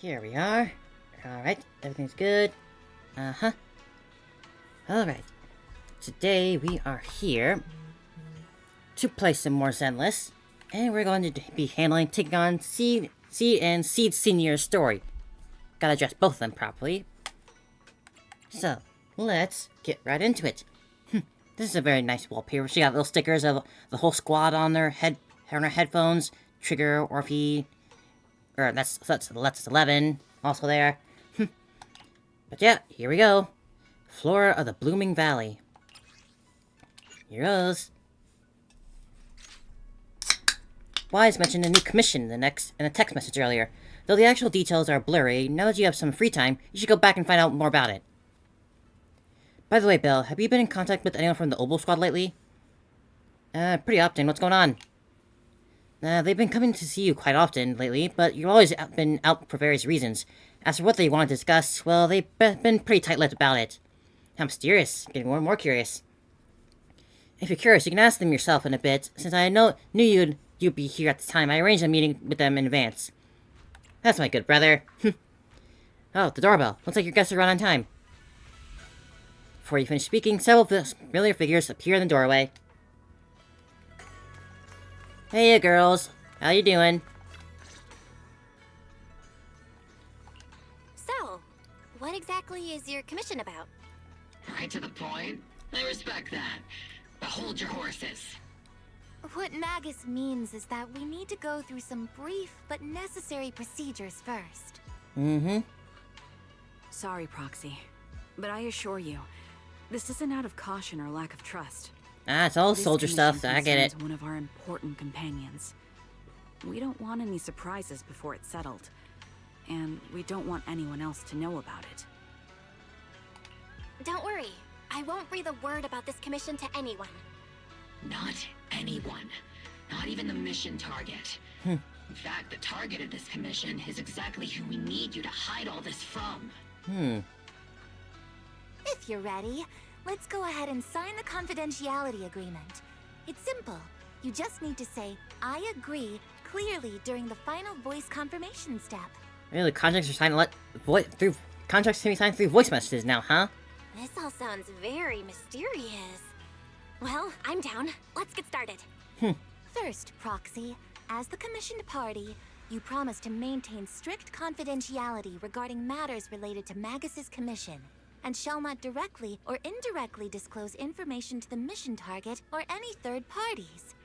Here we are. Alright, everything's good. Uh-huh. Alright. Today we are here to play some more Zenless. And we're going to be taking on Seed and Seed Senior's story. Gotta address both of them properly. So, let's get right into it. This is a very nice wallpaper. She got little stickers of the whole squad on their headphones. Trigger, Orphe, or that's 11, also there. But yeah, here we go. Flora of the Blooming Valley. Here goes. Wise mentioned a new commission in a text message earlier. Though the actual details are blurry, now that you have some free time, you should go back and find out more about it. By the way, Bill, have you been in contact with anyone from the Oboe Squad lately? Pretty often. What's going on? They've been coming to see you quite often lately, but you've always been out for various reasons. As for what they want to discuss, well, they've been pretty tight-lipped about it. How mysterious. Getting more and more curious. If you're curious, you can ask them yourself in a bit. Since I knew you'd be here at the time, I arranged a meeting with them in advance. That's my good brother. Oh, the doorbell. Looks like your guests are run on time. Before you finish speaking, several familiar figures appear in the doorway. Hey, girls. How you doing? So, what exactly is your commission about? Right to the point. I respect that. But hold your horses. What Magus means is that we need to go through some brief but necessary procedures first. Mm-hmm. Sorry, Proxy, but I assure you, this isn't out of caution or lack of trust. It's all This soldier stuff, commission I get it. concerns one of our important companions. We don't want any surprises before it's settled, and we don't want anyone else to know about it. Don't worry, I won't breathe a word about this commission to anyone. Not anyone. Not even the mission target. In fact, the target of this commission is exactly who we need you to hide all this from. If you're ready, let's go ahead and sign the confidentiality agreement. It's simple. You just need to say, I agree, clearly during the final voice confirmation step. Really, contracts are signed contracts can be signed through voice messages now, huh? This all sounds very mysterious. Well, I'm down. Let's get started. First, Proxy, as the commissioned party, you promise to maintain strict confidentiality regarding matters related to Magus's commission, and shall not directly or indirectly disclose information to the mission target or any third parties.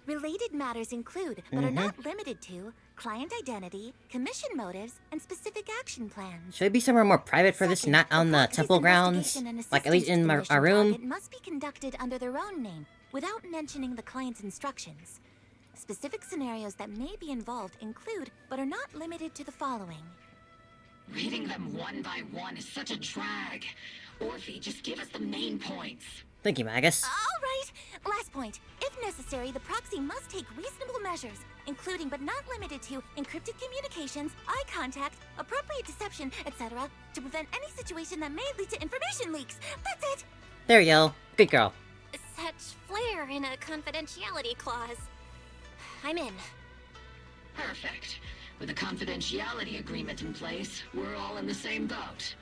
Related matters include, but are not limited to, client identity, commission motives, and specific action plans. Should I be somewhere more private for this, Second, not on the Proxy's temple grounds? investigation and Like, at least assistance in to the our mission room? target must be conducted under their own name, without mentioning the client's instructions. Specific scenarios that may be involved include, but are not limited to the following. Reading them one by one is such a drag. Orphe, just give us the main points. Thank you, Magus. All right. Last point. If necessary, the proxy must take reasonable measures, including but not limited to encrypted communications, eye contact, appropriate deception, etc., to prevent any situation that may lead to information leaks. That's it. There you go. Good girl. Such flair in a confidentiality clause. I'm in. Perfect. With a confidentiality agreement in place, we're all in the same boat.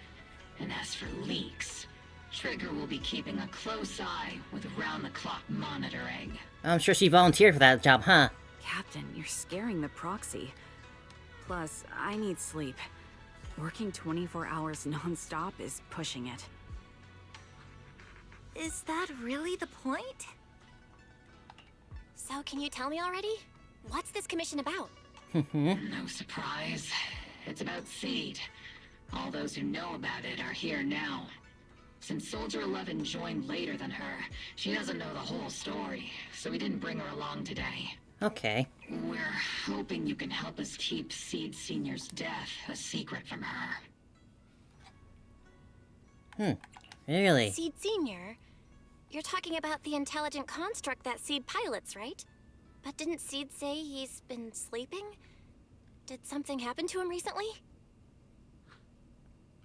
And as for leaks, Trigger will be keeping a close eye with round-the-clock monitoring. I'm sure she volunteered for that job, huh? Captain, you're scaring the Proxy. Plus, I need sleep. Working 24 hours non-stop is pushing it. Is that really the point? So can you tell me already? What's this commission about? No surprise. It's about Seed. All those who know about it are here now. Since Soldier 11 joined later than her, she doesn't know the whole story, so we didn't bring her along today. Okay. We're hoping you can help us keep Seed Senior's death a secret from her. Really? Seed Senior? You're talking about the intelligent construct that Seed pilots, right? But didn't Seed say he's been sleeping? Did something happen to him recently?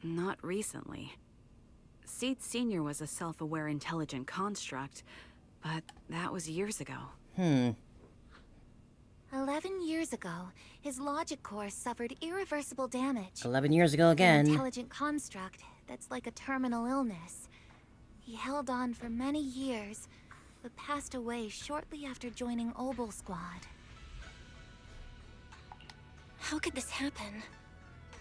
Not recently. Seed Senior was a self-aware intelligent construct, but that was years ago. 11 years ago, his logic core suffered irreversible damage. 11 years ago An again. intelligent construct that's like a terminal illness. He held on for many years, but passed away shortly after joining Obel Squad. How could this happen?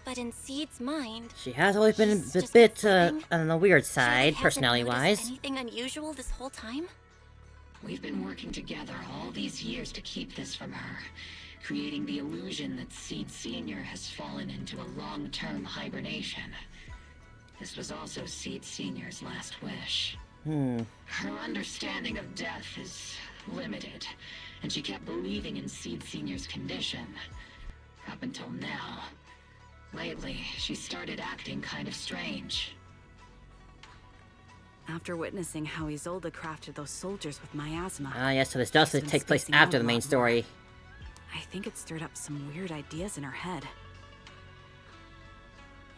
But in Seed's mind, She has always been a she's just bit, sleeping. on the weird She side, hasn't personality-wise. noticed anything unusual this whole time? We've been working together all these years to keep this from her, creating the illusion that Seed Senior has fallen into a long-term hibernation. This was also Seed Senior's last wish. Her understanding of death is limited, and she kept believing in Seed Senior's condition. Up until now. Lately, she started acting kind of strange. After witnessing how Isolde crafted those soldiers with miasma, Ah, yes, so this does she's been take place spacing out after a the main lot more. story. I think it stirred up some weird ideas in her head.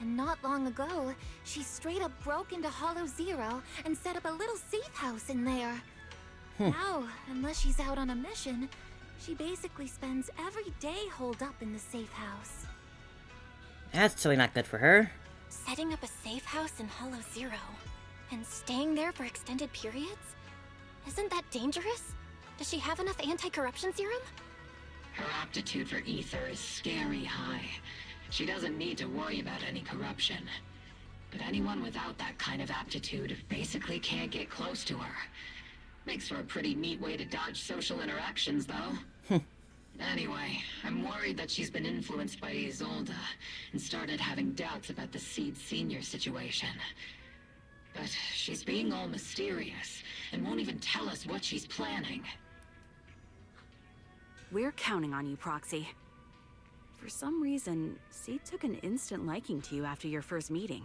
And not long ago, she straight up broke into Hollow Zero and set up a little safe house in there. Now, unless she's out on a mission, she basically spends every day holed up in the safe house. That's really not good for her. Setting up a safe house in Hollow Zero and staying there for extended periods? Isn't that dangerous? Does she have enough anti-corruption serum? Her aptitude for ether is scary high. She doesn't need to worry about any corruption. But anyone without that kind of aptitude basically can't get close to her. Makes for a pretty neat way to dodge social interactions, though. Anyway, I'm worried that she's been influenced by Isolde and started having doubts about the Seed Senior situation. But she's being all mysterious and won't even tell us what she's planning. We're counting on you, Proxy. For some reason, Seed took an instant liking to you after your first meeting.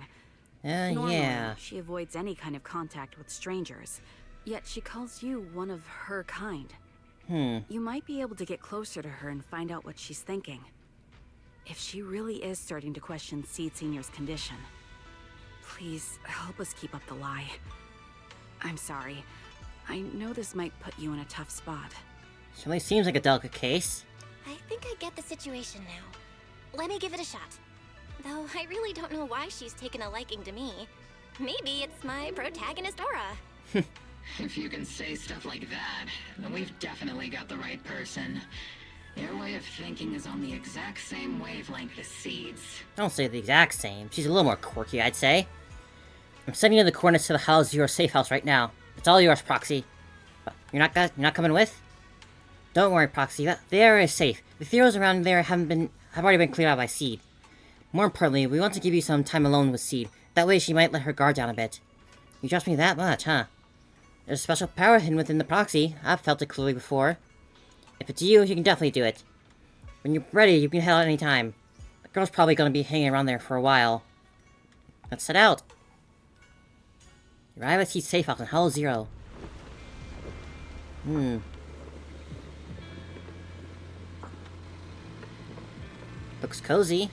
Normally, Yeah. she avoids any kind of contact with strangers, yet she calls you one of her kind. You might be able to get closer to her and find out what she's thinking. If she really is starting to question Seed Senior's condition, please help us keep up the lie. I'm sorry. I know this might put you in a tough spot. She only seems like a delicate case. I think I get the situation now. Let me give it a shot. Though I really don't know why she's taken a liking to me. Maybe it's my protagonist aura. If you can say stuff like that, then we've definitely got the right person. Their way of thinking is on the exact same wavelength as Seed's. Don't say the exact same. She's a little more quirky, I'd say. I'm sending you the coordinates to the Hollow Zero safe house right now. It's all yours, Proxy. You're not coming with? Don't worry, Proxy. The area is safe. The theories around there have already been cleared out by Seed. More importantly, we want to give you some time alone with Seed. That way she might let her guard down a bit. You trust me that much, huh? There's a special power hidden within the Proxy. I've felt it clearly before. If it's you can definitely do it. When you're ready, you can head out any time. The girl's probably gonna be hanging around there for a while. Let's head out. Arrive at Seed's safe house in Hollow Zero. Looks cozy.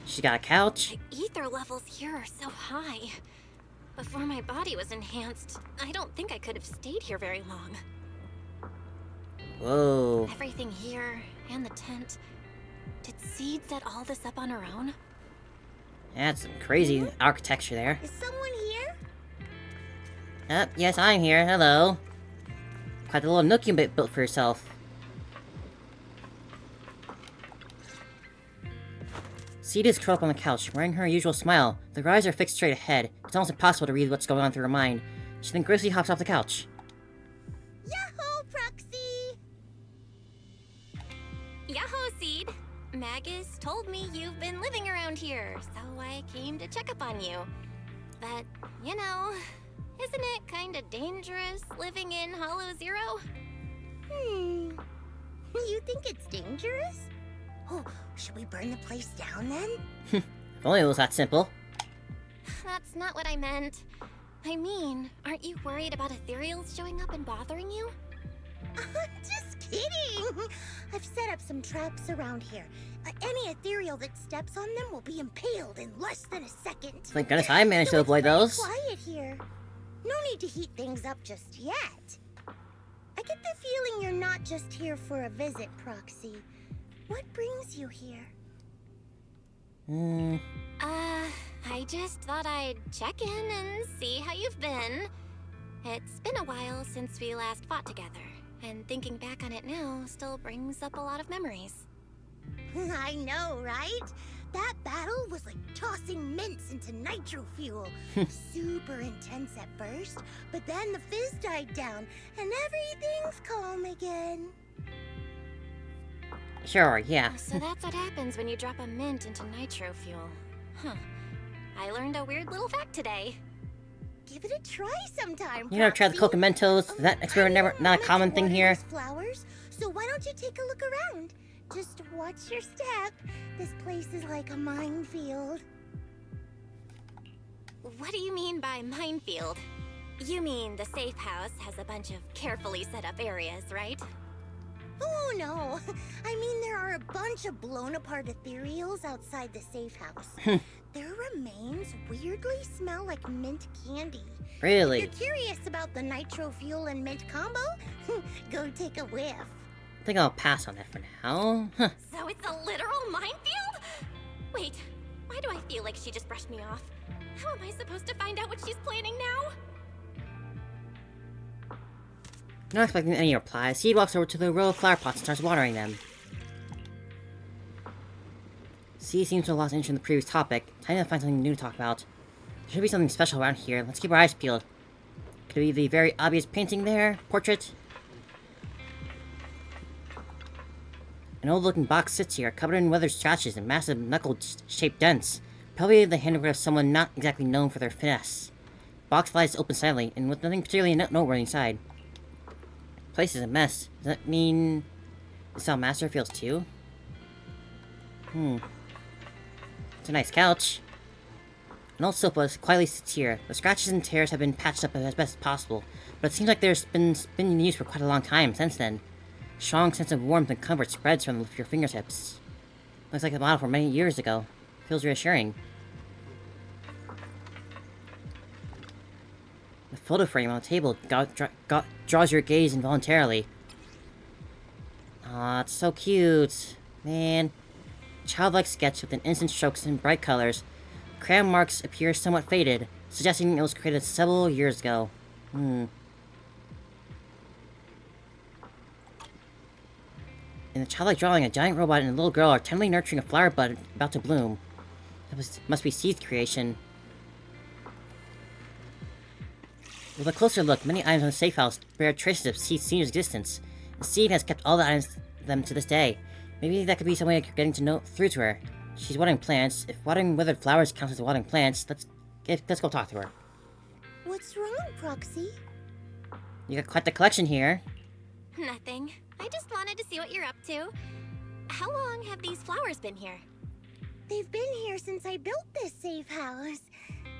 She's got a couch. The ether levels here are so high. Before my body was enhanced, I don't think I could have stayed here very long. Whoa. Everything here, and the tent. Did Seed set all this up on her own? That's some crazy architecture there. Is someone here? Yes, I'm here. Hello. Quite a little nook you built for yourself. Seed is curled up on the couch, wearing her usual smile. The eyes are fixed straight ahead. It's almost impossible to read what's going on through her mind. She then gracefully hops off the couch. Yahoo, Proxy! Yahoo, Seed! Magus told me you've been living around here, so I came to check up on you. But, you know, isn't it kinda dangerous living in Hollow Zero? You think it's dangerous? Oh, should we burn the place down then? If only it was that simple. That's not what I meant. I mean, aren't you worried about ethereals showing up and bothering you? Just kidding! I've set up some traps around here. Any ethereal that steps on them will be impaled in less than a second. Thank goodness I managed to avoid those. Quiet here. No need to heat things up just yet. I get the feeling you're not just here for a visit, Proxy. What brings you here? I just thought I'd check in and see how you've been. It's been a while since we last fought together, and thinking back on it now still brings up a lot of memories. I know, right? That battle was like tossing mints into nitro fuel. Super intense at first, but then the fizz died down, and everything's calm again. Sure, yeah. So that's what happens when you drop a mint into nitro fuel. Huh. I learned a weird little fact today. Give it a try sometime, You never tried the Proxy. Cocomentos? That experiment never not a common thing here. Flowers, so why don't you take a look around? Just watch your step. This place is like a minefield. What do you mean by minefield? You mean the safe house has a bunch of carefully set up areas, right? Oh no, I mean there are a bunch of blown apart ethereals outside the safe house. Their remains weirdly smell like mint candy. Really? If you're curious about the nitro fuel and mint combo, go take a whiff. I think I'll pass on that for now. Huh. So it's a literal minefield? Wait, why do I feel like she just brushed me off? How am I supposed to find out what she's planning now? Not expecting any replies, Seed walks over to the row of flower pots and starts watering them. Seed seems to have lost interest in the previous topic. Time to find something new to talk about. There should be something special around here. Let's keep our eyes peeled. Could it be the very obvious painting there? Portrait? An old-looking box sits here, covered in weathered scratches and massive knuckle-shaped dents. Probably the handiwork of someone not exactly known for their finesse. Box slides open silently, and with nothing particularly noteworthy inside. Place is a mess. Does that mean this is how Master feels too? It's a nice couch. An old sofa quietly sits here. The scratches and tears have been patched up as best as possible, but it seems like there's been in use for quite a long time since then. A strong sense of warmth and comfort spreads from your fingertips. Looks like the model from many years ago. Feels reassuring. The photo frame on the table draws your gaze involuntarily. Aw, it's so cute. Man. Childlike sketch with an innocent strokes and bright colors. Crayon marks appear somewhat faded, suggesting it was created several years ago. In the childlike drawing, a giant robot and a little girl are tenderly nurturing a flower bud about to bloom. That must be Seed's creation. With a closer look, many items in the safe house bear traces of Seed's senior's existence. And Seed has kept all the items them to this day. Maybe that could be some way of getting to know through to her. She's watering plants. If watering withered flowers counts as watering plants, let's go talk to her. What's wrong, Proxy? You got quite the collection here. Nothing. I just wanted to see what you're up to. How long have these flowers been here? They've been here since I built this safe house.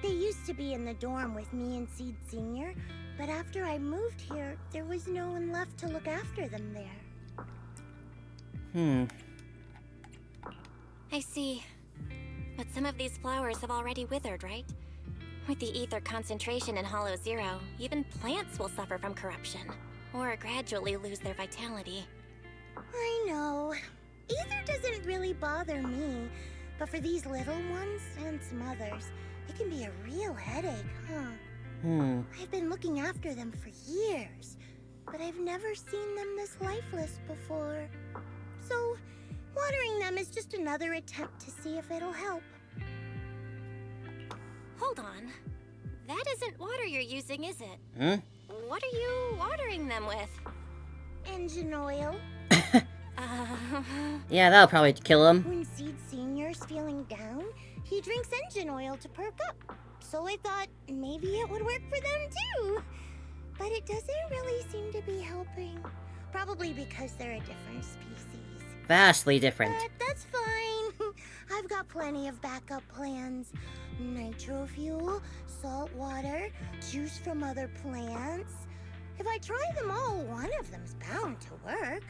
They used to be in the dorm with me and Seed Senior, but after I moved here, there was no one left to look after them there. I see. But some of these flowers have already withered, right? With the ether concentration in Hollow Zero, even plants will suffer from corruption, or gradually lose their vitality. I know. Ether doesn't really bother me, but for these little ones and some others, it can be a real headache, huh? I've been looking after them for years, but I've never seen them this lifeless before. So, watering them is just another attempt to see if it'll help. Hold on. That isn't water you're using, is it? What are you watering them with? Engine oil. Yeah, that'll probably kill him. When Seed Senior's feeling down, he drinks engine oil to perk up. So I thought maybe it would work for them too. But it doesn't really seem to be helping. Probably because they're a different species. Vastly different. But that's fine. I've got plenty of backup plans. Nitro fuel, salt water, juice from other plants. If I try them all, one of them's bound to work.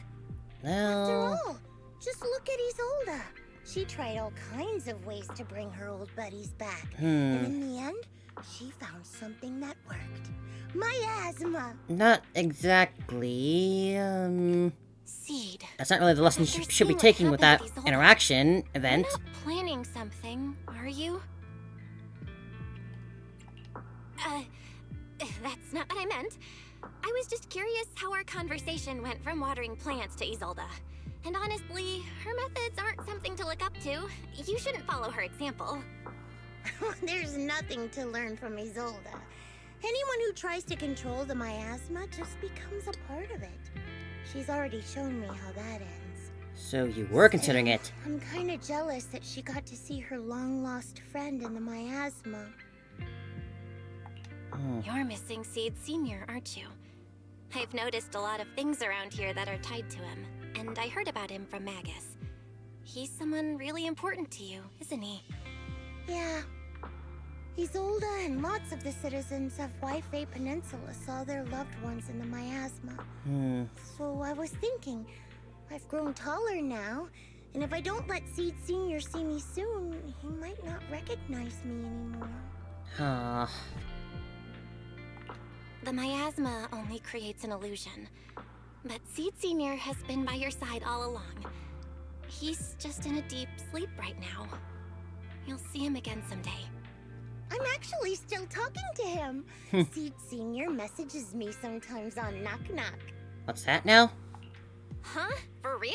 After No. all, just look at Isolde. She tried all kinds of ways to bring her old buddies back. And in the end, she found something that worked. Miasma! Not exactly, Seed. That's not really the lesson you After should be seeing what taking with that happened with these old- interaction You're event. not planning something, are you? That's not what I meant. I was just curious how our conversation went from watering plants to Isolde. And honestly, her methods aren't something to look up to. You shouldn't follow her example. There's nothing to learn from Isolde. Anyone who tries to control the miasma just becomes a part of it. She's already shown me how that ends. So you were considering it. I'm kinda jealous that she got to see her long-lost friend in the miasma. You're missing Seed Senior, aren't you? I've noticed a lot of things around here that are tied to him, and I heard about him from Magus. He's someone really important to you, isn't he? Yeah. Isolde and lots of the citizens of Wi-Fi Peninsula saw their loved ones in the miasma. So I was thinking, I've grown taller now, and if I don't let Seed Senior see me soon, he might not recognize me anymore. The miasma only creates an illusion, but Seed Senior has been by your side all along. He's just in a deep sleep right now. You'll see him again someday. I'm actually still talking to him. Seed Senior messages me sometimes on Knock Knock. What's that now? Huh? For real?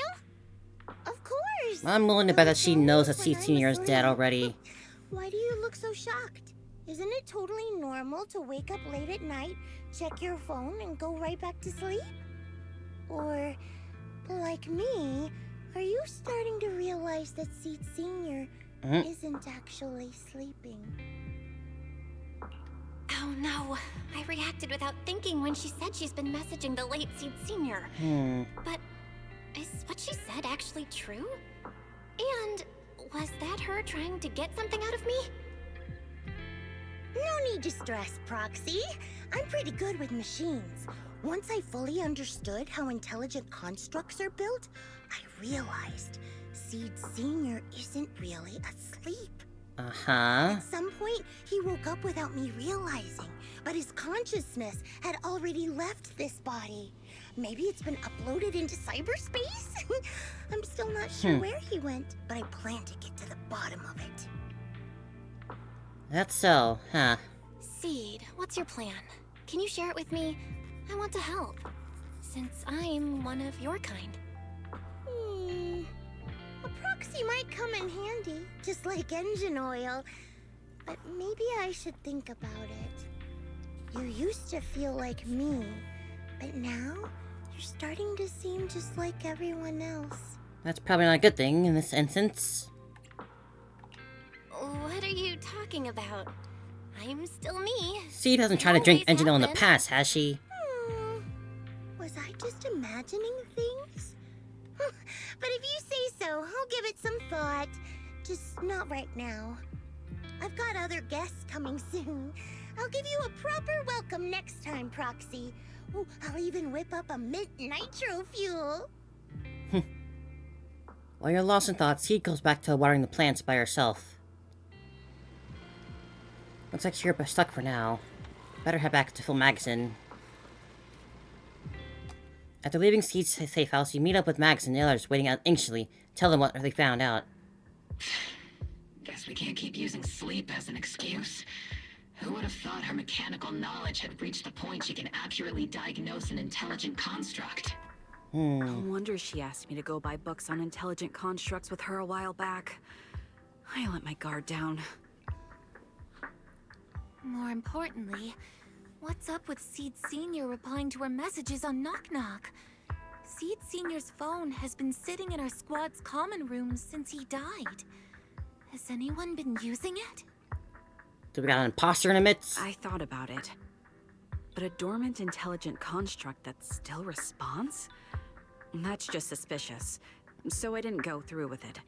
Of course! I'm willing to bet that she knows that Seed Senior is dead already. Why do you look so shocked? Isn't it totally normal to wake up late at night, check your phone, and go right back to sleep? Or, like me, are you starting to realize that Seed Senior isn't actually sleeping? Oh no, I reacted without thinking when she said she's been messaging the late Seed Senior. But is what she said actually true? And was that her trying to get something out of me? No need to stress, Proxy. I'm pretty good with machines. Once I fully understood how intelligent constructs are built, I realized Seed Senior isn't really asleep. At some point, he woke up without me realizing, but his consciousness had already left this body. Maybe it's been uploaded into cyberspace? I'm still not sure where he went, but I plan to get to the bottom of it. That's so, huh? Seed, what's your plan? Can you share it with me? I want to help, since I'm one of your kind. A proxy might come in handy, just like engine oil. But maybe I should think about it. You used to feel like me, but now you're starting to seem just like everyone else. That's probably not a good thing in this instance. What are you talking about? I'm still me. Seed hasn't tried to drink Always engine oil in the have been. past, has she? Was I just imagining things? But if you say so, I'll give it some thought. Just not right now. I've got other guests coming soon. I'll give you a proper welcome next time, Proxy. Oh, I'll even whip up a mint nitro fuel. While you're lost in thought, Seed goes back to watering the plants by herself. Looks like you're stuck for now. Better head back to Phil Magazine. After leaving Seed's safe house, you meet up with Max and the others waiting out anxiously. Tell them what they found out. Guess we can't keep using sleep as an excuse. Who would have thought her mechanical knowledge had reached the point she can accurately diagnose an intelligent construct? No wonder she asked me to go buy books on intelligent constructs with her a while back. I let my guard down. More importantly, what's up with Seed Senior replying to her messages on Knock Knock? Seed Senior's phone has been sitting in our squad's common room since he died. Has anyone been using it? Do we got an imposter in the midst? I thought about it. But a dormant intelligent construct that still responds? That's just suspicious. So I didn't go through with it.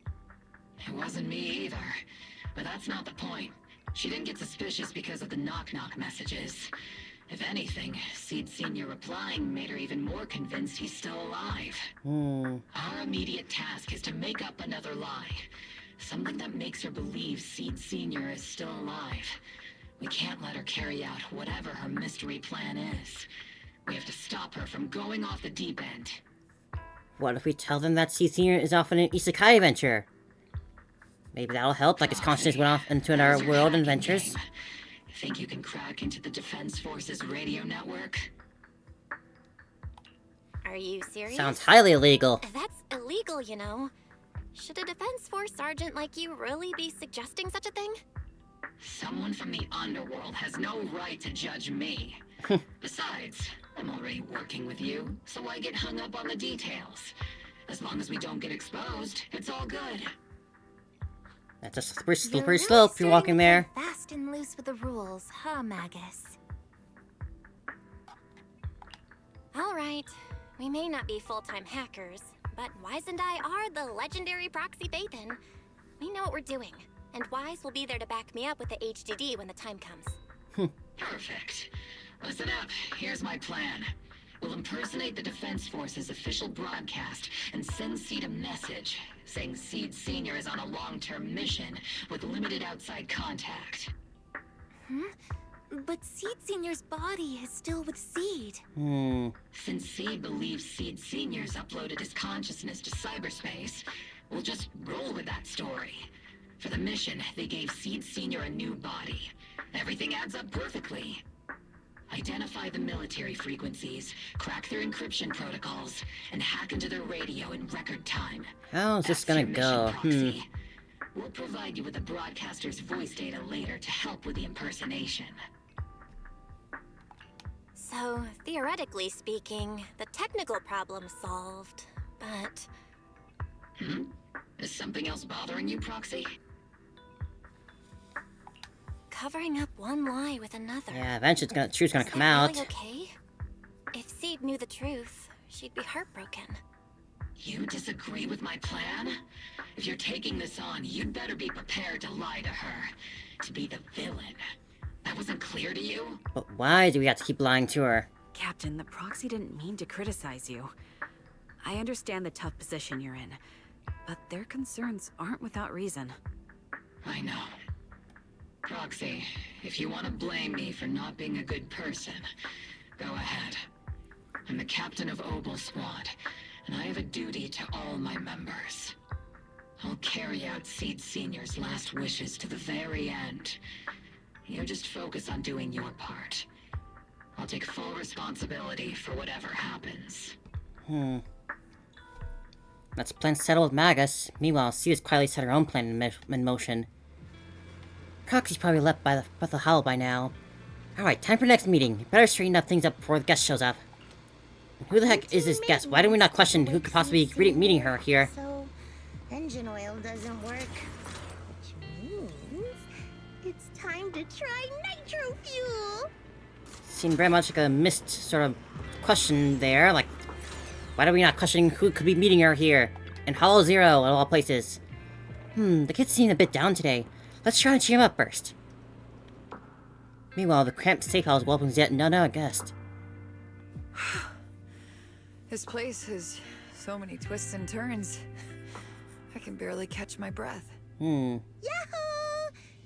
It wasn't me either. But that's not the point. She didn't get suspicious because of the knock-knock messages. If anything, Seed Senior replying made her even more convinced he's still alive. Our immediate task is to make up another lie. Something that makes her believe Seed Senior is still alive. We can't let her carry out whatever her mystery plan is. We have to stop her from going off the deep end. What if we tell them that Seed Senior is off on an isekai adventure? Maybe that'll help, like his consciousness went off into another How's your world hacking adventures. game? Think you can crack into the Defense Forces radio network? Are you serious? Sounds highly illegal. That's illegal, you know. Should a Defense Force sergeant like you really be suggesting such a thing? Someone from the underworld has no right to judge me. Besides, I'm already working with you, so why get hung up on the details? As long as we don't get exposed, it's all good. That's a slippery You're really slope you're walking starting to there. play fast and loose with the rules, huh, Magus? All right. We may not be full-time hackers, but Wise and I are the legendary proxy Dathan. We know what we're doing, and Wise will be there to back me up with the HDD when the time comes. Perfect. Listen up, here's my plan. We'll impersonate the Defense Force's official broadcast and send Seed a message saying Seed Senior is on a long-term mission with limited outside contact. But Seed Senior's body is still with Seed. Since Seed believes Seed Senior's uploaded his consciousness to cyberspace, we'll just roll with that story. For the mission, they gave Seed Senior a new body. Everything adds up perfectly. Identify the military frequencies, crack their encryption protocols, and hack into their radio in record time. How is this That's gonna your go? mission, Proxy. We'll provide you with the broadcaster's voice data later to help with the impersonation. So, theoretically speaking, the technical problem's solved, but... Is something else bothering you, Proxy? covering up one lie with another. Yeah, eventually the truth's gonna Is come that out. really okay? If Seed knew the truth, she'd be heartbroken. You disagree with my plan? If you're taking this on, you'd better be prepared to lie to her. To be the villain. That wasn't clear to you? But why do we have to keep lying to her? Captain, the proxy didn't mean to criticize you. I understand the tough position you're in, but their concerns aren't without reason. I know. Proxy, if you want to blame me for not being a good person, go ahead. I'm the captain of Obel Squad, and I have a duty to all my members. I'll carry out Seed Senior's last wishes to the very end. You just focus on doing your part. I'll take full responsibility for whatever happens. That's plan settled with Magus. Meanwhile, Seed has quietly set her own plan in motion. Proxy's probably left by the hollow by now. Alright, time for next meeting. You better straighten up things up before the guest shows up. Who the heck is this guest? Why do we not question who could possibly be meeting her here? So, engine oil doesn't work. Which means it's time to try nitro fuel. Seemed very much like a missed sort of question there. Like, why are we not questioning who could be meeting her here? In Hollow Zero, of all places. The kid seemed a bit down today. Let's try and cheer him up first. Meanwhile, the cramped safe house welcomes yet another guest. This place has so many twists and turns. I can barely catch my breath. Yahoo!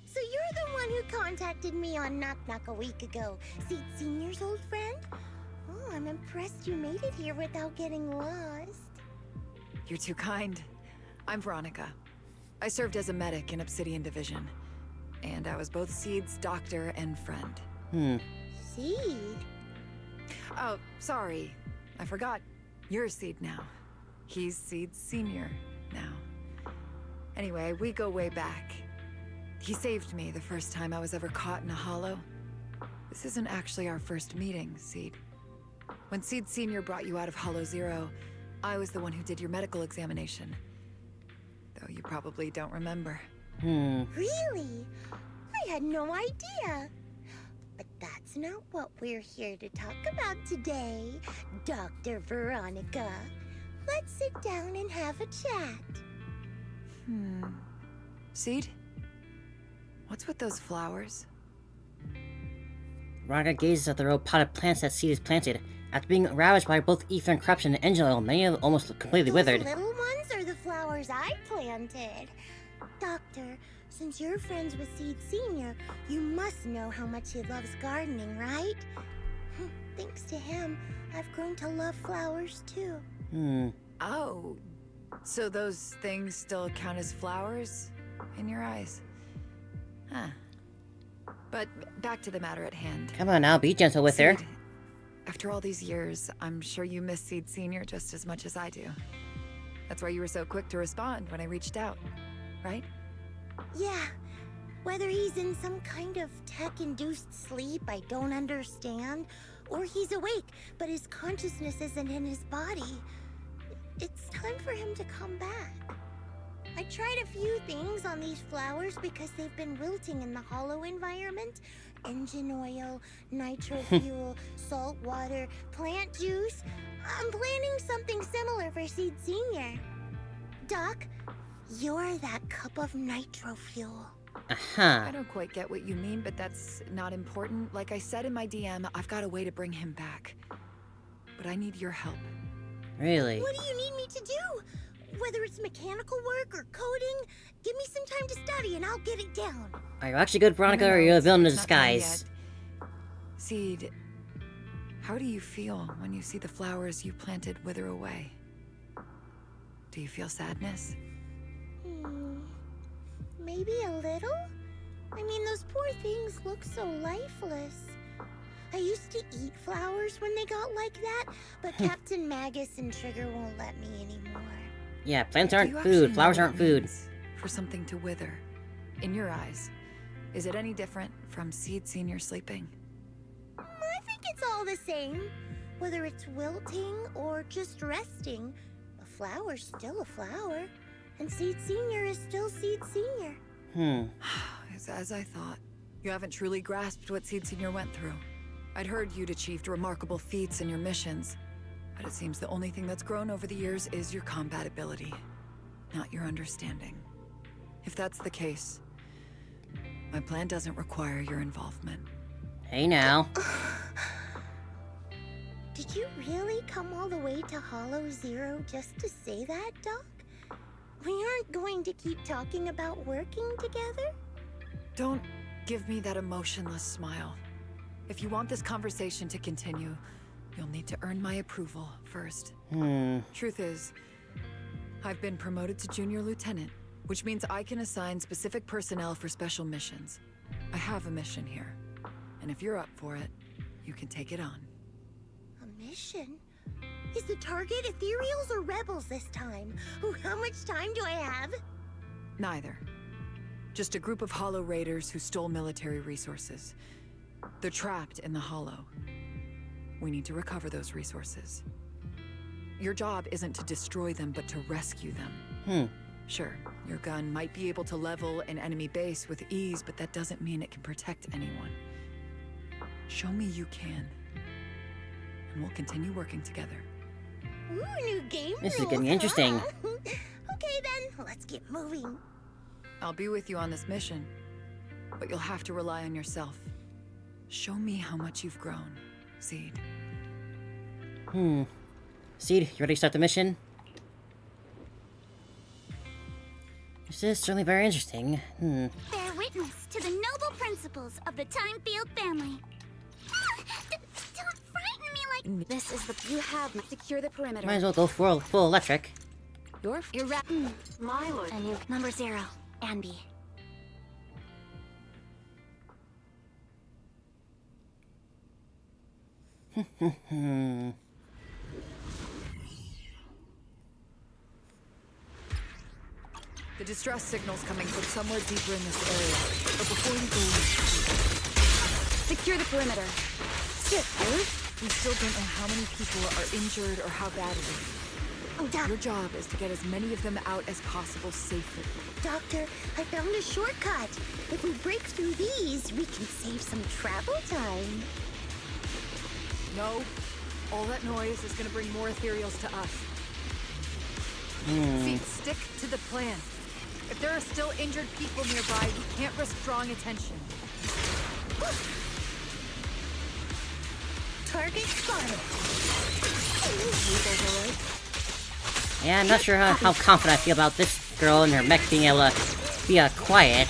So you're the one who contacted me on Knock Knock a week ago. Seed Senior's old friend? Oh, I'm impressed you made it here without getting lost. You're too kind. I'm Veronica. I served as a medic in Obsidian Division. And I was both Seed's doctor and friend. Seed? Oh, sorry. I forgot. You're Seed now. He's Seed Senior now. Anyway, we go way back. He saved me the first time I was ever caught in a hollow. This isn't actually our first meeting, Seed. When Seed Senior brought you out of Hollow Zero, I was the one who did your medical examination. Though you probably don't remember. Really? I had no idea. But that's not what we're here to talk about today, Dr. Veronica. Let's sit down and have a chat. Seed? What's with those flowers? Veronica gazes at the row of potted plants that Seed has planted. After being ravaged by both ether and corruption and engine oil, many of them almost completely withered. Those little ones are the flowers I planted. Doctor, since you're friends with Seed Senior, you must know how much he loves gardening, right? Thanks to him, I've grown to love flowers too. Oh, so those things still count as flowers in your eyes? Huh. But back to the matter at hand. Come on now, be gentle with her. Seed, after all these years, I'm sure you miss Seed Senior just as much as I do. That's why you were so quick to respond when I reached out, right? Yeah. Whether he's in some kind of tech-induced sleep I don't understand, or he's awake, but his consciousness isn't in his body, it's time for him to come back. I tried a few things on these flowers because they've been wilting in the hollow environment. Engine oil, nitro fuel, salt water, plant juice. I'm planning something similar for Seed Senior. Doc, you're that cup of nitro fuel. I don't quite get what you mean, but that's not important. Like I said in my DM, I've got a way to bring him back. But I need your help. Really? What do you need me to do? Whether it's mechanical work or coding, give me some time to study and I'll get it down. Are you actually good, Veronica, or are you a villain in disguise? Seed, how do you feel when you see the flowers you planted wither away? Do you feel sadness? Maybe a little? I mean, those poor things look so lifeless. I used to eat flowers when they got like that, but Captain Magus and Trigger won't let me anymore. Yeah, plants Do aren't you food, actually flowers know aren't what it food. means for something to wither, in your eyes, is it any different from Seed Senior sleeping? I think it's all the same. Whether it's wilting or just resting, a flower's still a flower. And Seed Senior is still Seed Senior. It's as I thought. You haven't truly grasped what Seed Senior went through. I'd heard you'd achieved remarkable feats in your missions, but it seems the only thing that's grown over the years is your combat ability, not your understanding. If that's the case, my plan doesn't require your involvement. Hey now. Did you really come all the way to Hollow Zero just to say that, Doc? We aren't going to keep talking about working together? Don't give me that emotionless smile. If you want this conversation to continue, you'll need to earn my approval first. Truth is, I've been promoted to Junior Lieutenant, which means I can assign specific personnel for special missions. I have a mission here, and if you're up for it, you can take it on. A mission? Is the target Ethereals or Rebels this time? How much time do I have? Neither. Just a group of Hollow Raiders who stole military resources. They're trapped in the Hollow. We need to recover those resources. Your job isn't to destroy them, but to rescue them. Sure, your gun might be able to level an enemy base with ease, but that doesn't mean it can protect anyone. Show me you can, and we'll continue working together. Ooh, new game This is rules, getting interesting. huh? Okay then, let's get moving. I'll be with you on this mission, but you'll have to rely on yourself. Show me how much you've grown, Seed. Seed, you ready to start the mission? This is certainly very interesting. Bear witness to the noble principles of the Timefield family. Don't frighten me like... This is the... You have... Secure the perimeter. Might as well go full electric. You're wrapped. My lord. And you, number 0, Anby. The distress signal's coming from somewhere deeper in this area. But before you go Secure the perimeter. Skip, we still don't know how many people are injured or how bad it is. Oh, Your job is to get as many of them out as possible safely. Doctor, I found a shortcut. If we break through these, we can save some travel time. No, all that noise is gonna bring more ethereals to us. See, stick to the plan. If there are still injured people nearby, we can't risk drawing attention. Target spotted. Yeah, I'm not sure how confident I feel about this girl and her mech being able to be quiet.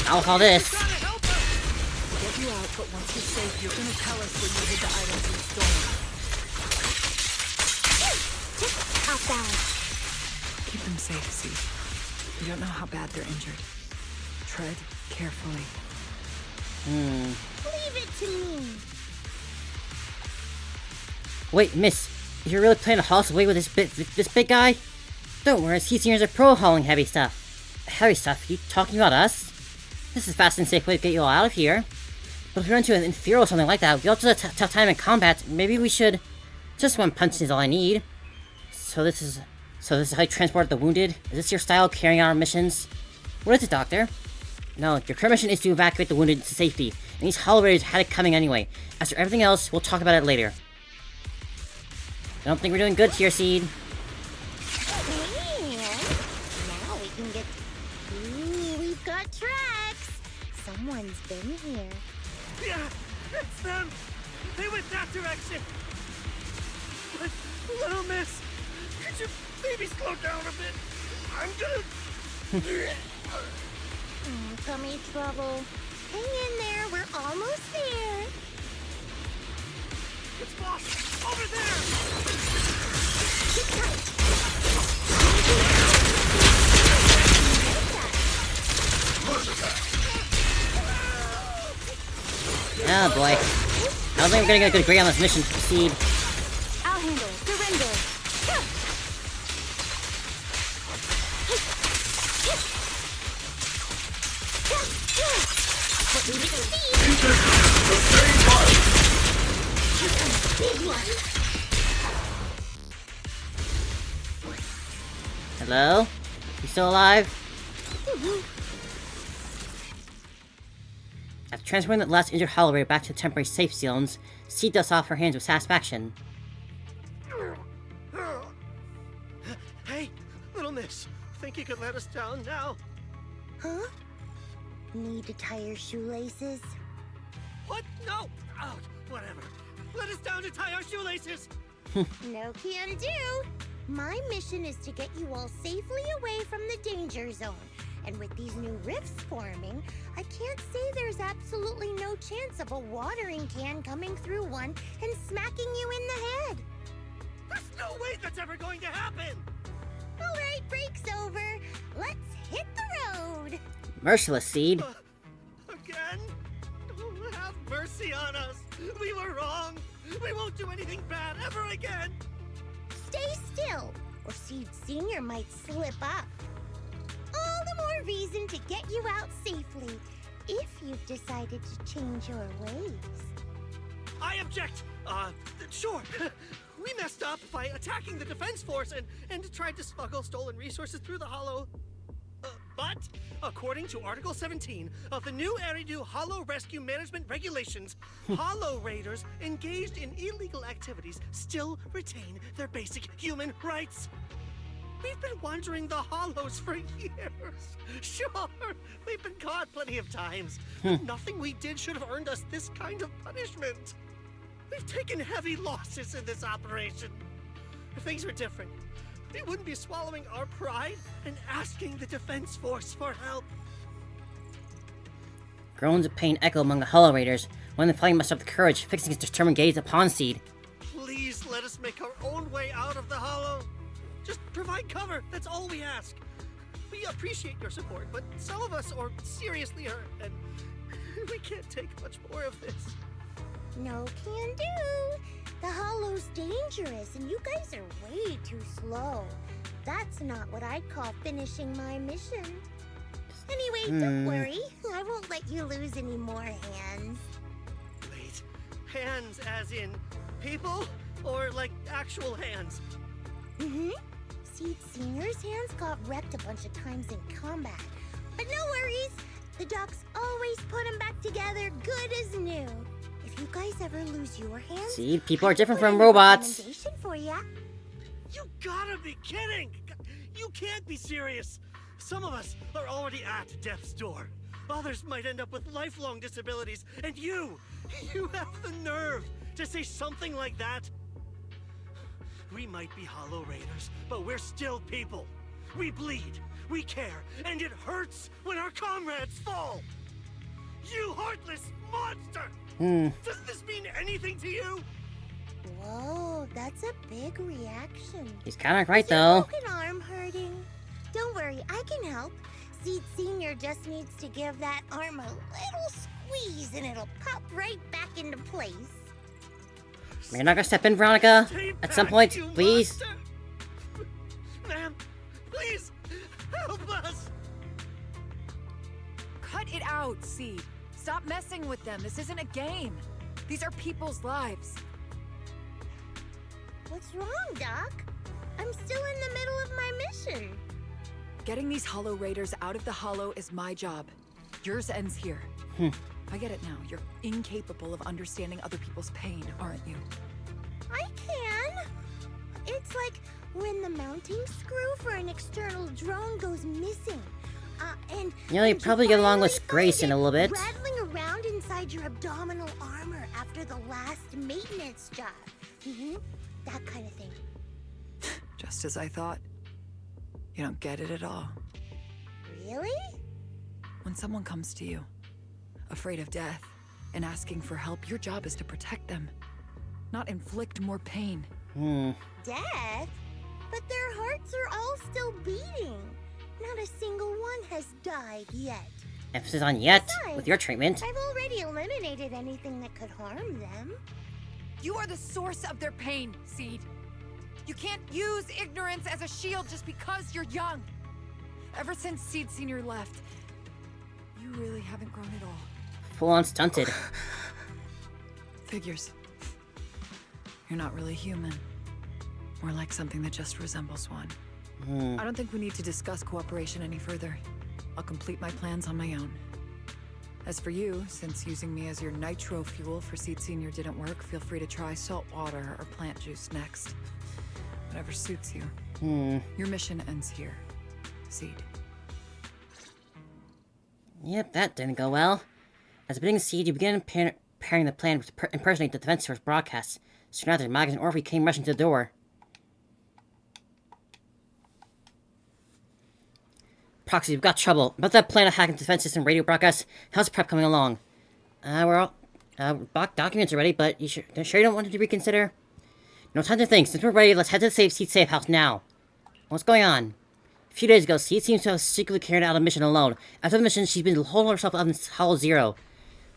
I'll call this. We'll get you out, but once you're safe, you're gonna tell us where you hid the items you stole. Just off balance. Keep them safe, Seed. We don't know how bad they're injured. Tread carefully. Leave it to me. Wait, miss, you're really planning to haul us away with this big guy? Don't worry, he's seniors a pro hauling heavy stuff. Heavy stuff? You talking about us? This is a fast and safe way to get you all out of here. But if we run into an inferior or something like that, you'll have to tough time in combat. Maybe we should... Just one punch is all I need. So this is how you transport the wounded? Is this your style, carrying out our missions? What is it, Doctor? No, your current mission is to evacuate the wounded to safety. And these Hollow Raiders had it coming anyway. As for everything else, we'll talk about it later. I don't think we're doing good here, Seed. And now we can get... Ooh, we've got tracks. Someone's been here. Yeah, it's them. They went that direction. But, little miss, could you maybe slow down a bit? I'm gonna... Tummy trouble. Hang in there, we're almost there. It's boss, over there. Oh boy. I don't think we're gonna get a good grade on this mission, Seed. I'll handle it. Surrender. Hello? You still alive? After transferring the last injured Hollow Raider back to the temporary safe zones, Seed dusts off her hands with satisfaction. Hey, little miss, think you could let us down now? Huh? Need to tie your shoelaces? What? No! Out! Whatever. Let us down to tie our shoelaces! No can do. My mission is to get you all safely away from the danger zone. And with these new rifts forming, I can't say there's absolutely no chance of a watering can coming through one and smacking you in the head. There's no way that's ever going to happen! All right, break's over. Let's hit the road. Merciless, Seed. Again? Oh, have mercy on us! We were wrong! We won't do anything bad ever again! Stay still, or Seed Senior might slip up. All the more reason to get you out safely, if you've decided to change your ways. I object! Sure. We messed up by attacking the defense force and tried to smuggle stolen resources through the Hollow. But, according to Article 17 of the new Eridu Hollow Rescue Management Regulations, Hollow Raiders engaged in illegal activities still retain their basic human rights. We've been wandering the Hollows for years. Sure, we've been caught plenty of times, but nothing we did should have earned us this kind of punishment. We've taken heavy losses in this operation. If things were different, we wouldn't be swallowing our pride and asking the defense force for help. Groans of pain echo among the Hollow Raiders. One of them finally mustered up the courage, fixing his determined gaze upon Seed. Please let us make our own way out of the Hollow. Just provide cover, that's all we ask. We appreciate your support, but some of us are seriously hurt, and we can't take much more of this. No can do. The Hollow's dangerous, and you guys are way too slow. That's not what I'd call finishing my mission. Anyway, don't worry. I won't let you lose any more hands. Wait, hands as in people? Or like actual hands? Mm-hmm. Seed Senior's hands got wrecked a bunch of times in combat. But no worries. The docs always put them back together good as new. If you guys ever lose your hands... Seed, people are different I'll put from in a robots. recommendation for ya. You gotta be kidding! You can't be serious! Some of us are already at death's door. Others might end up with lifelong disabilities, and you have the nerve to say something like that? We might be Hollow Raiders, but we're still people. We bleed. We care, and it hurts when our comrades fall. You heartless monster! Does this mean anything to you? Whoa, that's a big reaction. He's kind of right, Is your though. broken arm hurting? Don't worry, I can help. Seed Senior just needs to give that arm a little squeeze and it'll pop right back into place. You're not gonna step in, Veronica? Stay At some back, point, you please? monster! Ma'am, please, help us! Cut it out, Seed. Stop messing with them. This isn't a game. These are people's lives. What's wrong, Doc? I'm still in the middle of my mission. Getting these Hollow Raiders out of the Hollow is my job. Yours ends here. I get it now. You're incapable of understanding other people's pain, aren't you? I can. It's like when the mounting screw for an external drone goes missing. And You know, you and probably get along finally with Grace in find a little it bit. rattling around inside your abdominal armor after the last maintenance job. That kind of thing. Just as I thought. You don't get it at all. Really? When someone comes to you, afraid of death, and asking for help, your job is to protect them, not inflict more pain. Death? But their hearts are all still beating. Not a single one has died yet. Emphasis on yet, Besides, with your treatment. I've already eliminated anything that could harm them. You are the source of their pain, Seed. You can't use ignorance as a shield just because you're young. Ever since Seed Senior left, you really haven't grown at all. Full on stunted. Figures. You're not really human. More like something that just resembles one. I don't think we need to discuss cooperation any further. I'll complete my plans on my own. As for you, since using me as your nitro fuel for Seed Senior didn't work, feel free to try salt water or plant juice next. Whatever suits you. Your mission ends here, Seed. Yep, that didn't go well. As a beginning Seed, you began preparing the plan to impersonate the Defense Force broadcast. Soon after, Magus and Orphe came rushing to the door. Proxy, we've got trouble. About that plan of hacking the defense system radio broadcast, how's prep coming along? We're all... documents are ready, but you sure you don't want to reconsider? No time to think. Since we're ready, let's head to the Seed safe house now. What's going on? A few days ago, Seed seems to have secretly carried out a mission alone. After the mission, she's been holding herself up in Hollow Zero.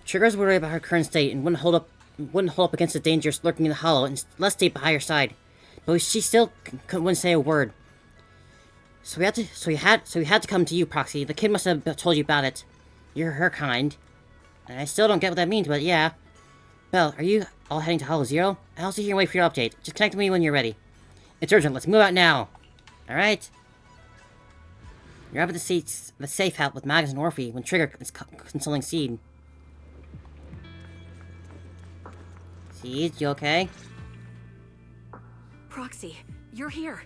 Trigger's worried about her current state and wouldn't hold up against the dangers lurking in the Hollow and let's stay by her side. But she still wouldn't say a word. So we had to come to you, Proxy. The kid must have told you about it. You're her kind. And I still don't get what that means, but yeah. Belle, are you all heading to Hollow Zero? I'll sit here and wait for your update. Just connect with me when you're ready. It's urgent. Let's move out now. Alright? You're up at the safe house with Magus and Orphe when Trigger is consoling Seed. Seed, you okay? Proxy, you're here.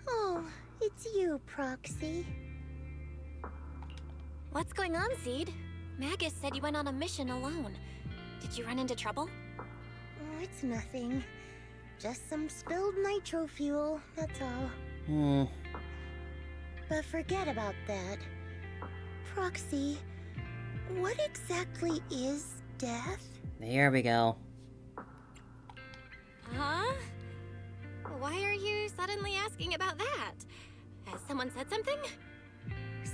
Oh, it's you, Proxy. What's going on, Seed? Magus said you went on a mission alone. Did you run into trouble? Oh, it's nothing. Just some spilled nitro fuel, that's all. But forget about that. Proxy, what exactly is death? There we go. Huh? Why are you suddenly asking about that? Has someone said something?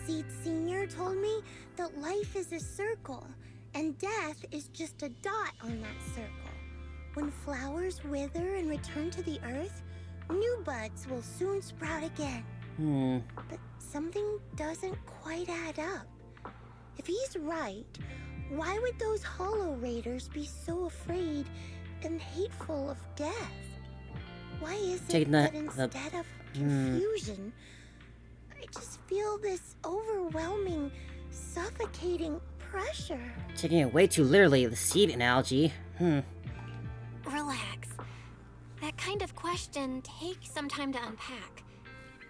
Seed Senior told me that life is a circle, and death is just a dot on that circle. When flowers wither and return to the earth, new buds will soon sprout again. But something doesn't quite add up. If he's right, why would those Hollow Raiders be so afraid and hateful of death? Why is it that instead of confusion, I just feel this overwhelming, suffocating pressure? Taking it way too literally, the Seed analogy. Relax. That kind of question takes some time to unpack.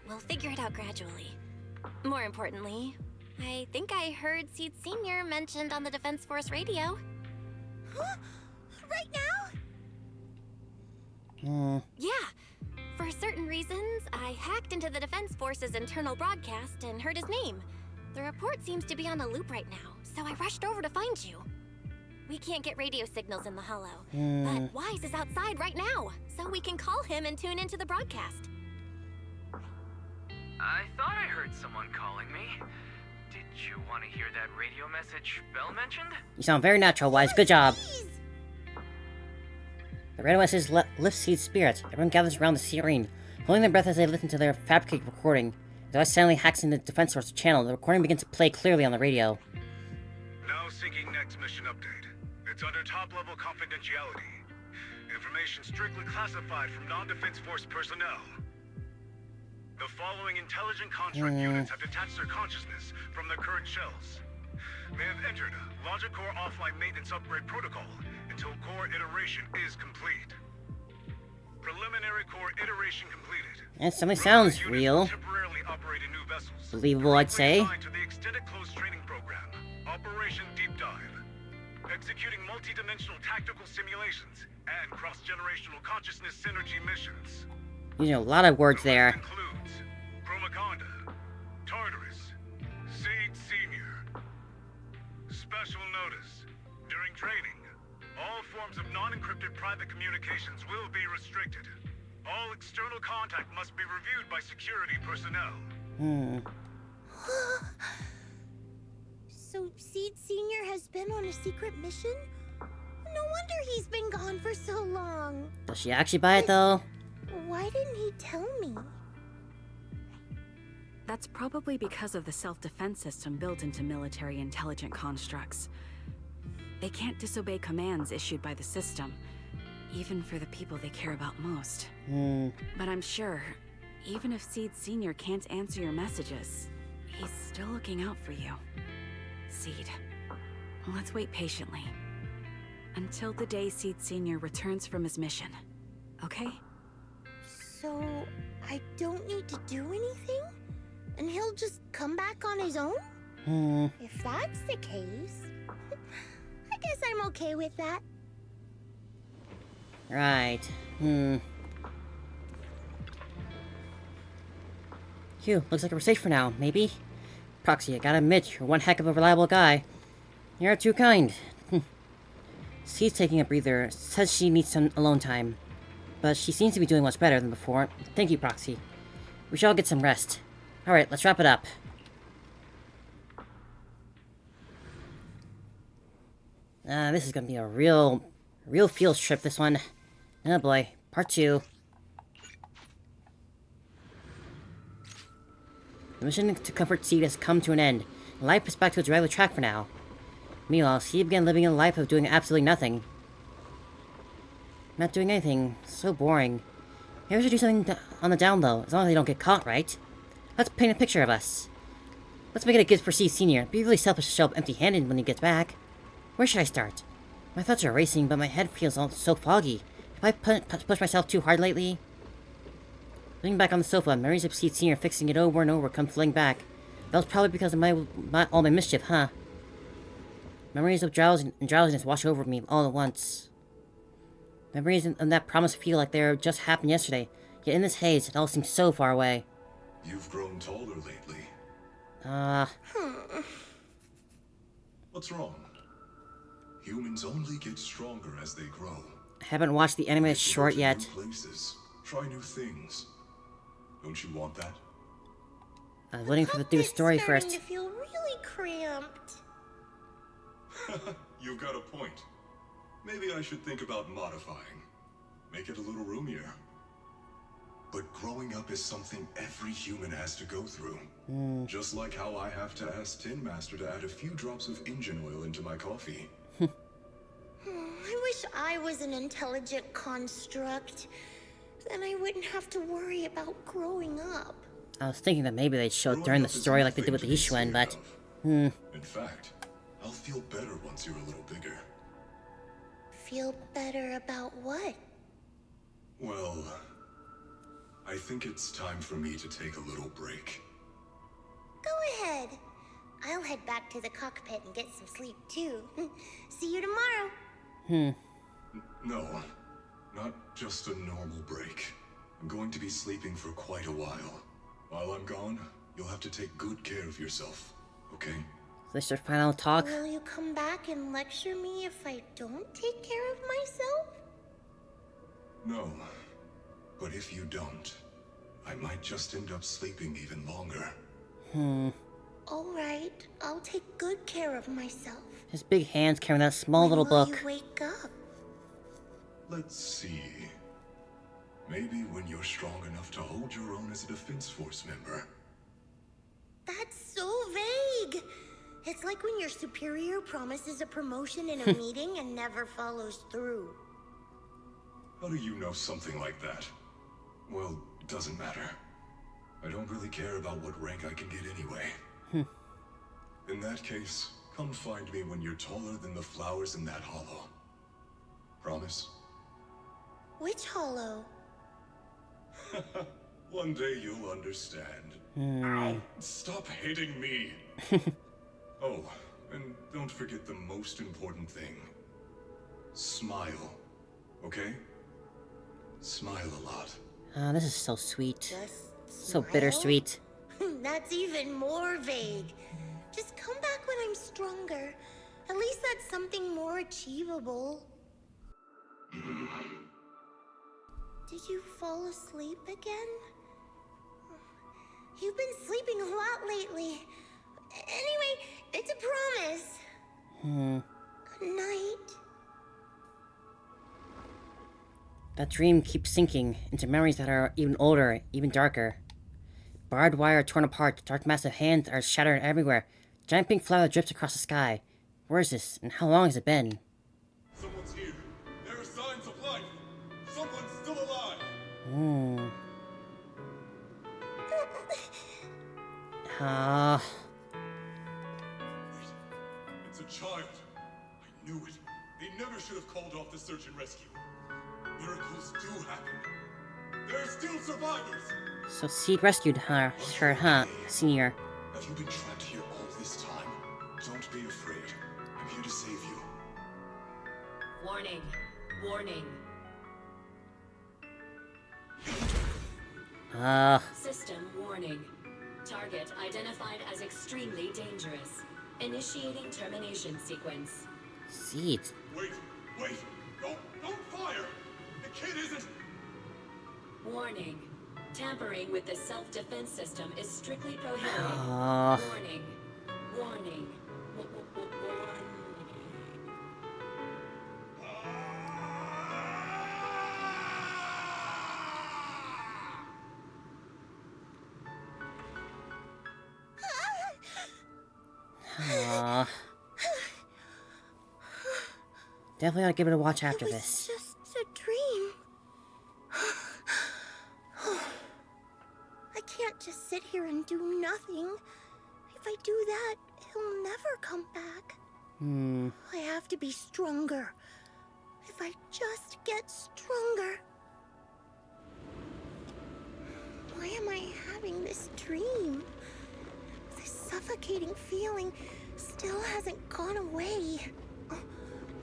We'll figure it out gradually. More importantly, I think I heard Seed Senior mentioned on the Defense Force radio. Huh? Right now? Yeah. For certain reasons, I hacked into the Defense Force's internal broadcast and heard his name. The report seems to be on a loop right now, so I rushed over to find you. We can't get radio signals in the Hollow, but Wise is outside right now, so we can call him and tune into the broadcast. I thought I heard someone calling me. Did you want to hear that radio message Belle mentioned? You sound very natural, Wise. Good job. The radio message lifts Seed's spirits. Everyone gathers around the screen, holding their breath as they listen to their fabricated recording. As Wise silently hacks into the Defense Force channel, the recording begins to play clearly on the radio. Now syncing next mission update. It's under top-level confidentiality. Information strictly classified from non-Defense Force personnel. The following intelligent construct units have detached their consciousness from their current shells. They have entered Logic Core offline maintenance upgrade protocol until core iteration is complete. Preliminary core iteration completed. That suddenly sounds real. Temporarily operating new vessels. Believable, I'd say. To the extended closed training program, Operation Deep Dive. Executing multi-dimensional tactical simulations and cross-generational consciousness synergy missions. Using a lot of words there. Includes Chromaconda, Tartarus, Seed Senior. Special notice: during training, all forms of non-encrypted private communications will be restricted. All external contact must be reviewed by security personnel. So Seed Senior has been on a secret mission? No wonder he's been gone for so long. Does she actually buy it, though? Why didn't he tell me? That's probably because of the self-defense system built into military intelligent constructs. They can't disobey commands issued by the system, even for the people they care about most. But I'm sure, even if Seed Senior can't answer your messages, he's still looking out for you. Seed, let's wait patiently. Until the day Seed Senior returns from his mission, okay? So, I don't need to do anything? And he'll just come back on his own? If that's the case, I guess I'm okay with that. Right. Phew, looks like we're safe for now, maybe? Proxy, I gotta admit, you're one heck of a reliable guy. You're too kind. She's taking a breather, says she needs some alone time. But she seems to be doing much better than before. Thank you, Proxy. We should all get some rest. Alright, let's wrap it up. This is gonna be a real field trip, this one. Oh boy, part 2. The mission to comfort Seed has come to an end. Life is back to its regular track for now. Meanwhile, Seed began living a life of doing absolutely nothing. Not doing anything. So boring. Maybe we should do something on the down low, as long as they don't get caught, right? Let's paint a picture of us. Let's make it a gift for Seed Senior. It'd be really selfish to show up empty-handed when he gets back. Where should I start? My thoughts are racing, but my head feels all so foggy. Have I pushed myself too hard lately? Leaning back on the sofa, memories of Seed Senior fixing it over and over come flooding back. That was probably because of all my mischief, huh? Memories of drowsiness wash over me all at once. Memories of that promise feel like they just happened yesterday. Yet in this haze, it all seems so far away. You've grown taller lately. What's wrong? Humans only get stronger as they grow. I haven't watched the animated short yet. New places, try new things. Don't you want that? I was waiting for the new story first. To feel really cramped. You've got a point. Maybe I should think about modifying. Make it a little roomier. But growing up is something every human has to go through. Just like how I have to ask Tin Master to add a few drops of engine oil into my coffee. I wish I was an intelligent construct. Then I wouldn't have to worry about growing up. I was thinking that maybe they'd show it during the story like they did with the Ishuen, but... In fact, I'll feel better once you're a little bigger. Feel better about what? Well, I think it's time for me to take a little break. Go ahead. I'll head back to the cockpit and get some sleep too. See you tomorrow. No, not just a normal break. I'm going to be sleeping for quite a while. While I'm gone, you'll have to take good care of yourself, okay? Is this your final talk? Will you come back and lecture me if I don't take care of myself? No. But if you don't, I might just end up sleeping even longer. Alright, I'll take good care of myself. His big hands carrying that small little When will book. you wake up? Let's see. Maybe when you're strong enough to hold your own as a Defense Force member. That's so vague! It's like when your superior promises a promotion in a meeting and never follows through. How do you know something like that? Well, it doesn't matter. I don't really care about what rank I can get anyway. In that case, come find me when you're taller than the flowers in that hollow. Promise? Which hollow? One day you'll understand. Stop hitting me! Oh, and don't forget the most important thing. Smile, okay? Smile a lot. Ah, this is so sweet. Just So smile? bittersweet. That's even more vague. Just come back when I'm stronger. At least that's something more achievable. Did you fall asleep again? You've been sleeping a lot lately. Anyway, it's a promise. Good night. That dream keeps sinking into memories that are even older, even darker. Barbed wire torn apart, dark massive hands are shattered everywhere. Giant pink flower drips across the sky. Where is this, and how long has it been? Someone's here. There are signs of life. Someone's still alive. It's a child. I knew it. They never should have called off the search and rescue. Miracles do happen. There are still survivors. So Seed rescued her, huh, Senior? Have you been trapped here all this time? Don't be afraid. I'm here to save you. Warning. Warning. System warning. Target identified as extremely dangerous. Initiating termination sequence. Seed. Wait. Don't fire. The kid isn't. Warning. Tampering with the self-defense system is strictly prohibited. Warning. Warning. Definitely gotta give it a watch after It was this. just a dream. I can't just sit here and do nothing. If I do that, he'll never come back. I have to be stronger. If I just get stronger. Why am I having this dream? This suffocating feeling still hasn't gone away.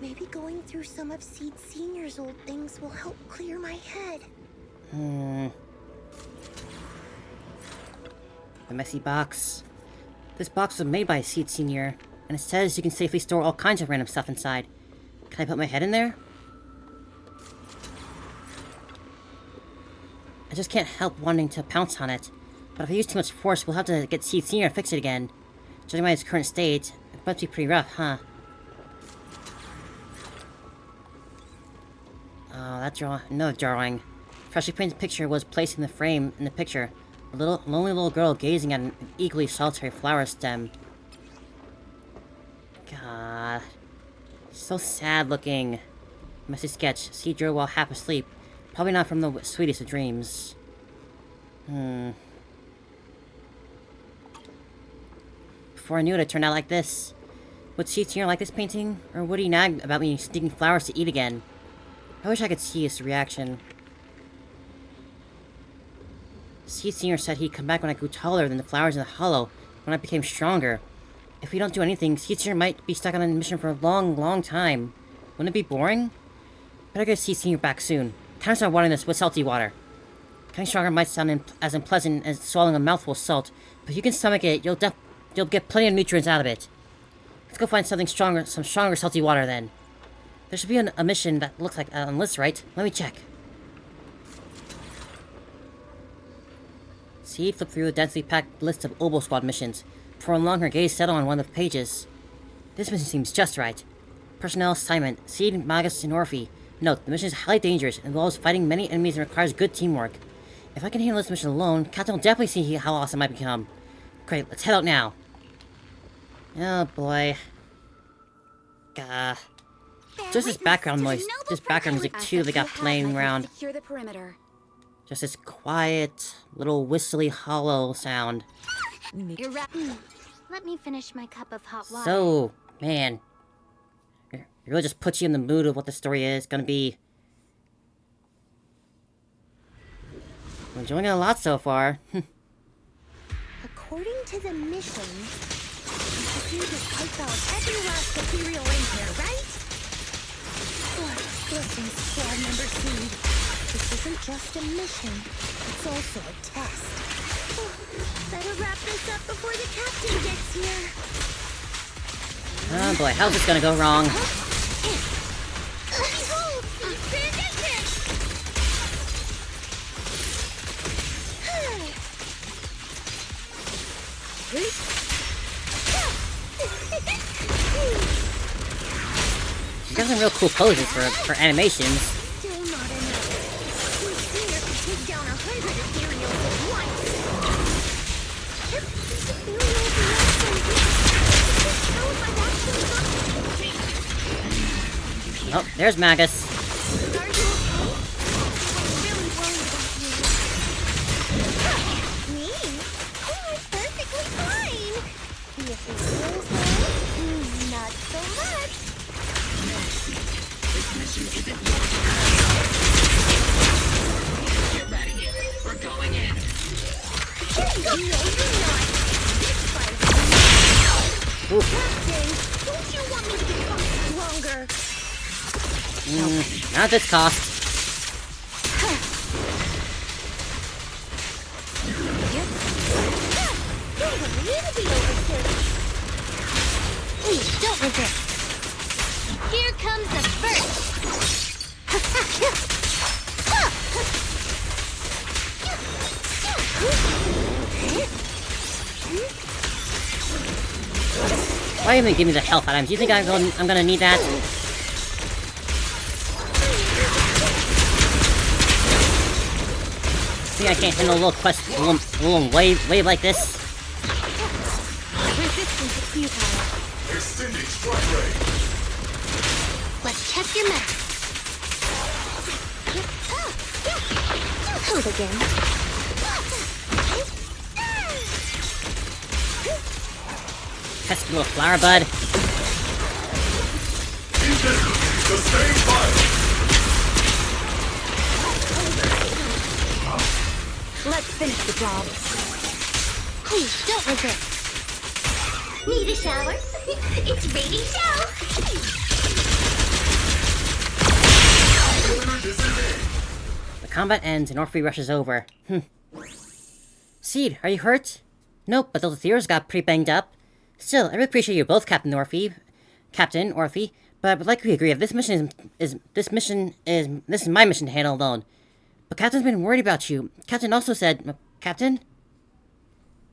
Maybe going through some of Seed Senior's old things will help clear my head. The messy box. This box was made by Seed Senior, and it says you can safely store all kinds of random stuff inside. Can I put my head in there? I just can't help wanting to pounce on it, but if I use too much force, we'll have to get Seed Senior to fix it again. Judging by its current state, it must be pretty rough, huh? Oh, that another drawing. Freshly painted picture was placed in the frame in the picture. A lonely little girl gazing at an equally solitary flower stem. God. So sad looking. Messy sketch. Seed drew while half asleep. Probably not from the sweetest of dreams. Before I knew it, it turned out like this. Would Seed Senior like this painting? Or would he nag about me sneaking flowers to eat again? I wish I could see his reaction. Seed Senior said he'd come back when I grew taller than the flowers in the hollow, when I became stronger. If we don't do anything, Seed Senior might be stuck on a mission for a long, long time. Wouldn't it be boring? Better get Seed Senior back soon. Time to start watering this with salty water. Getting stronger might sound as unpleasant as swallowing a mouthful of salt, but if you can stomach it, you'll get plenty of nutrients out of it. Let's go find something stronger, some stronger salty water then. There should be a mission that looks like on the list, right? Let me check. See, flip through a densely packed list of Oboe Squad missions. Before long, her gaze settled on one of the pages. This mission seems just right. Personnel assignment: Seed, Magus, and Orphe. Note: the mission is highly dangerous, involves fighting many enemies, and requires good teamwork. If I can handle this mission alone, Captain will definitely see how awesome I become. Great, let's head out now. Oh boy. Just this background noise, this background music too they got playing around. Secure the perimeter. Just this quiet, little whistly, hollow sound. You're right. Let me finish my cup of hot water. So, man, it really just puts you in the mood of what the story is gonna be. I'm enjoying it a lot so far. According to the mission, you need to take out every last ethereal in here, right? Listen, Squad Member Seed. This isn't just a mission, it's also a test. Better wrap this up before the captain gets here. Oh boy, how's this gonna go wrong? Behold, transition! She got some real cool poses for animations. Still not enough. We sooner could take down 100 ethereals at once. Oh, there's Magus. Are you okay? I'm really worried about you. Me? Oh, I'm perfectly fine. The ethereals, though? Not so much. This mission isn't Get ready. We're going in. No, you're not. This fight. Captain, don't you want me to become stronger? Not at this cost. You're a little bit overkill. Please, don't resist. Here comes the first. Why even give me the health items? Do you think I'm gonna need that? Think I can't handle a little quest, a little wave like this? Resistance is futile. Extending strike range. Let's check your map. Hold again. Pesky little flower bud. Invisible. Sustain fire. Let's finish the job. Please, don't resist. Need a shower? It's ready show. The combat ends and Orphe rushes over. Seed, are you hurt? Nope, but those ethereals got pretty banged up. Still, I really appreciate you both, Captain Orphe, but I would like to agree if this is my mission to handle alone. But Captain's been worried about you. Captain also said, Captain?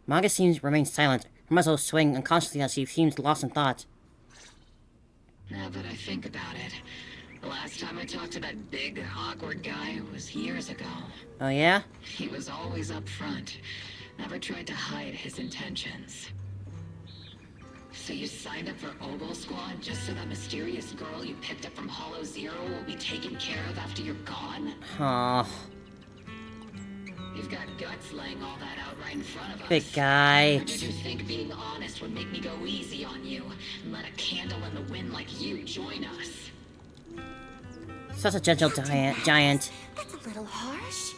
Magus remains silent, her muzzle swaying unconsciously as she seems lost in thought. Now that I think about it, the last time I talked to that big, awkward guy was years ago. Oh yeah? He was always up front, never tried to hide his intentions. So you signed up for Oboe Squad just so that mysterious girl you picked up from Hollow Zero will be taken care of after you're gone? Aw. You've got guts laying all that out right in front of us. Big guy. Or did you think being honest would make me go easy on you and let a candle in the wind like you join us? Such a gentle giant. That's a little harsh.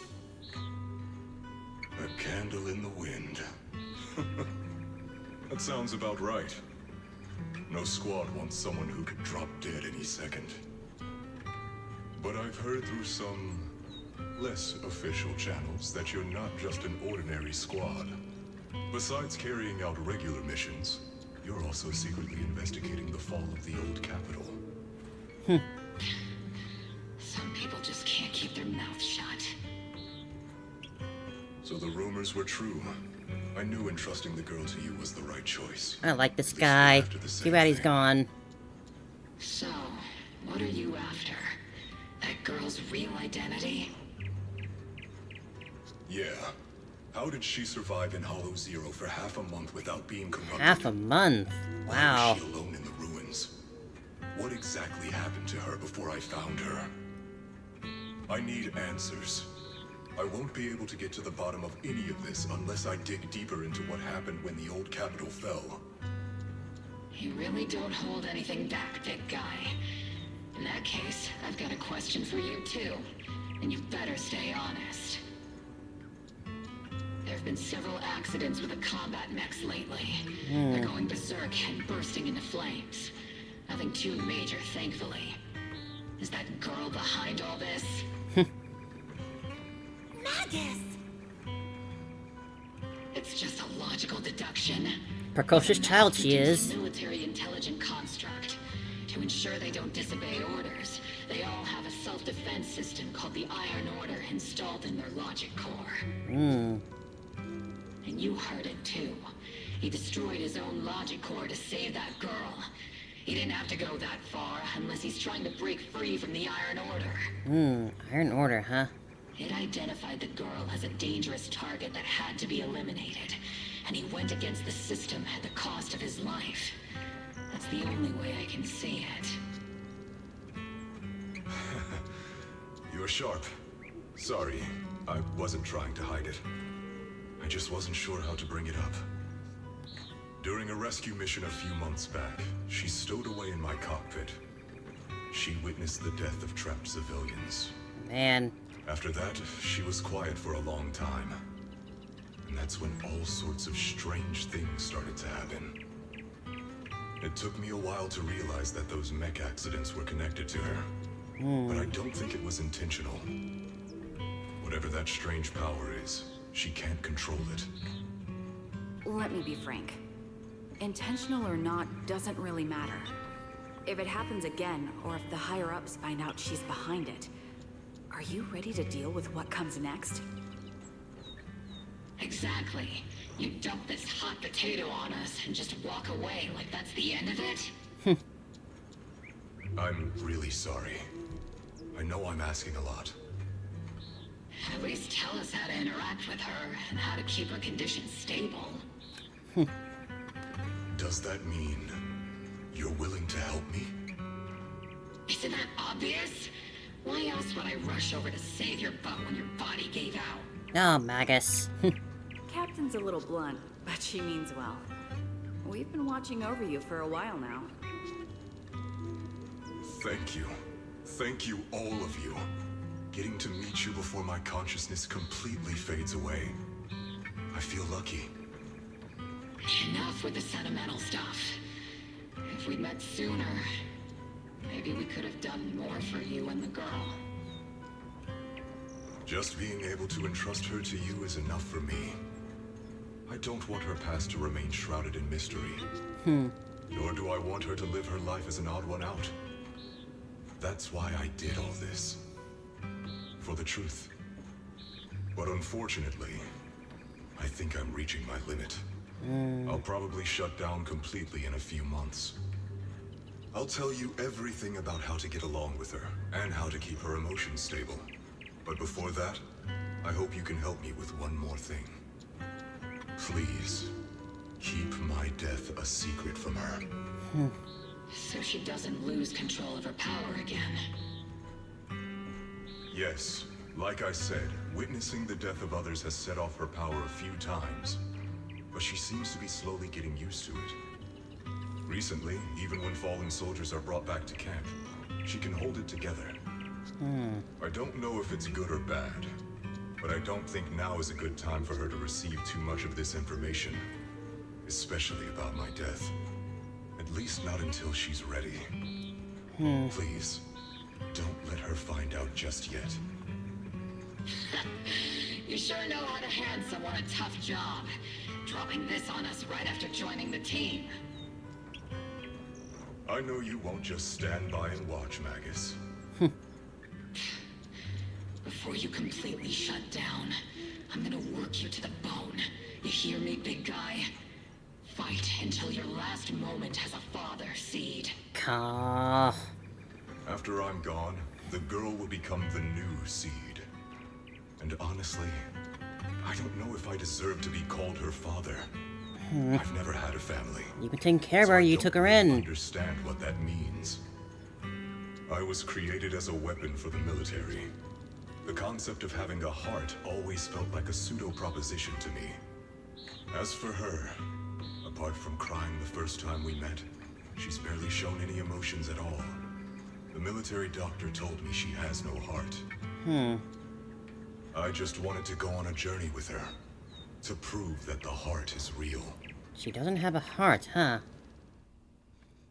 A candle in the wind. That sounds about right. No squad wants someone who could drop dead any second. But I've heard through some less official channels that you're not just an ordinary squad. Besides carrying out regular missions, you're also secretly investigating the fall of the old capital. Some people just can't keep their mouths shut. So the rumors were true. I knew entrusting the girl to you was the right choice. I like this guy. Too bad he's gone. So, what are you after? That girl's real identity? Yeah. How did she survive in Hollow Zero for half a month without being corrupted? Half a month. Wow. Why was she alone in the ruins? What exactly happened to her before I found her? I need answers. I won't be able to get to the bottom of any of this unless I dig deeper into what happened when the old capital fell. You really don't hold anything back, big guy. In that case, I've got a question for you too. And you better stay honest. There have been several accidents with the combat mechs lately. They're going berserk and bursting into flames. Nothing too major, thankfully. Is that girl behind all this? Magus! It's just a logical deduction. Precocious child she is. Military intelligent construct. To ensure they don't disobey orders, they all have a self-defense system called the Iron Order installed in their logic core. And you heard it too. He destroyed his own logic core to save that girl. He didn't have to go that far unless he's trying to break free from the Iron Order. Iron Order, huh? It identified the girl as a dangerous target that had to be eliminated, and he went against the system at the cost of his life. That's the only way I can see it. You're sharp. Sorry, I wasn't trying to hide it. I just wasn't sure how to bring it up. During a rescue mission a few months back, she stowed away in my cockpit. She witnessed the death of trapped civilians. Man. After that, she was quiet for a long time. And that's when all sorts of strange things started to happen. It took me a while to realize that those mech accidents were connected to her. But I don't think it was intentional. Whatever that strange power is, she can't control it. Let me be frank. Intentional or not doesn't really matter. If it happens again, or if the higher-ups find out she's behind it, are you ready to deal with what comes next? Exactly. You dump this hot potato on us and just walk away like that's the end of it? I'm really sorry. I know I'm asking a lot. At least tell us how to interact with her and how to keep her condition stable. Does that mean you're willing to help me? Isn't that obvious? Why else would I rush over to save your butt when your body gave out? Oh, Magus. Captain's a little blunt, but she means well. We've been watching over you for a while now. Thank you. Thank you, all of you. Getting to meet you before my consciousness completely fades away. I feel lucky. Enough with the sentimental stuff. If we'd met sooner, maybe we could have done more for you and the girl. Just being able to entrust her to you is enough for me. I don't want her past to remain shrouded in mystery. Nor do I want her to live her life as an odd one out. That's why I did all this. For the truth. But unfortunately, I think I'm reaching my limit. I'll probably shut down completely in a few months. I'll tell you everything about how to get along with her, and how to keep her emotions stable. But before that, I hope you can help me with one more thing. Please, keep my death a secret from her. So she doesn't lose control of her power again. Yes, like I said, witnessing the death of others has set off her power a few times. But she seems to be slowly getting used to it. Recently, even when fallen soldiers are brought back to camp, she can hold it together. I don't know if it's good or bad, but I don't think now is a good time for her to receive too much of this information, especially about my death. At least not until she's ready. Please, don't let her find out just yet. You sure know how to hand someone a tough job. Dropping this on us right after joining the team. I know you won't just stand by and watch, Magus. Before you completely shut down, I'm gonna work you to the bone. You hear me, big guy? Fight until your last moment has a father, Seed. After I'm gone, the girl will become the new Seed. And honestly, I don't know if I deserve to be called her father. I've never had a family. You've been taking care of her, you took her in. I understand what that means. I was created as a weapon for the military. The concept of having a heart always felt like a pseudo-proposition to me. As for her, apart from crying the first time we met, she's barely shown any emotions at all. The military doctor told me she has no heart. I just wanted to go on a journey with her, to prove that the heart is real. She doesn't have a heart, huh?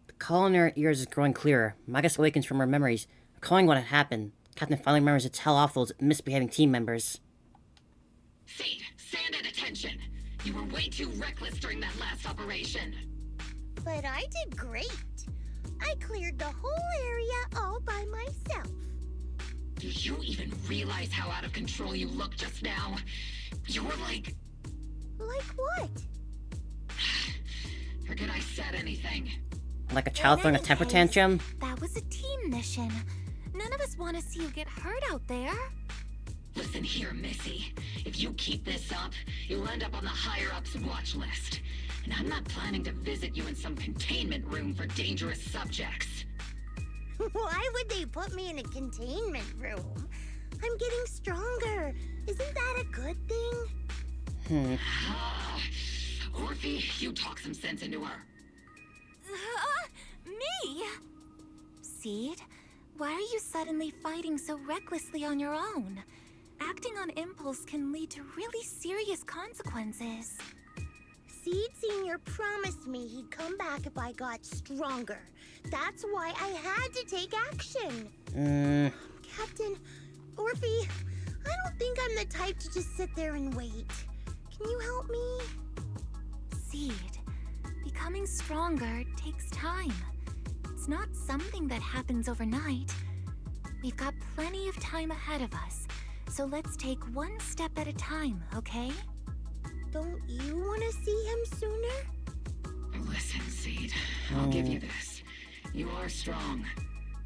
The call in her ears is growing clearer. Magus awakens from her memories, recalling what had happened. Captain finally remembers to tell off those misbehaving team members. Seed, stand at attention. You were way too reckless during that last operation. But I did great. I cleared the whole area all by myself. Do you even realize how out of control you looked just now? You were like... Like what? Forget I said anything. Like a child throwing a temper tantrum? That was a team mission. None of us want to see you get hurt out there. Listen here, Missy. If you keep this up, you'll end up on the higher-ups watch list. And I'm not planning to visit you in some containment room for dangerous subjects. Why would they put me in a containment room? I'm getting stronger. Isn't that a good thing? Orphe, you talk some sense into her. Me? Seed, why are you suddenly fighting so recklessly on your own? Acting on impulse can lead to really serious consequences. Seed Senior promised me he'd come back if I got stronger. That's why I had to take action. Captain, Orphe, I don't think I'm the type to just sit there and wait. Can you help me? Seed, becoming stronger takes time. It's not something that happens overnight. We've got plenty of time ahead of us, so let's take one step at a time, okay? Don't you want to see him sooner? Listen, Seed, I'll give you this. You are strong.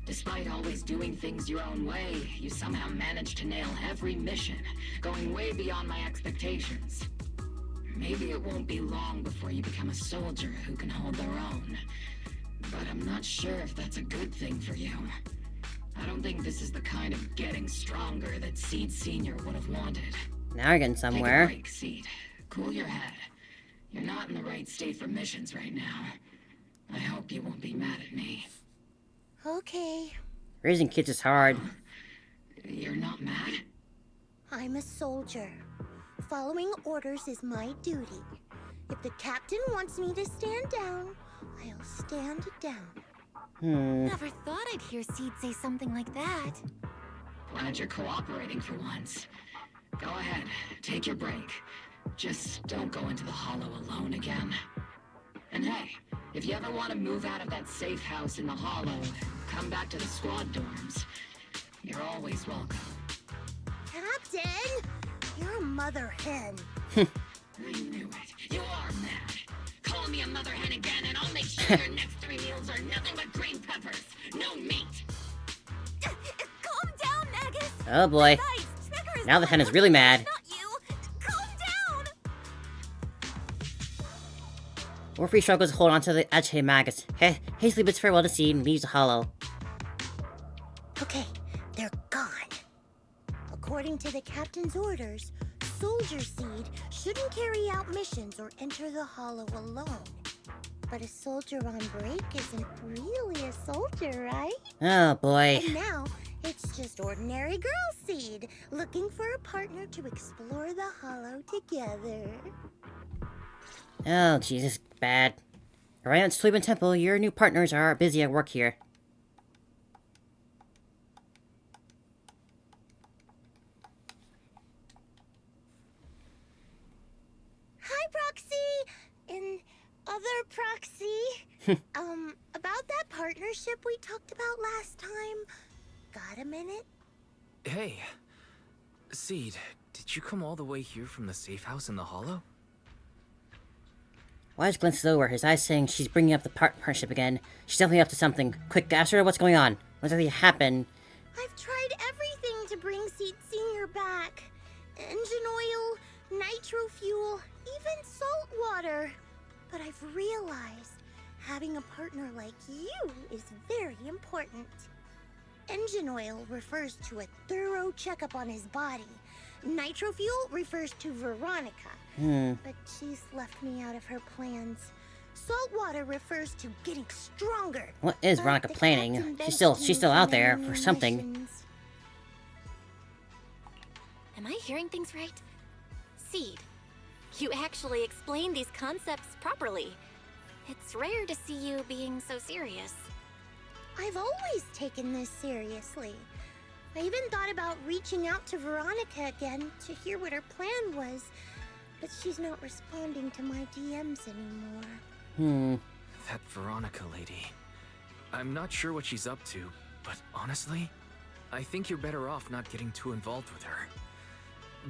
Despite always doing things your own way, you somehow managed to nail every mission, going way beyond my expectations. Maybe it won't be long before you become a soldier who can hold their own. But I'm not sure if that's a good thing for you. I don't think this is the kind of getting stronger that Seed Senior would have wanted. Now you're getting somewhere. Take a break, Seed. Cool your head. You're not in the right state for missions right now. I hope you won't be mad at me. Okay. Raising kids is hard. You're not mad? I'm a soldier. Following orders is my duty. If the captain wants me to stand down, I'll stand down. Never thought I'd hear Seed say something like that. Glad you're cooperating for once. Go ahead, take your break. Just don't go into the hollow alone again. And hey, if you ever want to move out of that safe house in the hollow, come back to the squad dorms. You're always welcome. Captain! You're a mother hen. I knew it. You are mad. Call me a mother hen again and I'll make sure your next 3 meals are nothing but green peppers. No meat. Calm down, Magus. Oh boy. Besides, Trigger is Now the hen is really mad. Not you. Calm down. Orphe struggles to hold on to the agitated Magus. Hastily bids farewell to Seed and leaves the hollow. Okay, they're gone. According to the captain's orders, Soldier Seed shouldn't carry out missions or enter the hollow alone. But a soldier on break isn't really a soldier, right? Oh boy. And now, it's just ordinary girl Seed, looking for a partner to explore the hollow together. Oh, Jesus, bad. Alright, at Sleeping Temple, your new partners are busy at work here. Other Proxy. About that partnership we talked about last time. Got a minute? Hey, Seed, did you come all the way here from the safe house in the hollow? Wise glances over, his eyes saying she's bringing up the partnership again. She's definitely up to something. Quick, ask her what's going on. What's really happened? I've tried everything to bring Seed Senior back. Engine oil, nitro fuel, even salt water. But I've realized having a partner like you is very important. Engine oil refers to a thorough checkup on his body. Nitro fuel refers to Veronica. But she's left me out of her plans. Salt water refers to getting stronger. What is Veronica planning? She's still out there for something. Am I hearing things right? Seed, you actually explained these concepts properly. It's rare to see you being so serious. I've always taken this seriously. I even thought about reaching out to Veronica again to hear what her plan was, but she's not responding to my DMs anymore. That Veronica lady. I'm not sure what she's up to, but honestly, I think you're better off not getting too involved with her.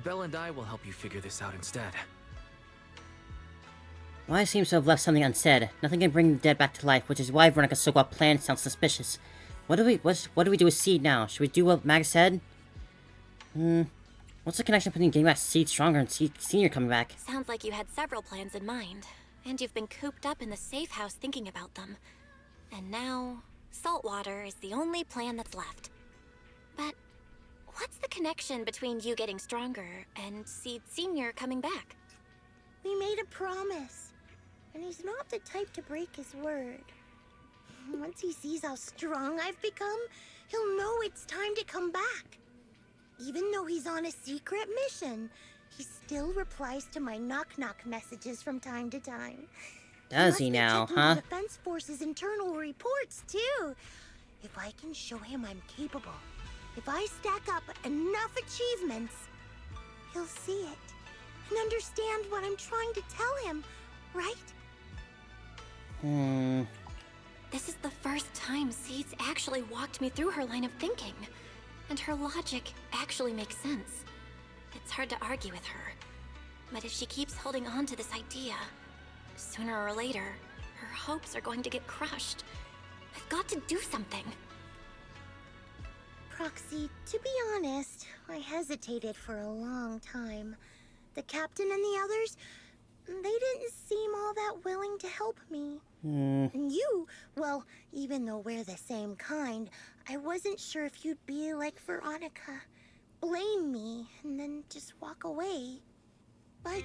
Belle and I will help you figure this out instead. Wise seems to have left something unsaid. Nothing can bring the dead back to life, which is why Veronica's so-called plan sounds suspicious. What do we do with Seed now? Should we do what Mag said? What's the connection between getting back Seed stronger and Seed Senior coming back? Sounds like you had several plans in mind, and you've been cooped up in the safe house thinking about them. And now, saltwater is the only plan that's left. But what's the connection between you getting stronger and Seed Senior coming back? We made a promise, and he's not the type to break his word. Once he sees how strong I've become, he'll know it's time to come back. Even though he's on a secret mission, he still replies to my knock-knock messages from time to time. Does he now, huh? The Defense Force's internal reports, too. If I can show him I'm capable, if I stack up enough achievements, he'll see it and understand what I'm trying to tell him, right? This is the first time Seed's actually walked me through her line of thinking, and her logic actually makes sense. It's hard to argue with her, but if she keeps holding on to this idea, sooner or later, her hopes are going to get crushed. I've got to do something. Proxy, to be honest, I hesitated for a long time. The captain and the others, they didn't seem all that willing to help me. And you, well, even though we're the same kind, I wasn't sure if you'd be like Veronica. Blame me, and then just walk away. But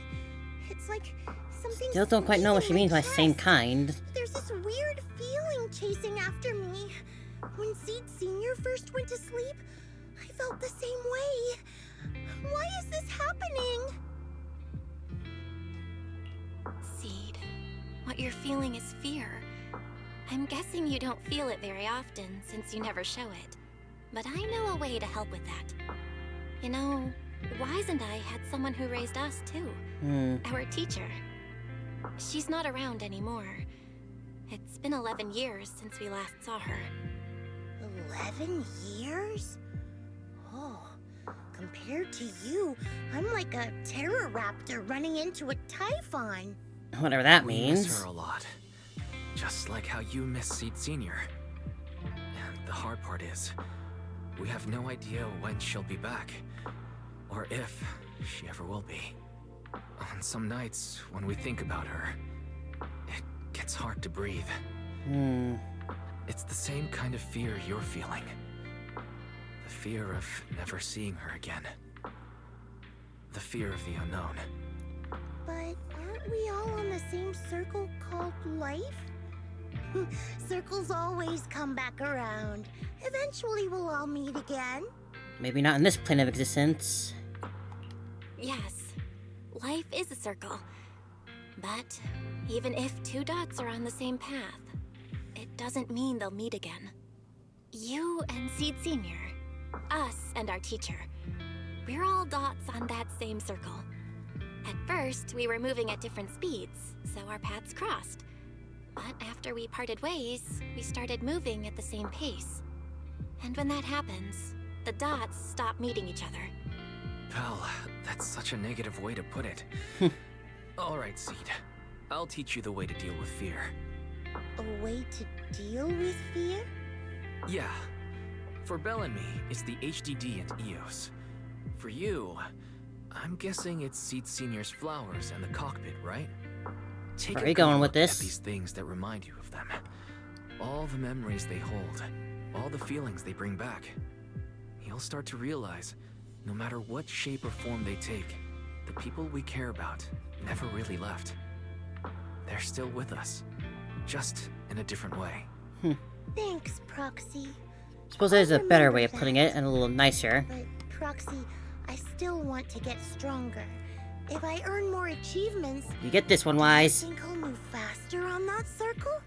it's like something... Still don't quite know what she means by same kind. There's this weird feeling chasing after me. When Seed Senior first went to sleep, I felt the same way. Why is this happening? Seed, what you're feeling is fear. I'm guessing you don't feel it very often since you never show it. But I know a way to help with that. You know, Wise and I had someone who raised us too. Our teacher. She's not around anymore. It's been 11 years since we last saw her. 11 years? Oh, compared to you, I'm like a terror raptor running into a typhon. Whatever that We means. miss her a lot. Just like how you miss Seed Senior. And the hard part is, we have no idea when she'll be back. Or if she ever will be. On some nights, when we think about her, it gets hard to breathe. It's the same kind of fear you're feeling. The fear of never seeing her again. The fear of the unknown. But aren't we all on the same circle called life? Circles always come back around. Eventually we'll all meet again. Maybe not in this plane of existence. Yes, life is a circle. But even if two dots are on the same path, it doesn't mean they'll meet again. You and Seed Senior, us and our teacher, we're all dots on that same circle. At first, we were moving at different speeds, so our paths crossed. But after we parted ways, we started moving at the same pace. And when that happens, the dots stop meeting each other. Pal, that's such a negative way to put it. Alright, Seed. I'll teach you the way to deal with fear. A way to deal with fear? Yeah. For Belle and me, it's the HDD and EOS. For you, I'm guessing it's Seed Senior's flowers and the cockpit, right? Take Where are you going with this? At these things that remind you of them. All the memories they hold, all the feelings they bring back. You'll start to realize, no matter what shape or form they take, the people we care about never really left. They're still with us, just in a different way. Thanks, Proxy. Suppose there's a better way of putting it, and a little nicer. But, Proxy, I still want to get stronger. If I earn more achievements, You get this one, I Wise. think I'll move faster on that circle?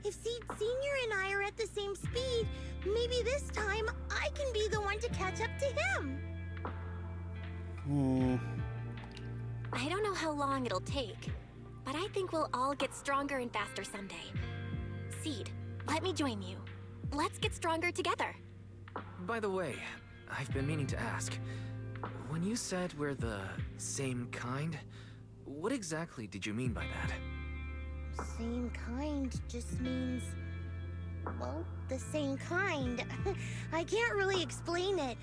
If Seed Senior and I are at the same speed, maybe this time I can be the one to catch up to him. I don't know how long it'll take, but I think we'll all get stronger and faster someday. Seed, let me join you. Let's get stronger together. By the way, I've been meaning to ask. When you said we're the same kind, what exactly did you mean by that? Same kind just means, well, the same kind. I can't really explain it.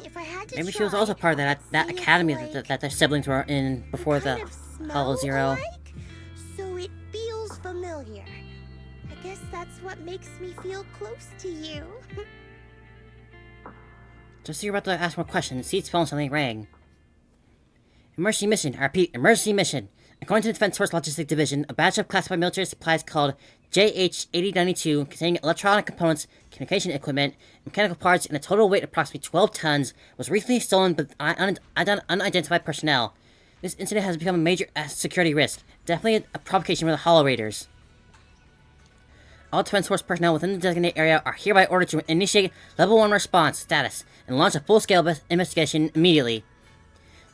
If I had to Maybe she try, was also part of that I'd say academy it's like that their siblings were in before the kind of smell Hollow Zero. alike, so it feels familiar. I guess that's what makes me feel close to you. Just so you're about to ask more questions, Seed's phone suddenly rang. Emergency mission. I repeat, emergency mission. According to the Defense Force Logistics Division, a batch of classified military supplies called JH-8092, containing electronic components, communication equipment, and mechanical parts, and a total weight of approximately 12 tons, was recently stolen by unidentified personnel. This incident has become a major security risk, definitely a provocation for the Hollow Raiders. All Defense Force personnel within the designated area are hereby ordered to initiate Level 1 response status and launch a full-scale investigation immediately.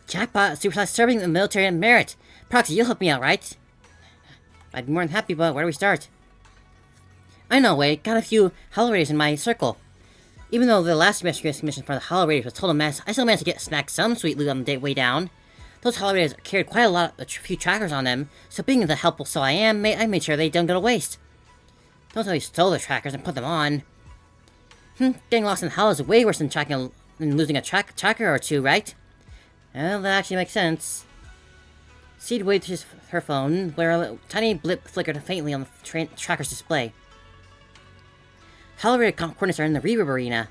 Jackpot, supersized serving the military and merit. Proxy, you'll help me out, right? I'd be more than happy, but where do we start? I know a way. Got a few Hollow Raiders in my circle. Even though the last investigation mission for the Hollow Raiders was total mess, I still managed to snag some sweet loot on the way down. Those Hollow Raiders carried quite a few trackers on them, so being the helpful soul I am, I made sure they don't go to waste. Don't tell me stole the trackers and put them on. Getting lost in the Hollow is way worse than losing a tracker or two, right? Well, that actually makes sense. Seed waved to her phone, where a tiny blip flickered faintly on the tracker's display. Hollow Raider coordinates are in the Reverb Arena.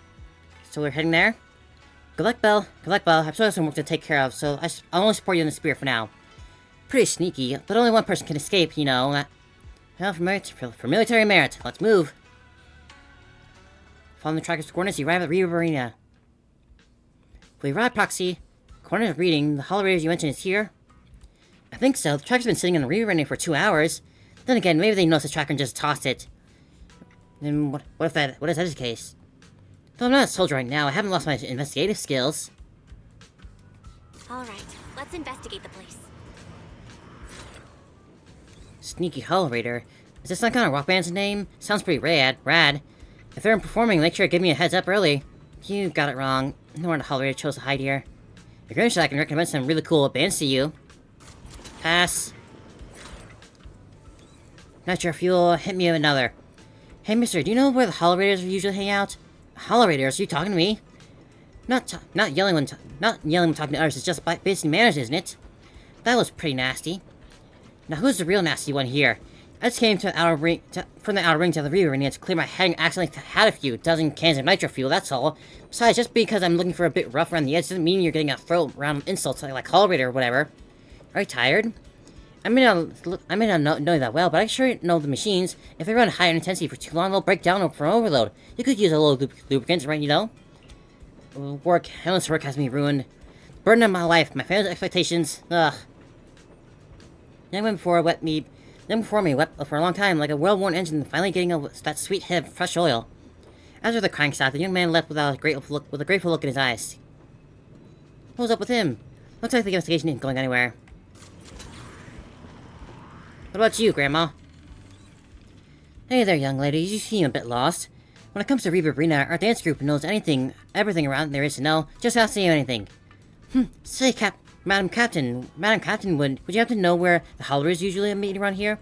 So we're heading there? Good luck, Belle. Good luck, Belle. I've still got some work to take care of, so I'll only support you in the spear for now. Pretty sneaky, but only one person can escape, you know. Well, for military merit, let's move. Following the tracker's coordinates, you arrive at the Reverb Arena. We arrive, Proxy. Coordinate reading, the Hollow Raiders you mentioned is here. I think so. The tracker's been sitting in the Reverb Arena for 2 hours. Then again, maybe they noticed the tracker and just tossed it. Then what if that is the case? Though I'm not a soldier right now, I haven't lost my investigative skills. Alright, let's investigate the place. Sneaky Hollow Raider. Is this some kind of rock band's name? Sounds pretty rad. If they're performing, make sure to give me a heads up early. You got it wrong. No wonder the Hollow Raider chose to hide here. If you're interested, I can recommend some really cool bands to you. Pass. Not sure if you'll hit me with another. Hey, mister, do you know where the Hollow Raiders usually hang out? Hollow Raiders? Are you talking to me? Not yelling when talking to others. It's just basic manners, isn't it? That was pretty nasty. Now, who's the real nasty one here? I just came from the outer ring to the Reaver Arena to clear my head and accidentally had a few dozen cans of nitro fuel, that's all. Besides, just because I'm looking for a bit rough around the edge doesn't mean you're getting a throw around insults like Hollow Raider or whatever. Are you tired? I may not know that well, but I sure know the machines. If they run high intensity for too long, they'll break down from overload. You could use a little lubricant, right, you know? Endless work has me ruined. Burden of my life, my family's expectations, ugh. Young men before me wept for a long time, like a well-worn engine finally getting that sweet hit of fresh oil. After the crank stopped, the young man left with a grateful look in his eyes. What was up with him? Looks like the investigation isn't going anywhere. What about you, Grandma? Hey there, young lady. You seem a bit lost. When it comes to Reba Brina, our dance group knows everything around there is to know. Just ask you anything. Say, Madam Captain, would you happen to know where the Hollowers usually meet around here?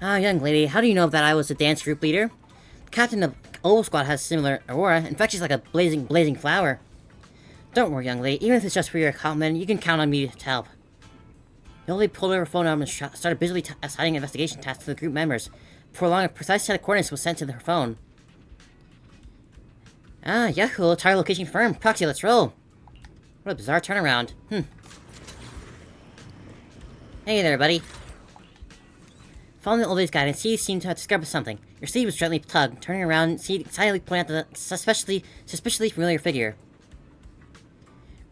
Young lady, how do you know that I was the dance group leader? The captain of Old Squad has similar aura. In fact, she's like a blazing flower. Don't worry, young lady. Even if it's just for your compliment, you can count on me to help. The old lady pulled her phone out and started busily assigning investigation tasks to the group members. Before long, a precise set of coordinates was sent to her phone. Yahoo! Target location confirmed. Proxy, let's roll. What a bizarre turnaround. Hey there, buddy. Following the old lady's guidance, Seed seemed to have discovered something. Your Seed was gently tugged. Turning around, Seed excitedly pointed out the suspiciously familiar figure.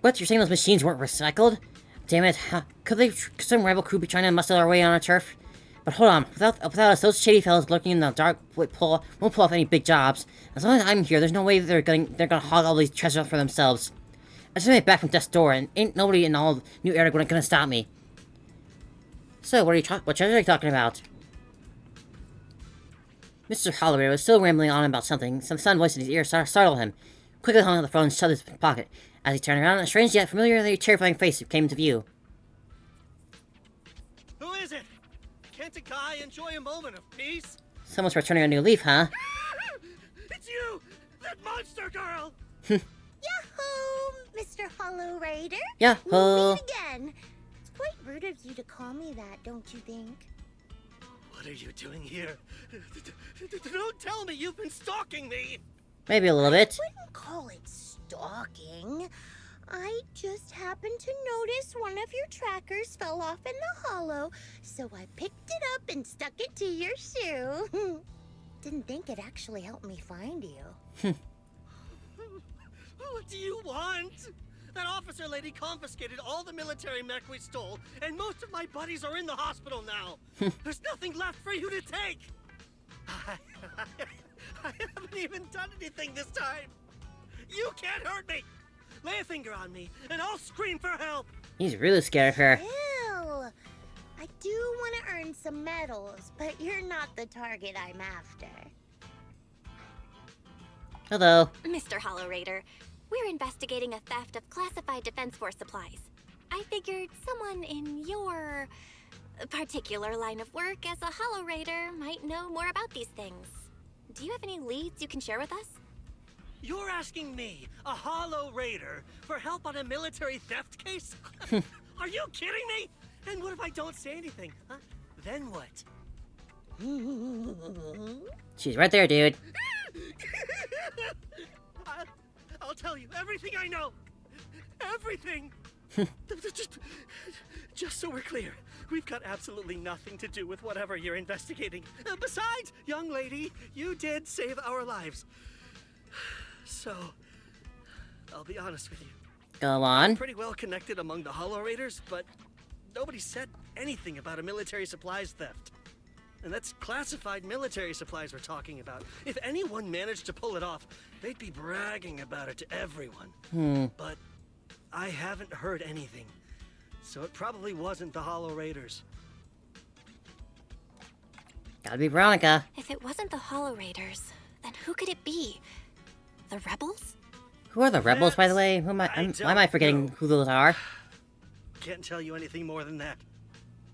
What? You're saying those machines weren't recycled? Damn it. Could some rival crew be trying to muscle our way on our turf? But hold on. Without us, those shady fellows lurking in the dark won't pull off any big jobs. As long as I'm here, there's no way they're gonna hog all these treasures for themselves. I just made it back from death's door, and ain't nobody in all New Era gonna stop me. So, what treasure are you talking about? Mr. Holloway was still rambling on about something. Some sudden voice in his ear startled him. Quickly hung up the phone and shoved his pocket. As he turned around, a strange yet familiarly terrifying face came into view. Who is it? Can't a guy enjoy a moment of peace? Someone's returning a new leaf, huh? It's you! That monster girl! Yahoo, Mr. Hollow Raider. Yahoo! We'll meet again. It's quite rude of you to call me that, don't you think? What are you doing here? Don't tell me you've been stalking me! Maybe a little bit. I wouldn't call it stalking. I just happened to notice one of your trackers fell off in the hollow, so I picked it up and stuck it to your shoe. Didn't think it actually helped me find you. What do you want? That officer lady confiscated all the military mech we stole, and most of my buddies are in the hospital now. There's nothing left for you to take. I haven't even done anything this time. You can't hurt me. Lay a finger on me, and I'll scream for help. He's really scared of her. Ew. I do want to earn some medals, but you're not the target I'm after. Hello. Mr. Hollow Raider, we're investigating a theft of classified Defense Force supplies. I figured someone in your particular line of work as a Hollow Raider might know more about these things. Do you have any leads you can share with us? You're asking me, a Hollow Raider, for help on a military theft case? Are you kidding me? And what if I don't say anything, huh? Then what? She's right there, dude. I'll tell you everything I know. Everything. Just so we're clear, we've got absolutely nothing to do with whatever you're investigating. Besides, young lady, you did save our lives. So, I'll be honest with you. Go on. I'm pretty well connected among the Hollow Raiders, but nobody said anything about a military supplies theft. And that's classified military supplies we're talking about. If anyone managed to pull it off, they'd be bragging about it to everyone. But I haven't heard anything. So it probably wasn't the Hollow Raiders. Gotta be Veronica. If it wasn't the Hollow Raiders, then who could it be? The rebels? Who are the rebels, by the way? Why am I forgetting who those are? Can't tell you anything more than that.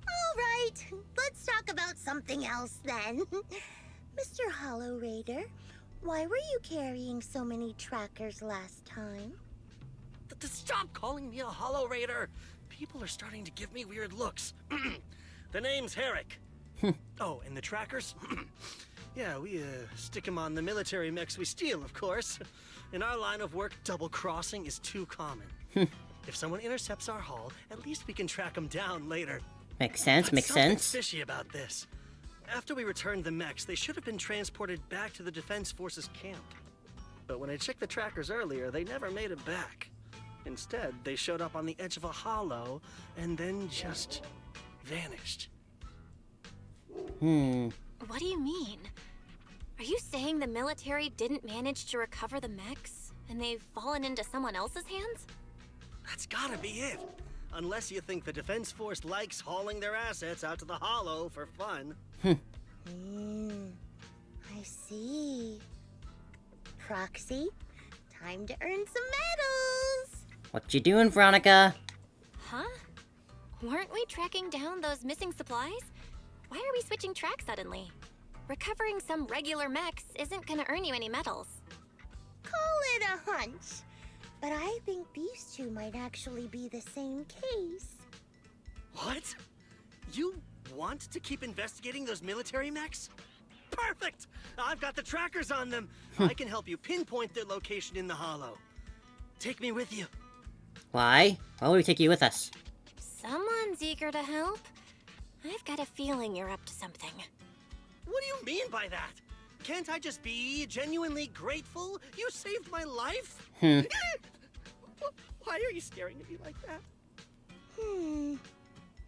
All right, let's talk about something else then. Mr. Hollow Raider, why were you carrying so many trackers last time? Stop calling me a Hollow Raider! People are starting to give me weird looks. The name's Herrick. Oh, and the trackers? Yeah, we stick them on the military mechs we steal, of course. In our line of work, double-crossing is too common. If someone intercepts our haul, at least we can track them down later. Makes sense, But makes something's sense. fishy about this. After we returned the mechs, they should have been transported back to the Defense Forces camp. But when I checked the trackers earlier, they never made it back. Instead, they showed up on the edge of a hollow and then just vanished. What do you mean? Are you saying the military didn't manage to recover the mechs, and they've fallen into someone else's hands? That's gotta be it. Unless you think the Defense Force likes hauling their assets out to the Hollow for fun. I see. Proxy, time to earn some medals! What you doing, Veronica? Huh? Weren't we tracking down those missing supplies? Why are we switching tracks suddenly? Recovering some regular mechs isn't gonna earn you any medals. Call it a hunch. But I think these two might actually be the same case. What? You want to keep investigating those military mechs? Perfect! I've got the trackers on them. I can help you pinpoint their location in the Hollow. Take me with you. Why? Why would we take you with us? Someone's eager to help. I've got a feeling you're up to something. What do you mean by that? Can't I just be genuinely grateful? You saved my life? Why are you staring at me like that?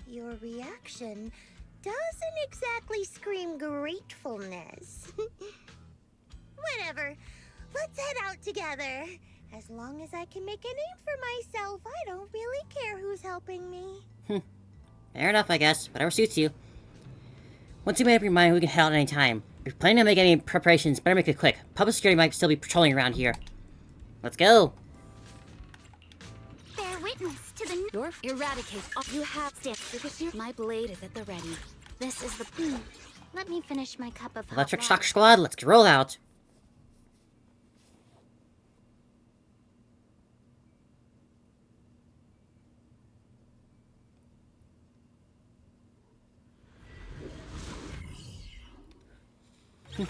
Your reaction doesn't exactly scream gratefulness. Whatever. Let's head out together. As long as I can make a name for myself, I don't really care who's helping me. Fair enough, I guess. Whatever suits you. Once you made up your mind, we can head out at any time. If you're planning to make any preparations, better make it quick. Public security might still be patrolling around here. Let's go! Bear witness to the Your eradicate. You have sticks. My blade is at the ready. This is the... Let me finish my cup of hot Electric water. Shock Squad, let's roll out! So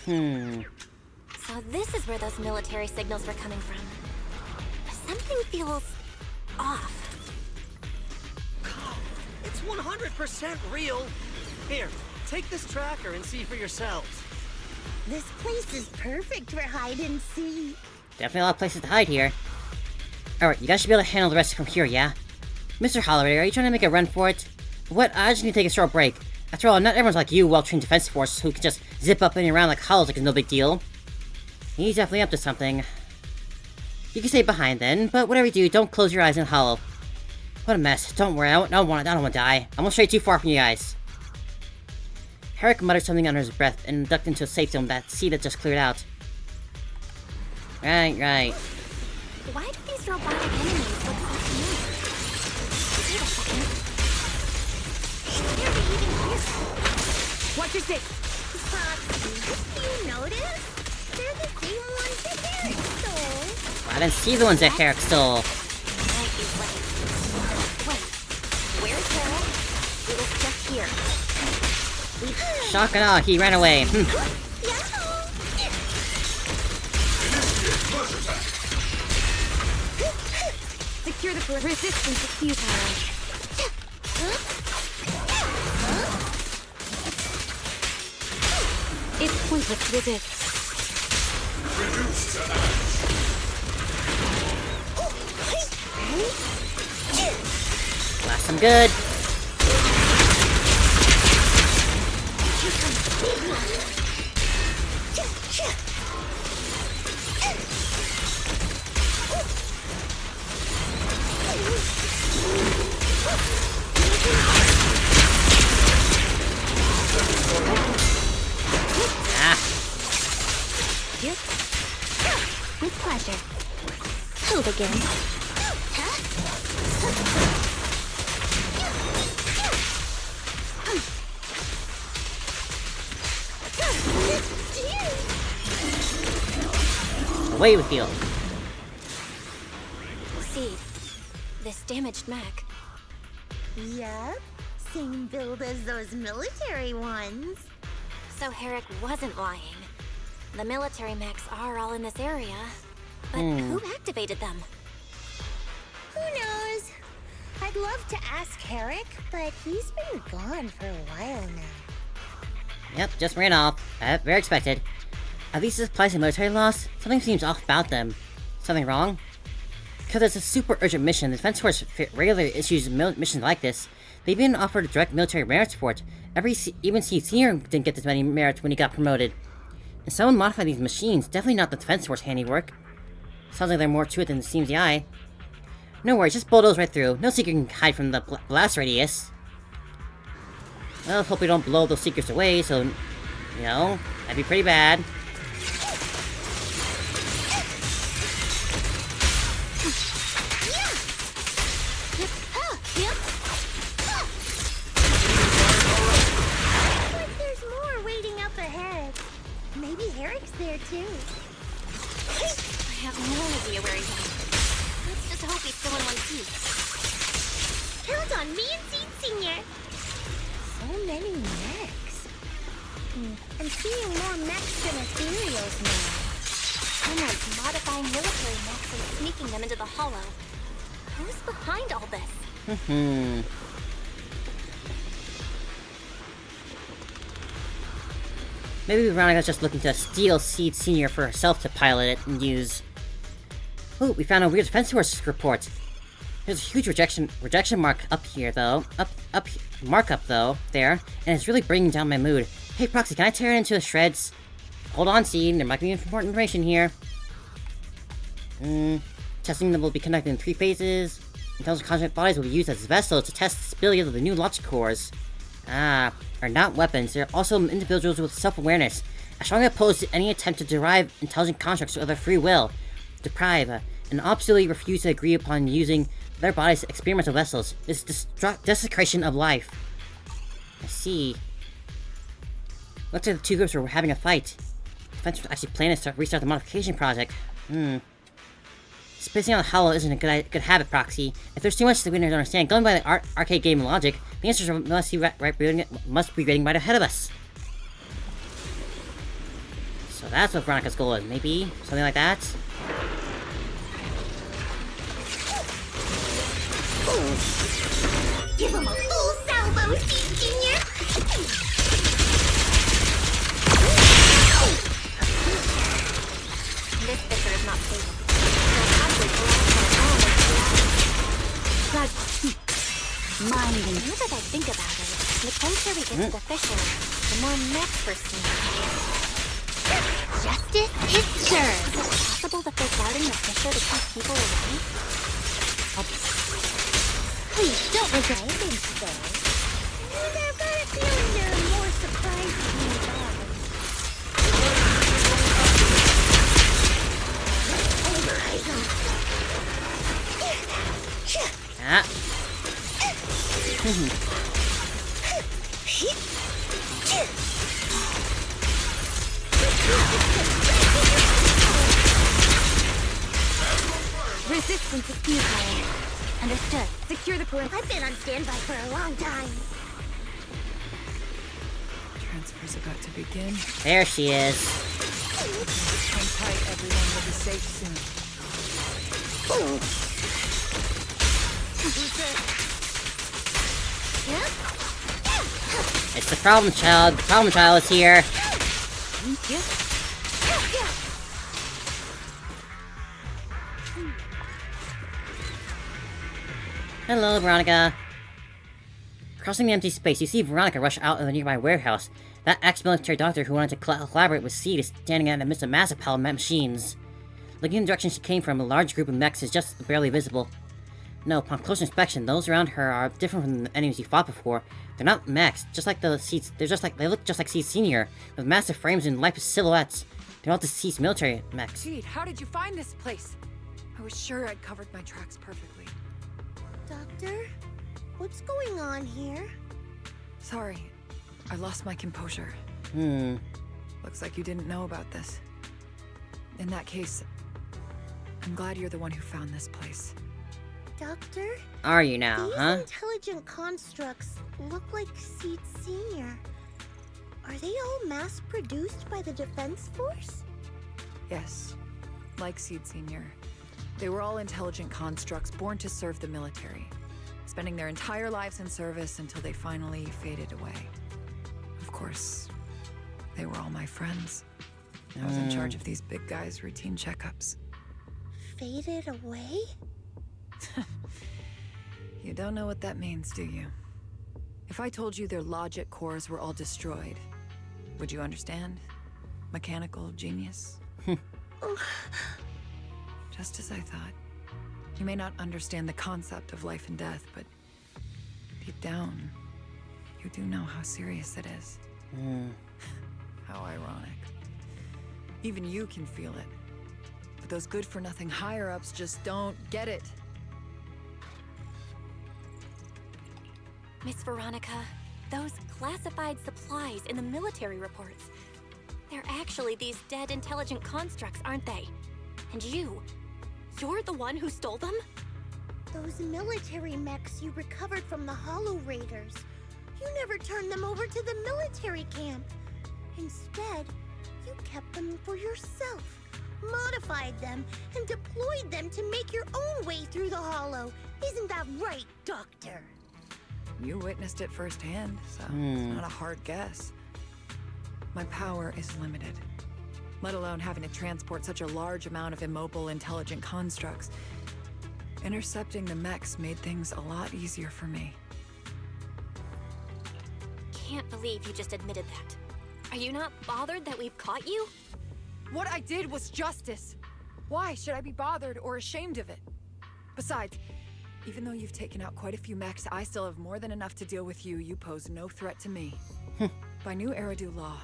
this is where those military signals were coming from. Something feels off. It's 100% real. Here, take this tracker and see for yourselves. This place is perfect for hide and seek. Definitely a lot of places to hide here. Alright, you guys should be able to handle the rest from here, yeah? Mr. Holloway, are you trying to make a run for it? What? I just need to take a short break. After all, not everyone's like you, well-trained defense force who can just zip up and around like hollows like it's no big deal. He's definitely up to something. You can stay behind then, but whatever you do, don't close your eyes in hollow. What a mess. Don't worry, I don't want to die. I'm gonna stray too far from you guys. Herrick muttered something under his breath and ducked into a safe zone that just cleared out. Right. Why do these robotic enemies look so familiar? Wait a second. They're behaving weird. Watch your six. Proxy, you notice? They're the same ones that Eric stole. I didn't see the ones that Herrick stole. Might be right. Wait, where's Harold? It was just here. Shock and awe, he ran away. Secure the resistance is futile. It's pointless to resist. Reduced to ash. Blast him good. With pleasure. Who begins? Away with you. Seed, this damaged mech. Yep, same build as those military ones. So Herrick wasn't lying. The military mechs are all in this area. But who activated them? Who knows? I'd love to ask Herrick, but he's been gone for a while now. Yep, just ran off. Very expected. At least this applies to military loss. Something seems off about them. Something wrong? Because it's a super urgent mission, the Defense Force regularly issues missions like this. They've been offered direct military merits for it. Even Seed Senior didn't get this many merits when he got promoted. And someone modified these machines, definitely not the Defense Force handiwork. Sounds like there's more to it than seems the eye. No worries, just bulldoze right through. No seeker can hide from the blast radius. Well, hope we don't blow those seekers away, so... You know, that'd be pretty bad. Like there's more waiting up ahead. Maybe Eric's there too. I have no idea where he went. Let's just hope he's still in one piece. Count on me and Seed Senior. So many mechs. I'm seeing more mechs than ethereals now. Someone's modifying military mechs and sneaking them into the hollow. Who's behind all this? Maybe Veronica's just looking to steal Seed Senior for herself to pilot it and use. Ooh, we found a weird Defense Force report. There's a huge rejection mark up here, though. Markup, though, there. And it's really bringing down my mood. Hey, Proxy, can I tear it into shreds? Hold on, Seed. There might be important information here. Testing them will be conducted in 3 phases. Intelligent contract bodies will be used as vessels to test the stability of the new logic cores. Are not weapons. They're also individuals with self-awareness. I strongly oppose to any attempt to derive intelligent constructs of their free will. Deprive, and absolutely refuse to agree upon using their bodies as experimental vessels. This desecration of life. I see. Looks like the 2 groups were having a fight. Defense was actually planning to restart the modification project. Spacing on the hollow isn't a good habit, Proxy. If there's too much that we don't understand, going by the arcade game logic, the answers must be waiting right ahead of us. So that's what Veronica's goal is. Maybe something like that. Give him a full salvo, Seed Senior. This fissure is not stable. Minding. Now that I think about it, the closer we get to the fissure, the more mechs we're seeing. Justice is served. Is it possible that they're guarding the fissure to keep people away? Please don't look at me so. And I've got a feeling there are more surprises nearby. Ah. Resistance is futile. Understood. Secure the perimeter. I've been on standby for a long time. Transfer's about to begin. There she is. Hang tight, everyone will be safe soon. It's the problem child. The problem child is here. Hello, Veronica. Crossing the empty space, you see Veronica rush out of the nearby warehouse. That ex-military doctor who wanted to collaborate with Seed is standing in the midst of a massive pile of machines. Looking in the direction she came from, a large group of mechs is just barely visible. No, upon close inspection, those around her are different from the enemies you fought before. They're not mechs, just like the Seeds. They look just like Seed Senior, with massive frames and lifeless silhouettes. They're all the Seed's military mechs. Seed, how did you find this place? I was sure I'd covered my tracks perfectly. Doctor, what's going on here? Sorry, I lost my composure. Looks like you didn't know about this. In that case, I'm glad you're the one who found this place. Doctor? Are you now, These huh? intelligent constructs look like Seed Senior. Are they all mass-produced by the Defense Force? Yes, like Seed Senior. They were all intelligent constructs born to serve the military, spending their entire lives in service until they finally faded away. Of course, they were all my friends. I was in charge of these big guys' routine checkups. Faded away? You don't know what that means, do you? If I told you their logic cores were all destroyed, would you understand? Mechanical genius? Just as I thought. You may not understand the concept of life and death, but deep down, you do know how serious it is. How ironic. Even you can feel it. But those good-for-nothing higher-ups just don't get it. Miss Veronica, those classified supplies in the military reports, they're actually these dead intelligent constructs, aren't they? And you're the one who stole them? Those military mechs you recovered from the Hollow Raiders. You never turned them over to the military camp. Instead, you kept them for yourself, modified them, and deployed them to make your own way through the Hollow. Isn't that right, Doctor? You witnessed it firsthand, so it's not a hard guess. My power is limited, let alone having to transport such a large amount of immobile, intelligent constructs. Intercepting the mechs made things a lot easier for me. Can't believe you just admitted that. Are you not bothered that we've caught you? What I did was justice. Why should I be bothered or ashamed of it? Besides, even though you've taken out quite a few mechs, I still have more than enough to deal with you. You pose no threat to me. By new Eridu law,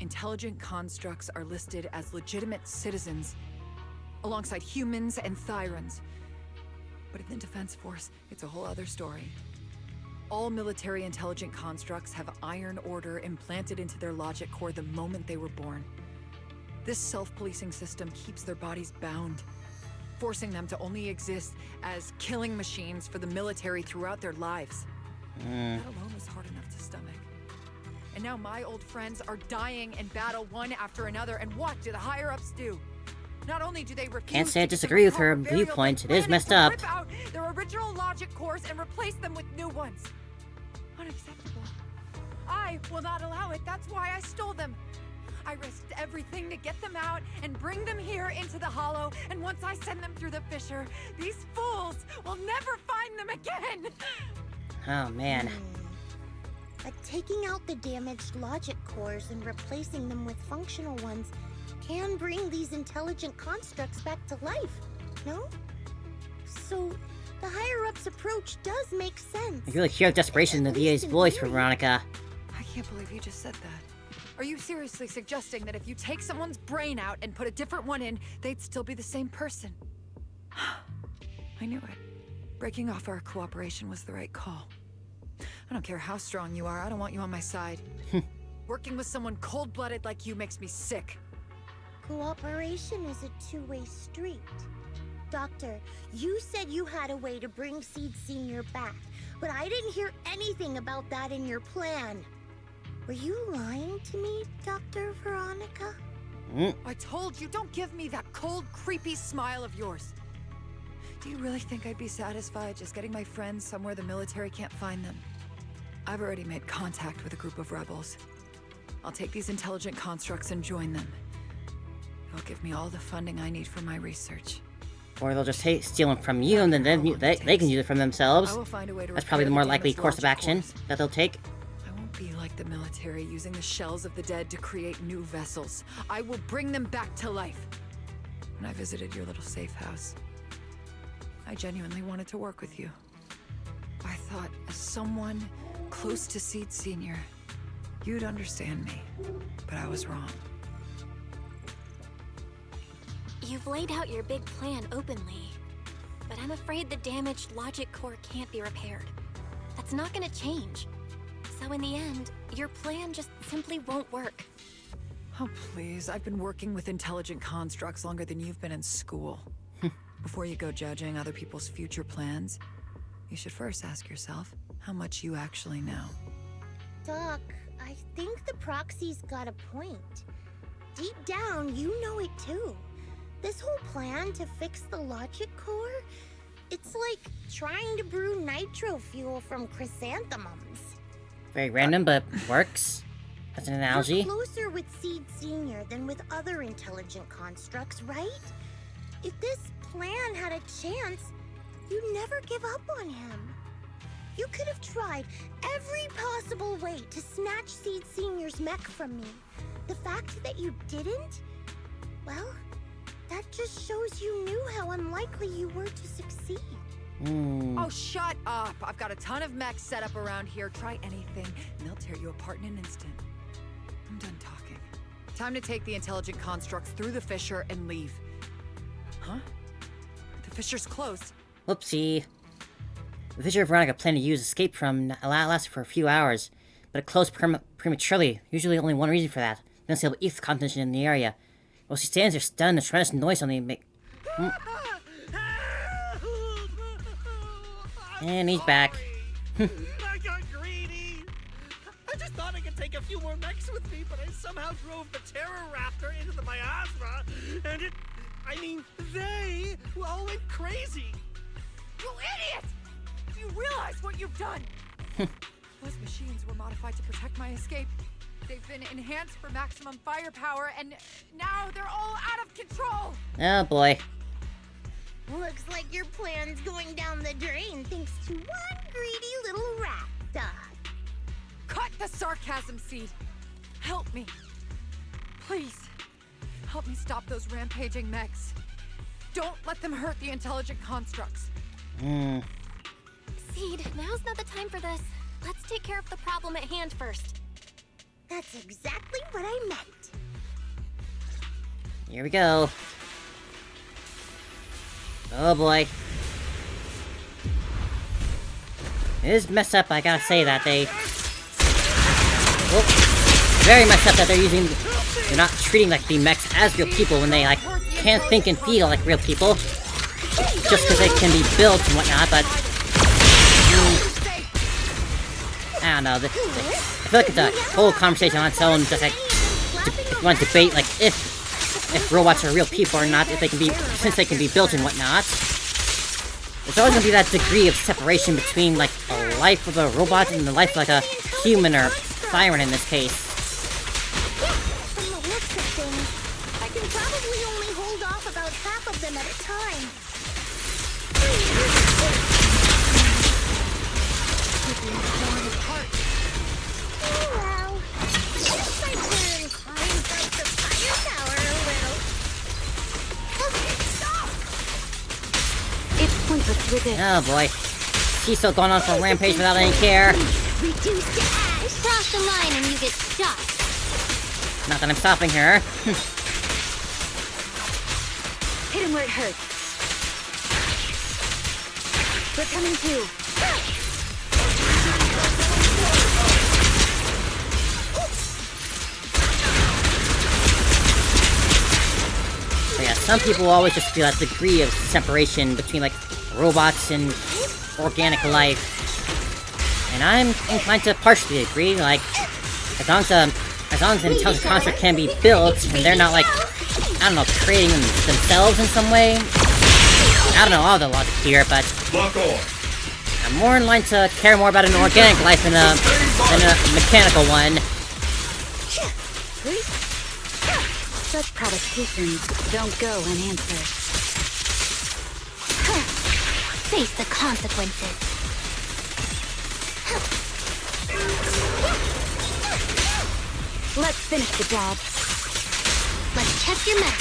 intelligent constructs are listed as legitimate citizens, alongside humans and Thyrans. But in the Defense Force, it's a whole other story. All military intelligent constructs have Iron Order implanted into their logic core the moment they were born. This self-policing system keeps their bodies bound, forcing them to only exist as killing machines for the military throughout their lives. That alone was hard enough to stomach. And now my old friends are dying in battle one after another, and what do the higher-ups do? Not only do they refuse Can't say I disagree with her viewpoint. It is messed up. Rip out their original logic cores and replace them with new ones. Unacceptable. I will not allow it. That's why I stole them. I risked everything to get them out and bring them here into the Hollow, and once I send them through the fissure, these fools will never find them again! Oh, man. But taking out the damaged logic cores and replacing them with functional ones can bring these intelligent constructs back to life, no? So, the higher-ups approach does make sense. I can really hear desperation in the VA's voice for Veronica. I can't believe you just said that. Are you seriously suggesting that if you take someone's brain out and put a different one in, they'd still be the same person? I knew it. Breaking off our cooperation was the right call. I don't care how strong you are, I don't want you on my side. Working with someone cold-blooded like you makes me sick. Cooperation is a two-way street. Doctor, you said you had a way to bring Seed Senior back, but I didn't hear anything about that in your plan. Were you lying to me, Dr. Veronica? I told you, don't give me that cold, creepy smile of yours. Do you really think I'd be satisfied just getting my friends somewhere the military can't find them? I've already made contact with a group of rebels. I'll take these intelligent constructs and join them. They'll give me all the funding I need for my research. Or they'll just steal them from you, and then they can use it from themselves. I will find a way to That's probably the more likely course of action that they'll take. I won't be like the military, using the shells of the dead to create new vessels. I will bring them back to life. When I visited your little safe house, I genuinely wanted to work with you. I thought, as someone close to Seed Senior, you'd understand me, but I was wrong. You've laid out your big plan openly, but I'm afraid the damaged logic core can't be repaired. That's not gonna change. So in the end, your plan just simply won't work. Oh, please. I've been working with intelligent constructs longer than you've been in school. Before you go judging other people's future plans, you should first ask yourself how much you actually know. Doc, I think the proxy's got a point. Deep down, you know it too. This whole plan to fix the logic core, it's like trying to brew nitro fuel from chrysanthemums. Very random, but works. That's an analogy. You're closer with Seed Senior than with other intelligent constructs, right? If this plan had a chance, you'd never give up on him. You could have tried every possible way to snatch Seed Senior's mech from me. The fact that you didn't, well, that just shows you knew how unlikely you were to succeed. Oh, shut up! I've got a ton of mechs set up around here. Try anything, and they'll tear you apart in an instant. I'm done talking. Time to take the intelligent constructs through the fissure and leave. Huh? The fissure's closed. Whoopsie. The fissure Veronica planned to use escape from lasted for a few hours, but it closed prematurely. Usually only one reason for that. They don't see ETH contention in the area. While she stands there stunned, a tremendous noise on the And he's back. I got greedy. I just thought I could take a few more mechs with me, but I somehow drove the Terror Raptor into the miasma, and they all went crazy. You idiot! Do you realize what you've done? Those machines were modified to protect my escape. They've been enhanced for maximum firepower, and now they're all out of control! Oh boy. Looks like your plan's going down the drain thanks to one greedy little rat dog. Cut the sarcasm, Seed. Help me. Please. Help me stop those rampaging mechs. Don't let them hurt the intelligent constructs. Seed, now's not the time for this. Let's take care of the problem at hand first. That's exactly what I meant. Here we go. Oh boy. It is messed up, I gotta say that they... Oh, very messed up that they're not treating like the mechs as real people when they like can't think and feel like real people. Just because they can be built and whatnot, but... I don't know, I feel like it's a whole conversation on its own, just like... If you want to debate, like, if robots are real people or not, if they can be, since they can be built and whatnot. There's always gonna be that degree of separation between, like, the life of a robot and the life of, like, a human or siren in this case. From the looks of things, I can probably only hold off about half of them at a time. Oh well. Looks like we're inclined up the firepower a little. Stop! It's pointless with it. Oh boy. She's still going on for a rampage without any care. Reduced to ash. Cross the line and you get shot. Not that I'm stopping her. Hit him where it hurts. We're coming too. But yeah, some people always just feel that degree of separation between, like, robots and organic life. And I'm inclined to partially agree, like, as long as an intelligent construct can be built, and they're not, like, I don't know, creating themselves in some way. I don't know all the logic here, but I'm more in line to care more about an organic life than a mechanical one. Such provocations don't go unanswered. Face the consequences. Let's finish the job. Let's check your map.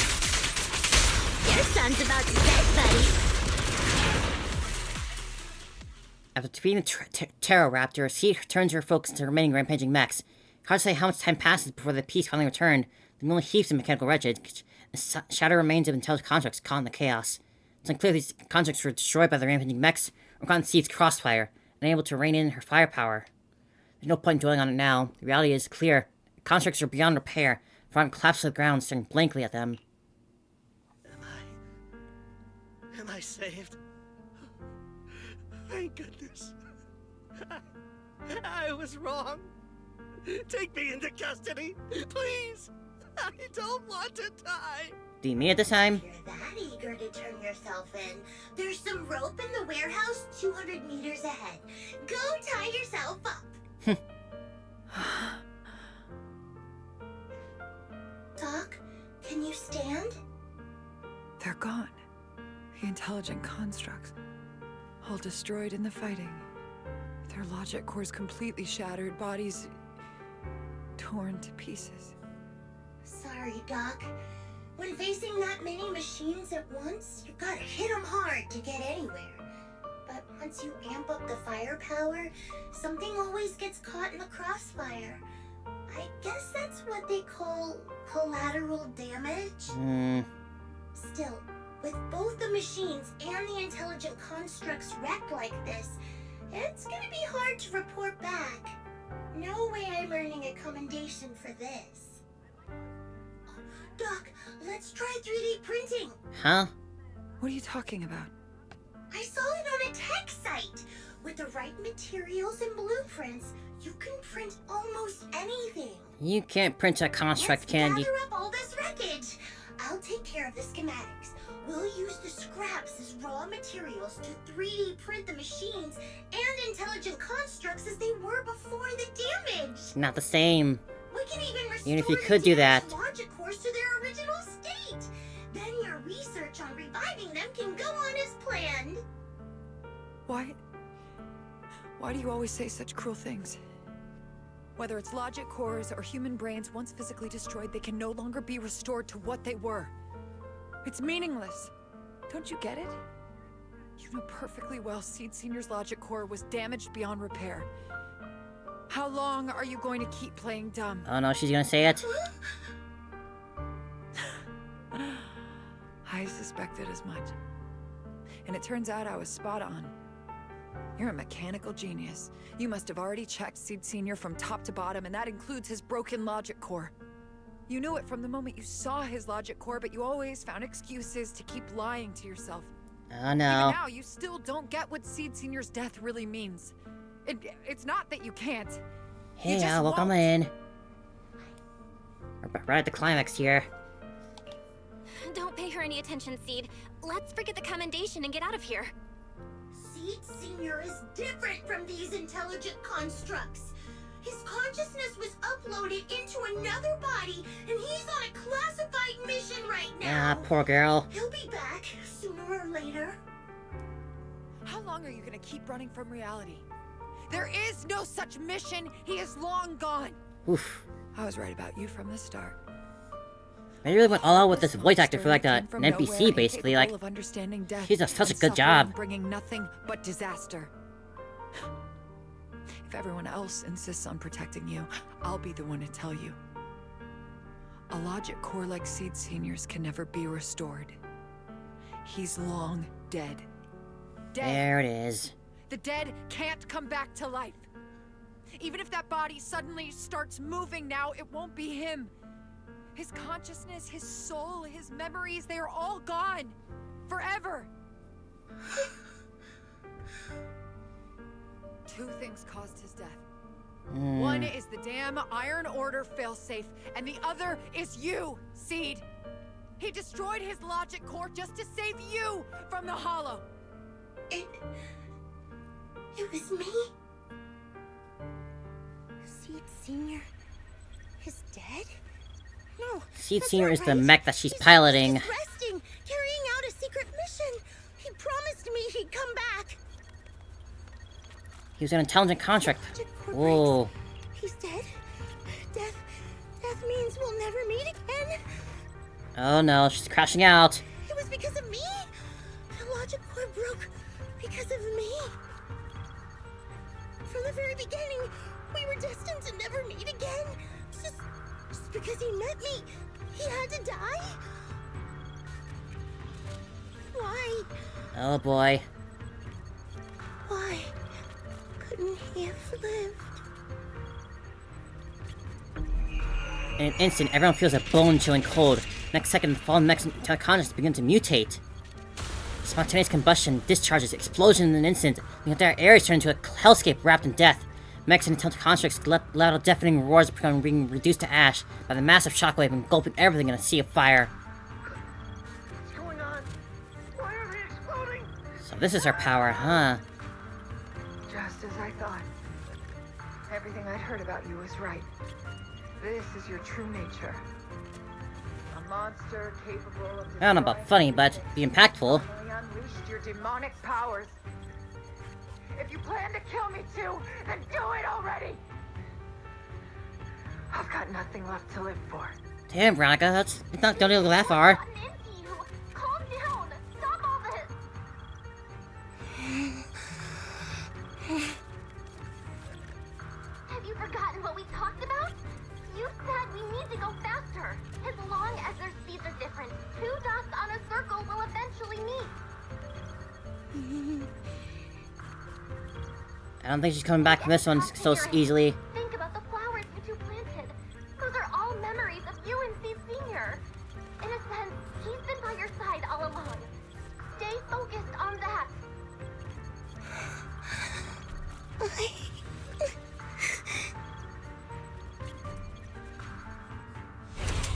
Your son's about to dead, buddy. After defeating the Terror Raptor, she turns her focus to the remaining rampaging mechs. Hard to say how much time passes before the peace finally returned. The moon heaps of mechanical wreckage, and shattered remains of intelligent constructs caught in the chaos. It's unclear if these constructs were destroyed by the rampaging mechs or caught in Seed's crossfire, unable to rein in her firepower. There's no point in dwelling on it now. The reality is clear. The constructs are beyond repair. Veronica collapsed to the ground, staring blankly at them. Am I saved? Thank goodness. I was wrong. Take me into custody, please. I don't want to die. Do you mean it this time? If you're that eager to turn yourself in, there's some rope in the warehouse 200 meters ahead. Go tie yourself up. Doc, can you stand? They're gone. The intelligent constructs. All destroyed in the fighting. Their logic cores completely shattered, bodies torn to pieces. Sorry, Doc. When facing that many machines machines at once, you gotta hit them hard to get anywhere. But once you amp up the firepower, something always gets caught in the crossfire. I guess that's what they call collateral damage. Still, with both the machines and the intelligent constructs wrecked like this, it's gonna be hard to report back. No way I'm earning a commendation for this. Doc, let's try 3D printing. Huh? What are you talking about? I saw it on a tech site. With the right materials and blueprints, you can print almost anything. You can't print a construct, can you? Gather up all this wreckage. I'll take care of the schematics. We'll use the scraps as raw materials to 3D print the machines and intelligent constructs as they were before the damage. Not the same. We can even restore Even if you the could do that. damaged logic cores to their original state. Then your research on reviving them can go on as planned. Why do you always say such cruel things? Whether it's logic cores or human brains, once physically destroyed, they can no longer be restored to what they were. It's meaningless. Don't you get it? You know perfectly well Seed Senior's logic core was damaged beyond repair. How long are you going to keep playing dumb? Oh no, she's gonna say it. I suspected as much. And it turns out I was spot on. You're a mechanical genius. You must have already checked Seed Senior from top to bottom, and that includes his broken logic core. You knew it from the moment you saw his logic core, but you always found excuses to keep lying to yourself. Oh no. Even now, you still don't get what Seed Senior's death really means. It's not that you can't. Hey, You just welcome won't. in. We're right at the climax here. Don't pay her any attention, Seed. Let's forget the commendation and get out of here. Seed Senior is different from these intelligent constructs. His consciousness was uploaded into another body, and he's on a classified mission right now. Ah, poor girl. He'll be back sooner or later. How long are you gonna keep running from reality? There is no such mission. He is long gone. Oof. I was right about you from the start. They really went all out with this voice actor for like Came an from NPC, nowhere, basically. Like, incapable of understanding death he does such a and good suffering, job. bringing nothing but disaster. If everyone else insists on protecting you, I'll be the one to tell you. A logic core like Seed Senior's can never be restored. He's long dead. Dead. there it is. The dead can't come back to life. Even if that body suddenly starts moving now, it won't be him. His consciousness, his soul, his memories, they are all gone. Forever. Two things caused his death. One is the damn Iron Order failsafe, and the other is you, Seed. He destroyed his logic core just to save you from the Hollow. It was me. Seed Senior is dead? No. Seed that's Senior not is the right. mech that she's He's piloting. resting, carrying out a secret mission. He promised me he'd come back. He was an intelligent contract. Logic core Whoa. breaks. He's dead. Death means we'll never meet again. Oh no, she's crashing out. It was because of me. The logic core broke because of me. From the very beginning, we were destined to never meet again. Just because he met me, he had to die? Why? Oh boy. Why couldn't he have lived? In an instant, everyone feels a bone-chilling cold. Next second, the fallen mech's consciousness begins to mutate. Spontaneous combustion, discharges, explosion in an instant. The entire area is turned into a hellscape wrapped in death. Mechs and intelligent constructs let out deafening roars being reduced to ash by the massive shockwave engulfing everything in a sea of fire. What's going on? Why are they exploding? So this is her power, huh? Just as I thought. Everything I'd heard about you was right. This is your true nature. A monster capable of I don't know about funny, but be impactful. finally unleashed your demonic powers. If you plan to kill me too, then do it already! I've got nothing left to live for. Damn, Veronica, don't go that far. Gotten into you. Calm don't think she's coming back from this one so easily. Think about the flowers that you planted. Those are all memories of you and Seed Senior. In a sense, he's been by your side all along. Stay focused on that.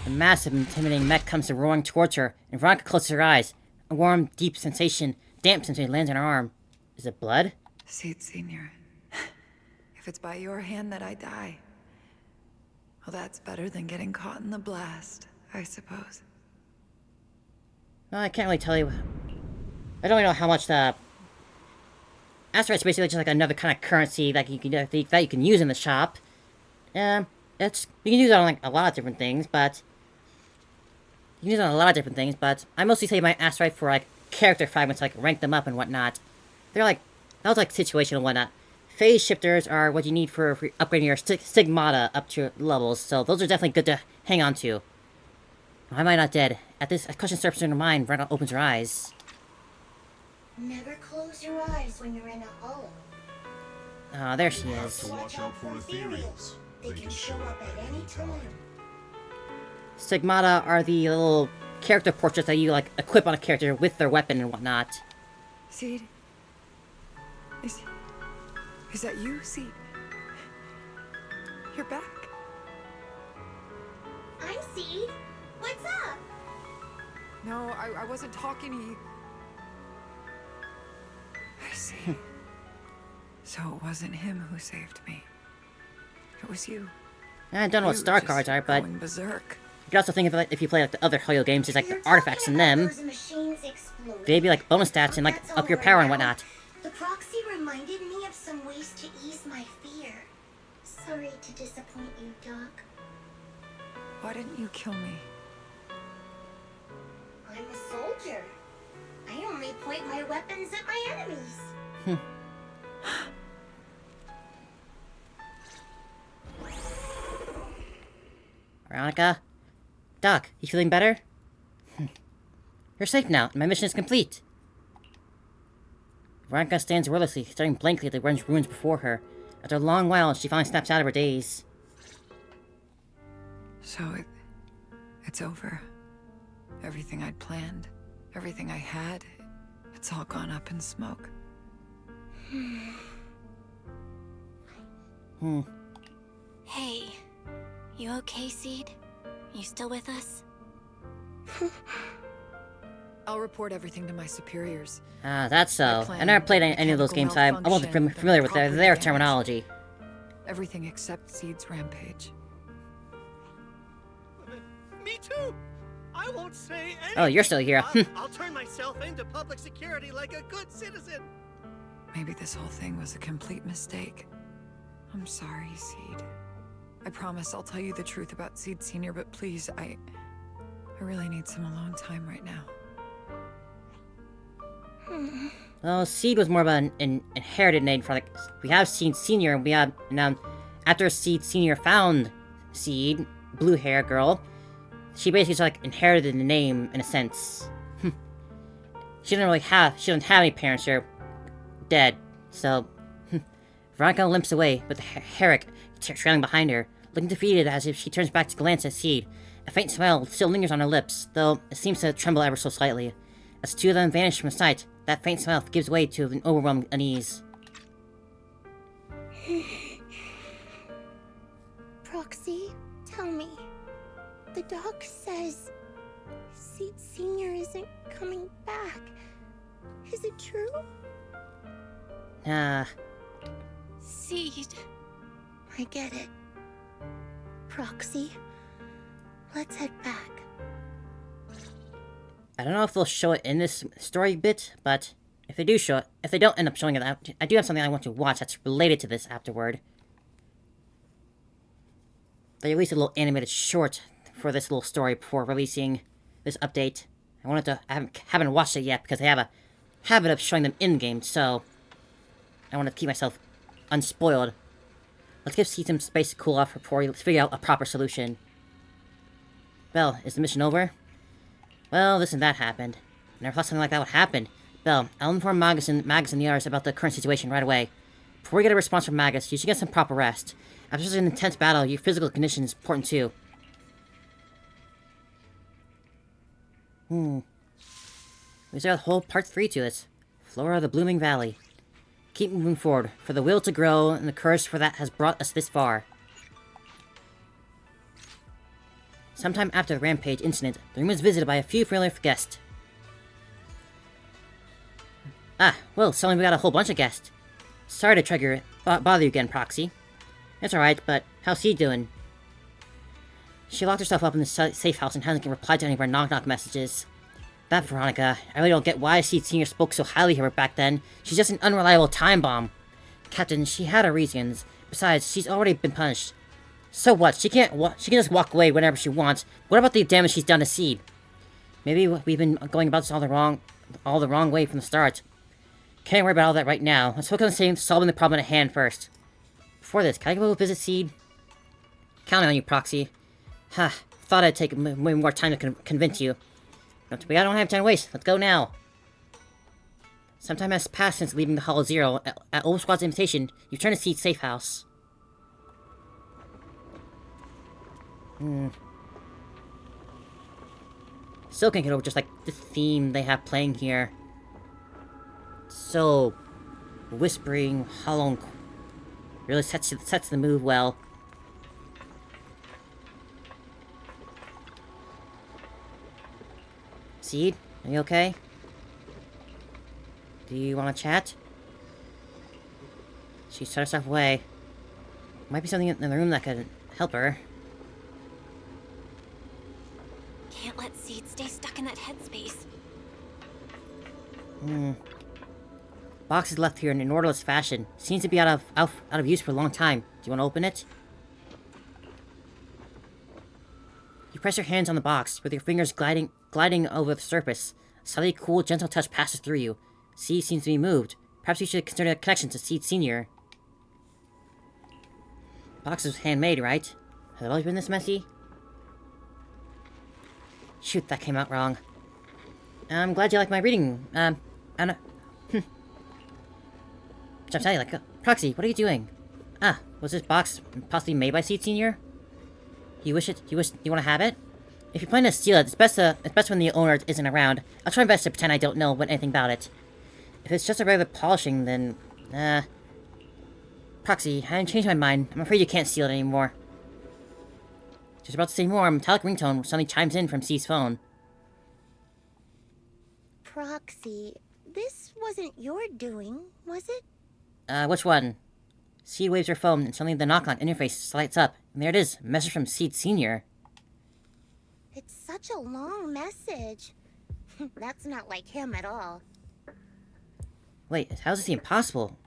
A massive, intimidating mech comes roaring towards her, and Veronica closes her eyes. A warm, deep sensation, damp sensation lands on her arm. Is it blood? Seed Senior. If it's by your hand that I die, well, that's better than getting caught in the blast, I suppose. Well, I can't really tell you. I don't really know how much the asteroid's basically just like another kind of currency that you can use in the shop. You can use it on like a lot of different things, but I mostly save my asteroid for like character fragments, like rank them up and whatnot. They're like that was like situational and whatnot. Phase shifters are what you need for upgrading your stigmata up to levels, so those are definitely good to hang on to. Why am I not dead? At this, a question surfaces in her mind. Veronica opens her eyes. Never close your eyes when you're in a hollow. Ah, there she Have is. to watch out for ethereals. They can show up at any time. Stigmata are the little character portraits that you like equip on a character with their weapon and whatnot. Seed? Is that you, Seed? You're back. I'm Seed. What's up? No, I wasn't talking to you. I see. So it wasn't him who saved me. It was you. I don't know what You star just cards are, but going berserk. you can also think of it like if you play like the other Hoyo games, there's like the artifacts in them. They'd be like bonus stats and like up your power and whatnot. The proxy reminded me of some ways to ease my fear. Sorry to disappoint you, Doc. Why didn't you kill me? I'm a soldier. I only point my weapons at my enemies. Veronica? Doc, you feeling better? You're safe now, and my mission is complete. Veronica stands wordlessly, staring blankly at the ruins before her. After a long while, she finally snaps out of her daze. So it's over. Everything I'd planned, everything I had, it's all gone up in smoke. Hey, you okay, Seed? You still with us? I'll report everything to my superiors. Ah, that's so. I never played any of those games, so I wasn't familiar with their terminology. Everything except Seed's rampage. Me too. I won't say anything. Oh, you're still here. I'll turn myself into public security like a good citizen. Maybe this whole thing was a complete mistake. I'm sorry, Seed. I promise I'll tell you the truth about Seed Senior, but please, I really need some alone time right now. Well, Seed was more of an inherited name for like we have Seed Senior, and we have now after Seed Senior found Seed, blue hair girl, she basically just like inherited the name in a sense. She doesn't have any parents. They're dead. So Veronica limps away, with Herrick trailing behind her, looking defeated as if she turns back to glance at Seed. A faint smile still lingers on her lips, though it seems to tremble ever so slightly. As the two of them vanish from sight, that faint smile gives way to an overwhelming unease. Proxy, tell me. The doc says Seed Senior isn't coming back. Is it true? Seed. I get it. Proxy, let's head back. I don't know if they'll show it in this story bit, but if they do show it, if they don't end up showing it, I do have something I want to watch that's related to this afterward. They released a little animated short for this little story before releasing this update. I haven't watched it yet because they have a habit of showing them in-game, so I want to keep myself unspoiled. Let's give Seed some space to cool off before we figure out a proper solution. Belle, is the mission over? Well, this and that happened. Never thought something like that would happen. Belle, I'll inform Magus and the others about the current situation right away. before we get a response from Magus, you should get some proper rest. After such an intense battle, your physical condition is important too. There's a whole part 3 to this. Flora of the Blooming Valley. Keep moving forward, for the will to grow and the courage for that has brought us this far. Sometime after the Rampage incident, the room was visited by a few familiar guests. Ah, well, suddenly we got a whole bunch of guests. Sorry to bother you again, Proxy. It's alright, but how's she doing? She locked herself up in the safe house and hasn't replied to any of our knock-knock messages. That Veronica, I really don't get why Seed Senior spoke so highly of her back then. She's just an unreliable time bomb. Captain, she had her reasons. Besides, she's already been punished. So what? She can just walk away whenever she wants. What about the damage she's done to Seed? Maybe we've been going about this all the wrong way from the start. Can't worry about all that right now. Let's focus on solving the problem at hand first. Before this, can I go visit Seed? Counting on you, Proxy. Ha, thought I'd take way more time to convince you. But we don't have time to waste. Let's go now. Some time has passed since leaving the Hollow Zero. At Old Squad's invitation, you turn to Seed's safe house. Still can't get over just like the theme they have playing here. So whispering, hollow, really sets the mood well. Seed, are you okay? Do you want to chat? She shut herself away. Might be something in the room that could help her. Can't let Seed stay stuck in that headspace. Box is left here in an orderless fashion. Seems to be out of use for a long time. Do you want to open it? You press your hands on the box, with your fingers gliding over the surface. A slightly cool, gentle touch passes through you. Seed seems to be moved. Perhaps you should consider a connection to Seed Senior. Box is handmade, right? Has it always been this messy? Shoot, that came out wrong. I'm glad you like my reading. I'm telling you, Proxy, what are you doing? Ah, was this box possibly made by Seed Senior? You want to have it? If you plan to steal it, it's best when the owner isn't around. I'll try my best to pretend I don't know anything about it. If it's just a regular polishing, then, Proxy, I haven't changed my mind. I'm afraid you can't steal it anymore. Just about to say more, a metallic ringtone suddenly chimes in from C's phone. Proxy, this wasn't your doing, was it? Which one? Seed waves her phone, and suddenly the knock-on interface lights up. And there it is, a message from Seed Senior. It's such a long message. That's not like him at all. Wait, how is this even possible?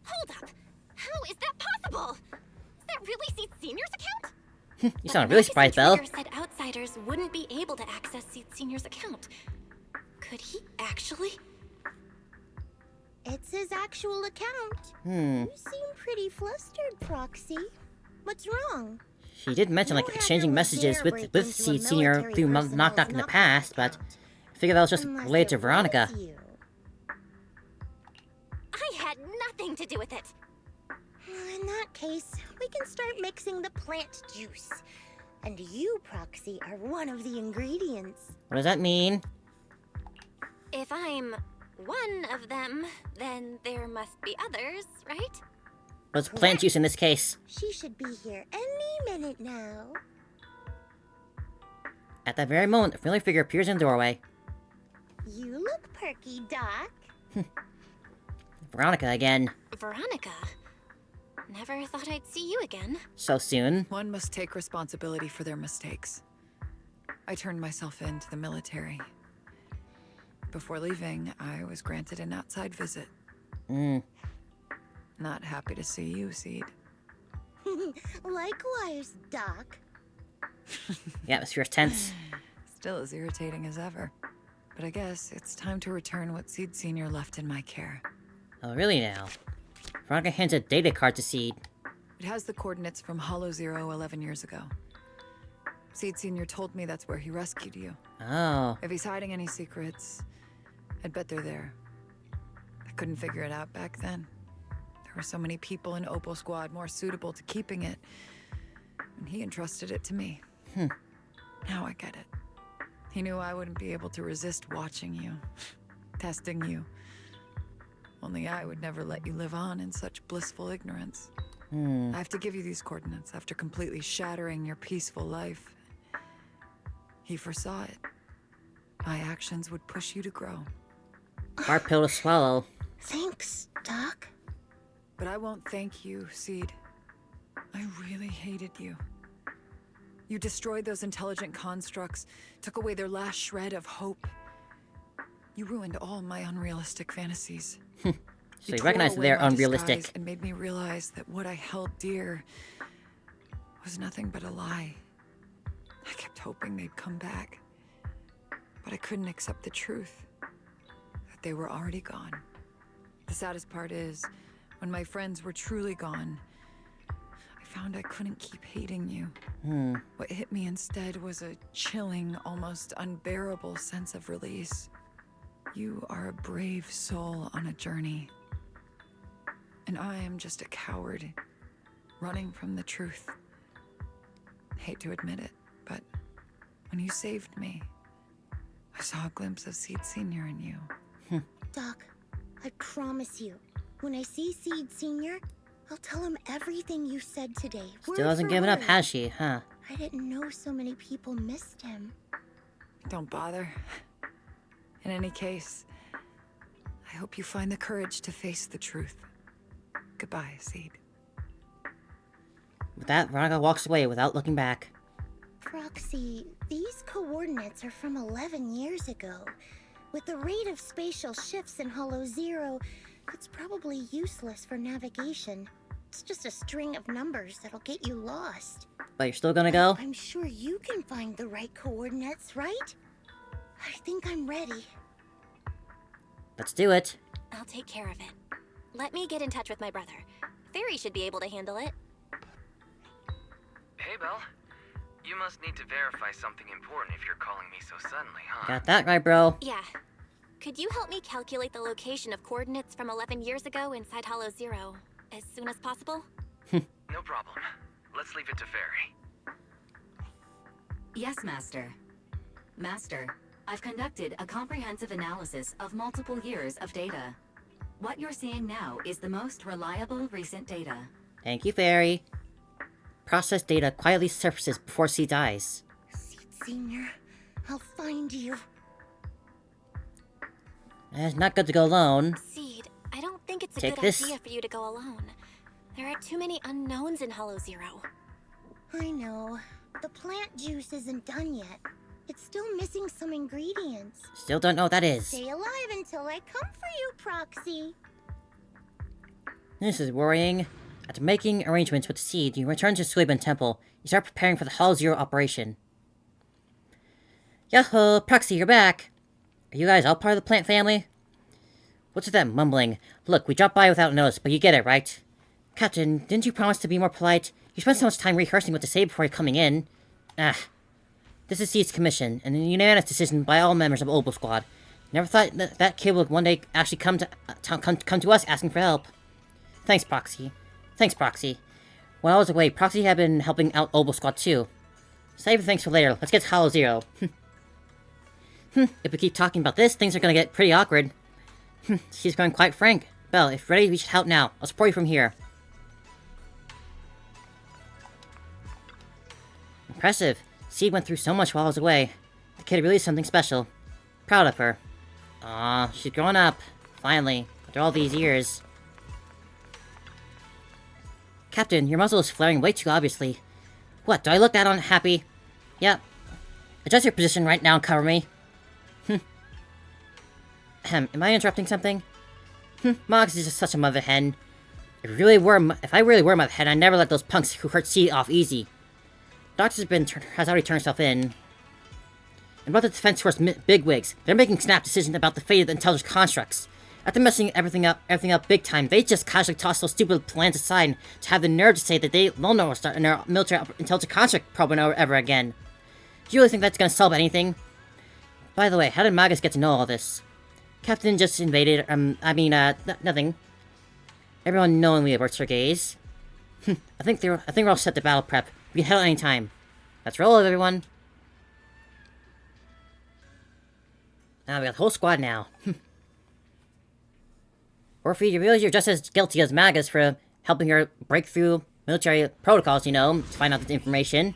Hold up! How is that possible? Is that really Seed Senior's account? You sound really surprised, Belle. The said outsiders wouldn't be able to access Seed Senior's account. Could he actually? It's his actual account. You seem pretty flustered, Proxy. What's wrong? She did mention, exchanging messages with Seed Senior through Knock Knock in the past, but I figured that was just related to Veronica. I had nothing to do with it. In that case, we can start mixing the plant juice. And you, Proxy, are one of the ingredients. What does that mean? If I'm one of them, then there must be others, right? What's plant juice in this case? She should be here any minute now. At that very moment, a familiar figure appears in the doorway. You look perky, Doc. Veronica again. Veronica? Never thought I'd see you again. So soon? One must take responsibility for their mistakes. I turned myself in to the military. Before leaving, I was granted an outside visit. Not happy to see you, Seed. Likewise, Doc. The atmosphere's tense. Still as irritating as ever. But I guess it's time to return what Seed Senior left in my care. Oh, really now? Veronica hands a data card to Seed. It has the coordinates from Hollow Zero 11 years ago. Seed Senior told me that's where he rescued you. Oh. If he's hiding any secrets, I'd bet they're there. I couldn't figure it out back then. There were so many people in Opal Squad more suitable to keeping it. And he entrusted it to me. Now I get it. He knew I wouldn't be able to resist watching you, testing you. Only I would never let you live on in such blissful ignorance. I have to give you these coordinates after completely shattering your peaceful life. He foresaw it. My actions would push you to grow. Hard pill to swallow. Thanks, Doc. But I won't thank you, Seed. I really hated you. You destroyed those intelligent constructs, took away their last shred of hope. You ruined all my unrealistic fantasies. So you recognize that they're unrealistic. And made me realize that what I held dear was nothing but a lie. I kept hoping they'd come back, but I couldn't accept the truth that they were already gone. The saddest part is, when my friends were truly gone, I found I couldn't keep hating you. What hit me instead was a chilling, almost unbearable sense of release. You are a brave soul on a journey. And I am just a coward, running from the truth. Hate to admit it, but when you saved me, I saw a glimpse of Seed Senior in you. Doc, I promise you, when I see Seed Senior, I'll tell him everything you said today. Still hasn't given up, has she, huh? I didn't know so many people missed him. Don't bother. In any case, I hope you find the courage to face the truth. Goodbye, Seed. With that, Veronica walks away without looking back. Proxy, these coordinates are from 11 years ago. With the rate of spatial shifts in Hollow Zero, it's probably useless for navigation. It's just a string of numbers that'll get you lost. But you're still gonna go? I'm sure you can find the right coordinates, right? I think I'm ready. Let's do it. I'll take care of it. Let me get in touch with my brother. Fairy should be able to handle it. Hey, Belle. You must need to verify something important if you're calling me so suddenly, huh? Got that right, bro. Yeah. Could you help me calculate the location of coordinates from 11 years ago inside Hollow Zero as soon as possible? No problem. Let's leave it to Fairy. Yes, Master. Master, I've conducted a comprehensive analysis of multiple years of data. What you're seeing now is the most reliable recent data. Thank you, Fairy. Processed data quietly surfaces before Seed dies. Seed Senior, I'll find you. It's not good to go alone. Seed, I don't think it's a Take good this. idea for you to go alone. There are too many unknowns in Hollow Zero. I know. The plant juice isn't done yet. It's still missing some ingredients. Still don't know what that is. Stay alive until I come for you, Proxy. This is worrying. After making arrangements with Seed, you return to Suiban Temple. You start preparing for the Hollow Zero operation. Yahoo! Proxy, you're back! Are you guys all part of the plant family? What's with that mumbling? Look, we dropped by without notice, but you get it, right? Captain, didn't you promise to be more polite? You spent so much time rehearsing what to say before coming in. This is Seed's commission, and a unanimous decision by all members of Opal Squad. Never thought that kid would one day actually come to us asking for help. Thanks, Proxy. Thanks, Proxy. While I was away, Proxy had been helping out Opal Squad too. Save the thanks for later. Let's get to Hollow Zero. If we keep talking about this, things are gonna get pretty awkward. She's going quite frank. Belle, if ready, we should help now. I'll support you from here. Impressive. Seed went through so much while I was away. The kid really is something special. Proud of her. Aw, she's grown up. Finally, after all these years. Captain, your muzzle is flaring way too obviously. What, do I look that unhappy? Yep. Adjust your position right now and cover me. Am I interrupting something? Moggs is just such a mother hen. If I really were mother hen, I'd never let those punks who hurt Seed off easy. Doctor has already turned herself in. And about the Defense Force bigwigs, they're making snap decisions about the fate of the intelligent constructs. After messing everything up big time, they just casually toss those stupid plans aside to have the nerve to say that they will never start a military intelligent construct program ever again. Do you really think that's gonna solve anything? By the way, how did Magus get to know all this? Captain just invaded, nothing. Everyone knowingly averts their gaze. I think we're all set to battle prep. We can head out any time. Let's roll, everyone. Now we got the whole squad now. Or if you realize you're just as guilty as Magus for helping her break through military protocols, you know, to find out the information.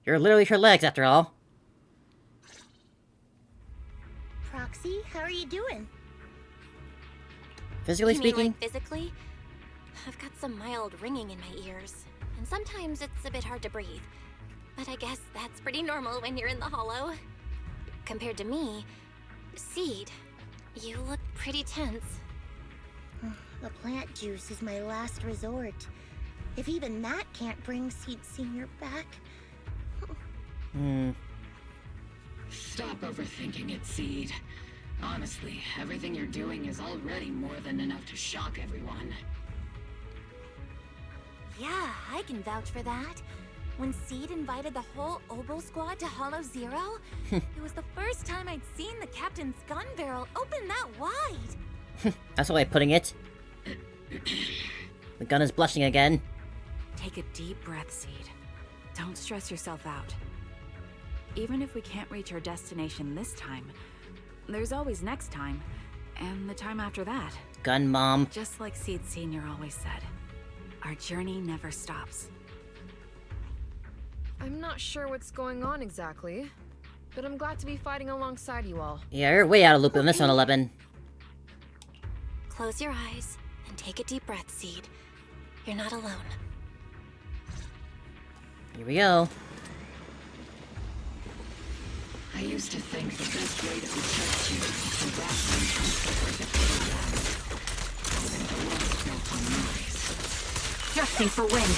You're literally her legs, after all. Proxy, how are you doing? Physically You mean, speaking? like, physically? I've got some mild ringing in my ears, and sometimes it's a bit hard to breathe. But I guess that's pretty normal when you're in the hollow. Compared to me, Seed, you look pretty tense. The plant juice is my last resort. If even that can't bring Seed Senior back... Stop overthinking it, Seed. Honestly, everything you're doing is already more than enough to shock everyone. Yeah, I can vouch for that. When Seed invited the whole Obel squad to Hollow Zero, it was the first time I'd seen the captain's gun barrel open that wide. That's the way of putting it. The gun is blushing again. Take a deep breath, Seed. Don't stress yourself out. Even if we can't reach our destination this time, there's always next time, and the time after that. Gun mom. Just like Seed Senior always said, our journey never stops. I'm not sure what's going on exactly, but I'm glad to be fighting alongside you all. Yeah, you're way out of loop on this one, 11. Close your eyes and take a deep breath, Seed. You're not alone. Here we go. I used to think the best way to protect you was to wrap them the world built on lies. Adjusting for wind.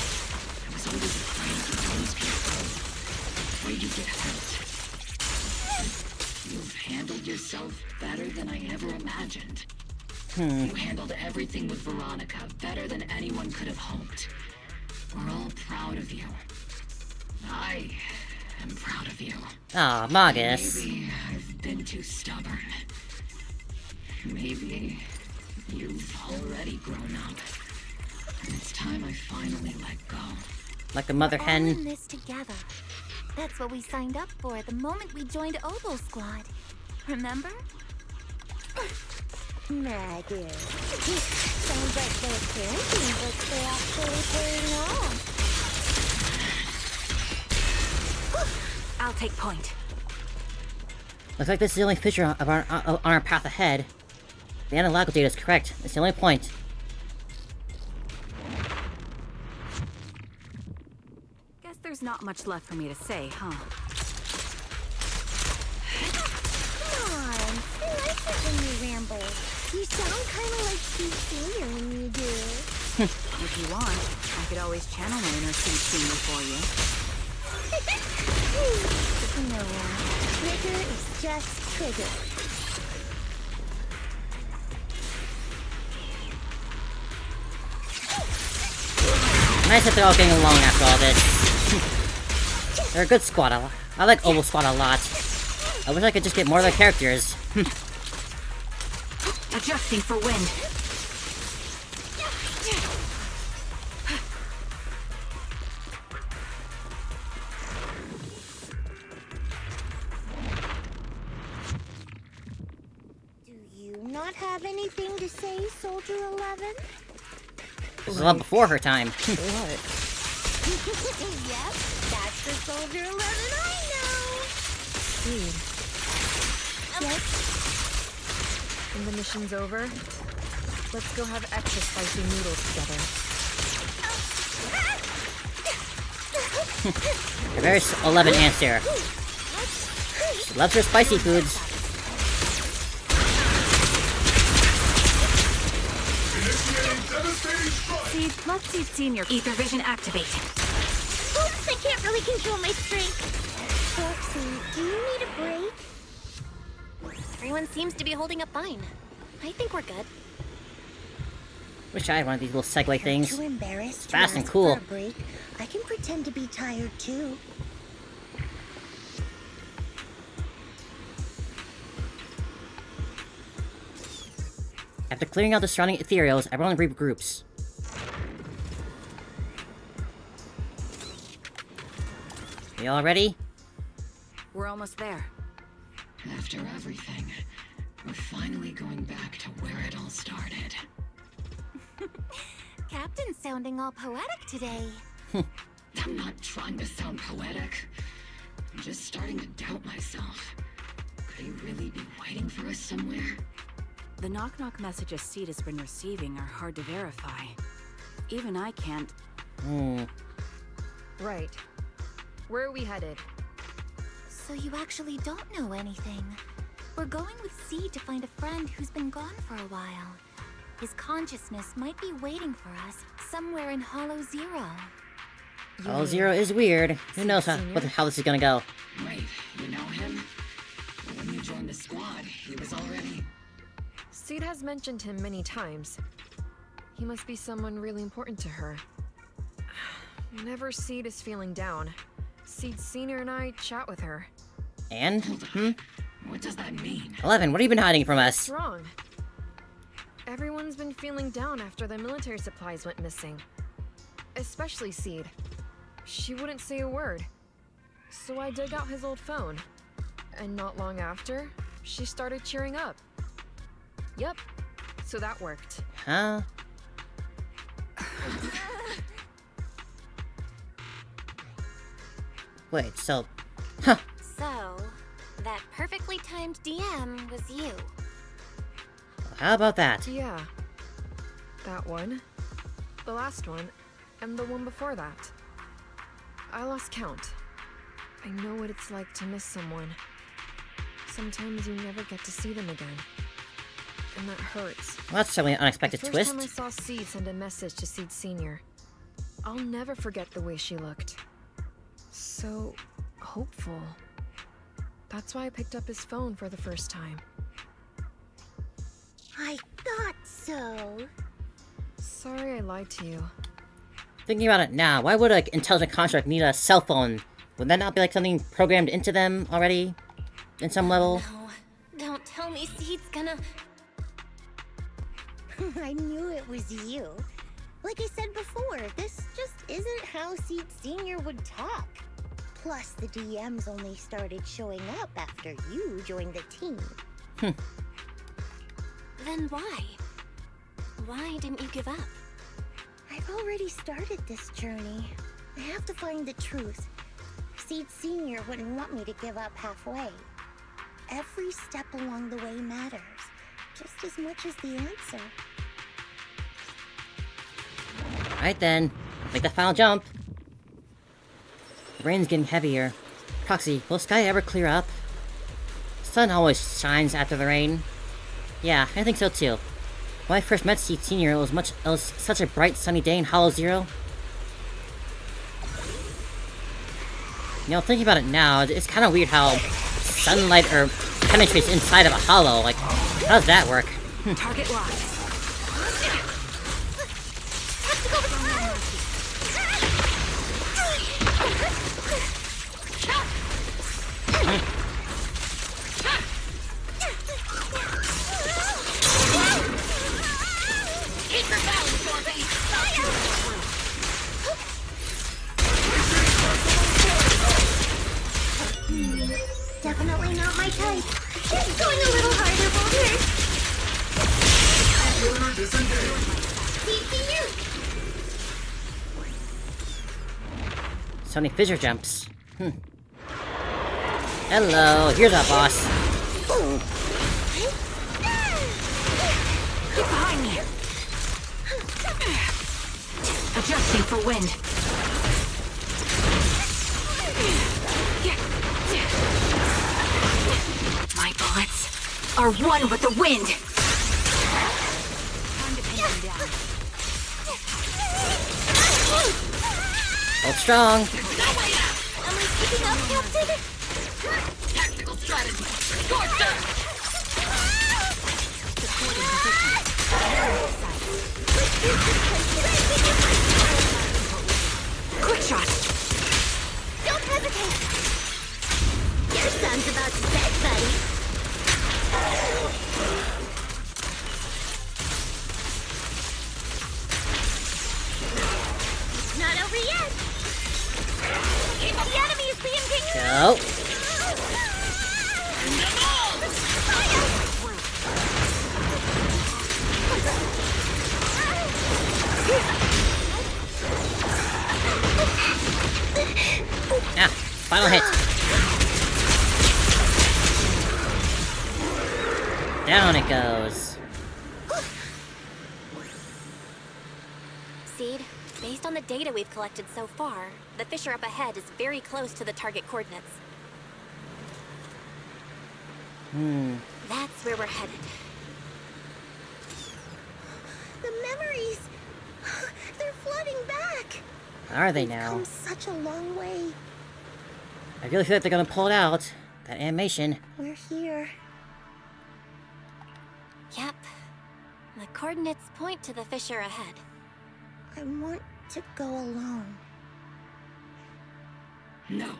I was always afraid to lose people. Afraid you'd get hurt. You've handled yourself better than I ever imagined. You handled everything with Veronica better than anyone could have hoped. We're all proud of you. I am proud of you. Ah, Magus. Maybe I've been too stubborn. Maybe you've already grown up. And it's time I finally let go. Like a mother All hen. in this together. That's what we signed up for the moment we joined Obel Squad. Remember? Magus. Sounds like those parenting books are actually paying off. I'll take point. Looks like this is the only feature of on our path ahead. The analogical data is correct. It's the only point. Guess there's not much left for me to say, huh? Come on. I like it when you ramble. You sound kind of like Seed Senior when you do. If you want, I could always channel my inner Seed Senior for you. No, Trigger is just Trigger. Nice that they're all getting along after all this. They're a good squad. I like Obel Squad a lot. I wish I could just get more of their characters. Adjusting for wind. Do you not have anything to say, Soldier 11? This is a lot before her time. Yep, that's the Soldier 11 I know. Seed, Yes? when the mission's over, let's go have extra spicy noodles together. A very 11 answer. She loves her spicy foods. Seed, let's see Senior. Ether vision activated. Oops, I can't really control my strength. Foxy, do you need a break? Everyone seems to be holding up fine. I think we're good. Wish I had one of these little segue things. Too embarrassed to Fast and ask cool. for a break. I can pretend to be tired too. After clearing out the surrounding ethereals, everyone regroups. You all ready? We're almost there. After everything, we're finally going back to where it all started. Captain's sounding all poetic today. I'm not trying to sound poetic. I'm just starting to doubt myself. Could he really be waiting for us somewhere? The knock-knock messages Seed has been receiving are hard to verify. Even I can't. Right. Where are we headed? So you actually don't know anything. We're going with Seed to find a friend who's been gone for a while. His consciousness might be waiting for us somewhere in Hollow Zero. Hollow Zero is weird. Who knows how this is gonna go? Wait, you know him? When you joined the squad, he was already... Seed has mentioned him many times. He must be someone really important to her. Whenever Seed is feeling down, Seed Senior and I chat with her. And? What does that mean? 11, what have you been hiding from us? What's wrong? Everyone's been feeling down after the military supplies went missing. Especially Seed. She wouldn't say a word. So I dug out his old phone. And not long after, she started cheering up. Yep. So that worked. Huh? Wait, so... Huh. So, that perfectly timed DM was you. How about that? Yeah. That one. The last one. And the one before that. I lost count. I know what it's like to miss someone. Sometimes you never get to see them again. And that hurts. Well, that's certainly an unexpected the twist. first time I saw Seed send a message to Seed Senior, I'll never forget the way she looked. So hopeful. That's why I picked up his phone for the first time. I thought so. Sorry I lied to you. Thinking about it now, why would an intelligent construct need a cell phone? Would that not be like something programmed into them already? In some level? No, don't tell me Seed's gonna... I knew it was you. Like I said before, this just isn't how Seed Senior would talk. Plus, the DMs only started showing up after you joined the team. Then why? Why didn't you give up? I've already started this journey. I have to find the truth. Seed Senior wouldn't want me to give up halfway. Every step along the way matters, just as much as the answer. Alright then, make the final jump. The rain's getting heavier. Proxy, will the sky ever clear up? The sun always shines after the rain. Yeah, I think so too. When I first met Seed Senior, it was such a bright sunny day in Hollow Zero. You know, thinking about it now, it's kind of weird how sunlight penetrates inside of a hollow. Like, how does that work? Target locked. Definitely not my type. Just going a little harder will hurt. So many fissure jumps. Hello, here's our boss. Get behind me! Adjusting for wind. My bullets are one with the wind. Time to pin them down. Hold strong. Am I keeping up, Captain? Tactical strategy! Scorcher! Supporting position. Quick shot! Don't hesitate! Your son's about to bed, buddy. Final hit. Down it goes. Seed, based on the data we've collected so far, the fissure up ahead is very close to the target coordinates. That's where we're headed. The memories! They're flooding back! Are they We've now? come such a long way. I really feel like they're gonna pull it out. That animation. We're here. Yep. The coordinates point to the fissure ahead. I want to go alone. No.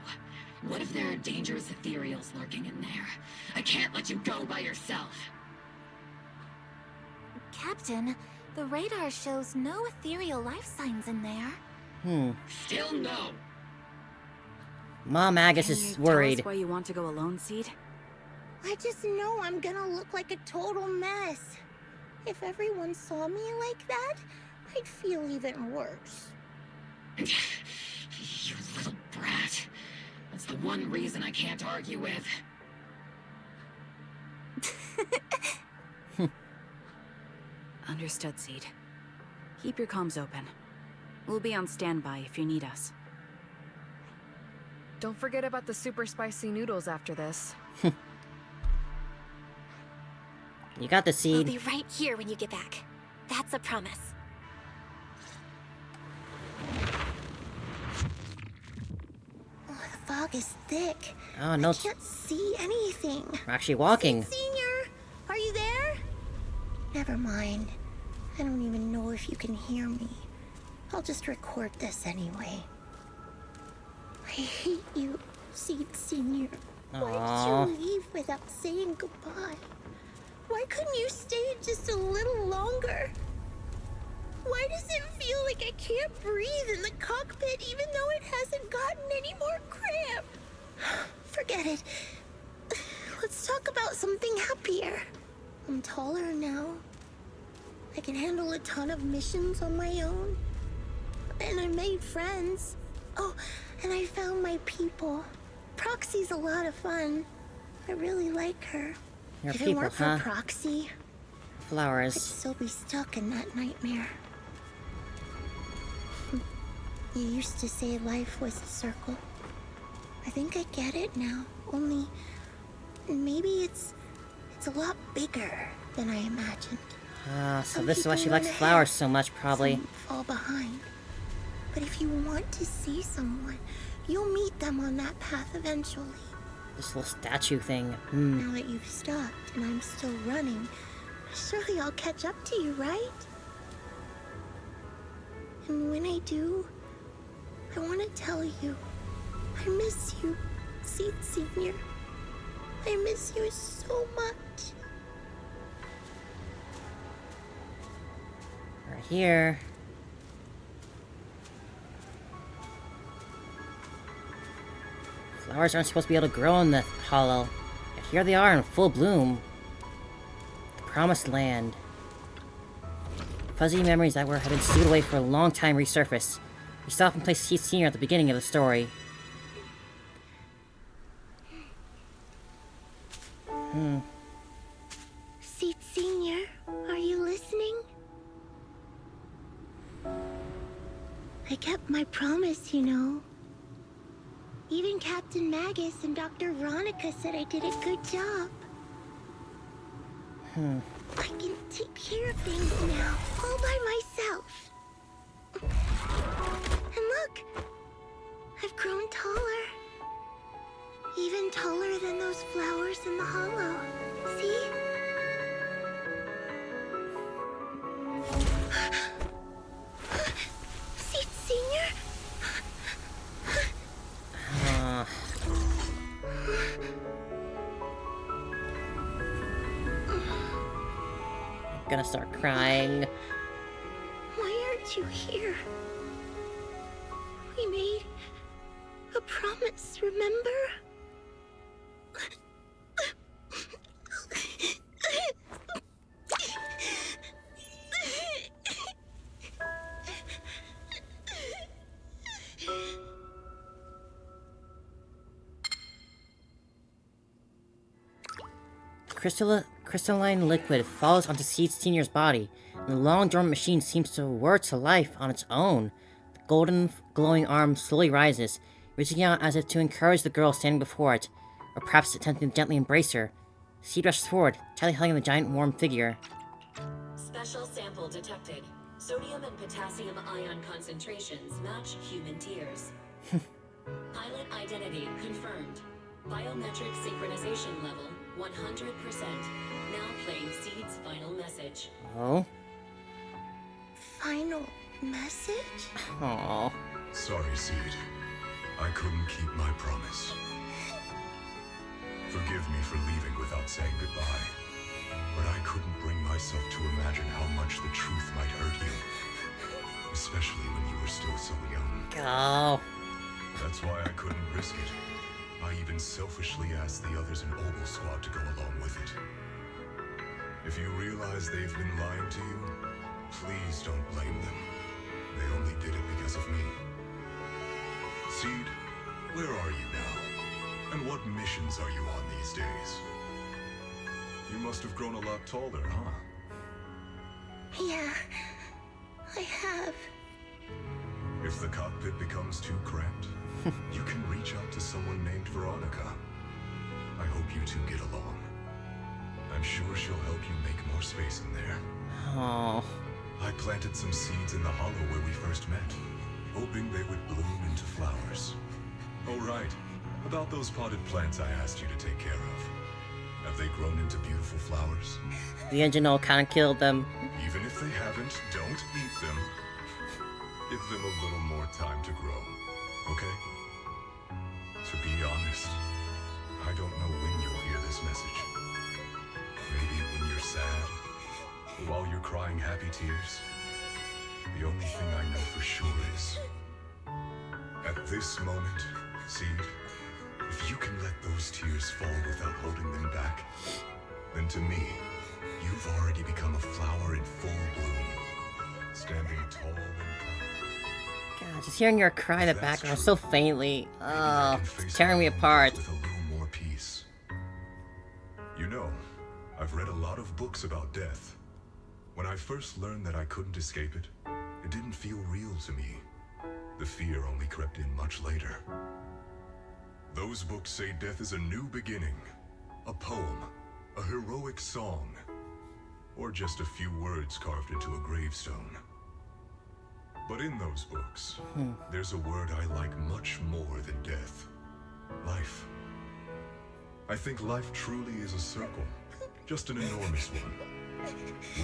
What if there are dangerous ethereals lurking in there? I can't let you go by yourself. Captain, the radar shows no ethereal life signs in there. Still no. Mom Agus Can is you tell worried. us why you want to go alone, Seed? I just know I'm gonna look like a total mess. If everyone saw me like that, I'd feel even worse. You little brat. That's the one reason I can't argue with. Understood, Seed. Keep your comms open. We'll be on standby if you need us. Don't forget about the super spicy noodles after this. You got the We'll Seed. be right here when you get back. That's a promise. Oh, the fog is thick. Oh, no. I can't see anything. We're actually walking. Senior, are you there? Never mind. I don't even know if you can hear me. I'll just record this anyway. I hate you, Seed Senior. Why Aw. did you leave without saying goodbye? Why couldn't you stay just a little longer? Why does it feel like I can't breathe in the cockpit even though it hasn't gotten any more cramped? Forget it. Let's talk about something happier. I'm taller now. I can handle a ton of missions on my own. And I made friends. Oh, and I found my people. Proxy's a lot of fun. I really like her. Your If it people, weren't huh? for Proxy, I'd Flowers. still be stuck in that nightmare. You used to say life was a circle. I think I get it now. Only maybe it's a lot bigger than I imagined. Ah, so Some this is why she people likes run flowers ahead, so much, probably. some fall behind. But if you want to see someone, you'll meet them on that path eventually. This little statue thing. Now that you've stopped and I'm still running, surely I'll catch up to you, right? And when I do, I want to tell you, I miss you, Seed Senior. I miss you so much. Right here. Flowers aren't supposed to be able to grow in the hollow. Yet here they are in full bloom. The promised land. Fuzzy memories that have been sealed away for a long time resurface. We stop and place Seed Senior at the beginning of the story. Seed Senior, are you listening? I kept my promise, you know. Even Captain Magus and Dr. Veronica said I did a good job. I can take care of things now, all by myself. And look, I've grown taller. Even taller than those flowers in the hollow. See? Seed Senior? Ah. I'm gonna start crying. Why aren't you here? We made a promise, remember? crystalline liquid falls onto Seed Senior's body, and the long dormant machine seems to whir to life on its own. The golden, glowing arm slowly rises, reaching out as if to encourage the girl standing before it, or perhaps attempting to gently embrace her. Seed rushes forward, tightly hugging the giant warm figure. Special sample detected. Sodium and potassium ion concentrations match human tears. Pilot identity confirmed. Biometric synchronization level 100%. Now playing Seed's final message. Oh? Final message? Aww. Sorry, Seed. I couldn't keep my promise. Forgive me for leaving without saying goodbye. But I couldn't bring myself to imagine how much the truth might hurt you. Especially when you were still so young. Oh. That's why I couldn't risk it. I even selfishly asked the others in Ogle Squad to go along with it. If you realize they've been lying to you, please don't blame them. They only did it because of me. Seed, where are you now? And what missions are you on these days? You must have grown a lot taller, huh? Yeah, I have. If the cockpit becomes too cramped, you can reach out to someone named Veronica. I hope you two get along. I'm sure she'll help you make more space in there. Oh. I planted some seeds in the hollow where we first met, hoping they would bloom into flowers. Oh, right. About those potted plants I asked you to take care of. Have they grown into beautiful flowers? The engine all kind of killed them. Even if they haven't, don't eat them. Give them a little more time to grow, okay? To be honest, I don't know when you'll hear this message. Maybe when you're sad, or while you're crying happy tears. The only thing I know for sure is, at this moment, Seed, if you can let those tears fall without holding them back, then to me, you've already become a flower in full bloom, standing tall and proud. God, just hearing her cry in the background so faintly. Oh, it's tearing me apart. With a little more peace. You know, I've read a lot of books about death. When I first learned that I couldn't escape it, it didn't feel real to me. The fear only crept in much later. Those books say death is a new beginning, a poem, a heroic song, or just a few words carved into a gravestone. But in those books, there's a word I like much more than death. Life. I think life truly is a circle, just an enormous one.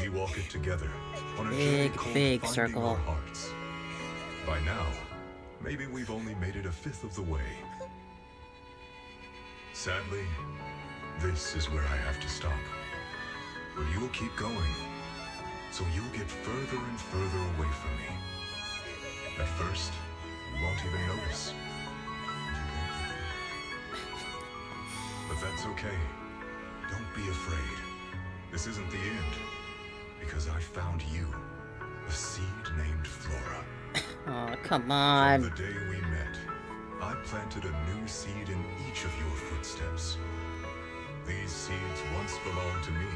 We walk it together on a journey called big finding circle. our hearts. By now, maybe we've only made it a fifth of the way. Sadly, this is where I have to stop. But you'll keep going, so you'll get further and further away from me. At first, you won't even notice. But that's okay. Don't be afraid. This isn't the end, because I found you, a seed named Flora. Oh, come on. From the day we met, I planted a new seed in each of your footsteps. These seeds once belonged to me,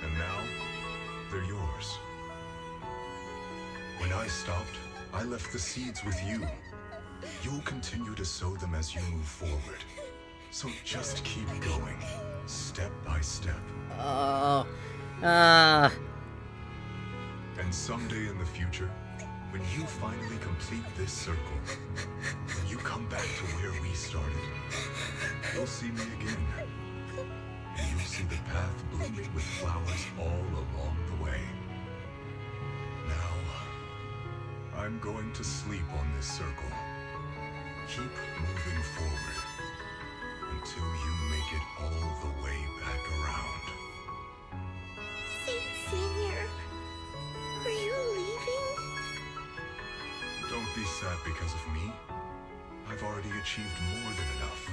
and now they're yours. When I stopped, I left the seeds with you. You'll continue to sow them as you move forward. So just keep going, step by step. Oh. And someday in the future, when you finally complete this circle, when you come back to where we started, you'll see me again. And you'll see the path blooming with flowers all along the way. Now, I'm going to sleep on this circle. Keep moving forward until you make it all the way back around. Seed Senior, are you leaving? Don't be sad because of me. I've already achieved more than enough.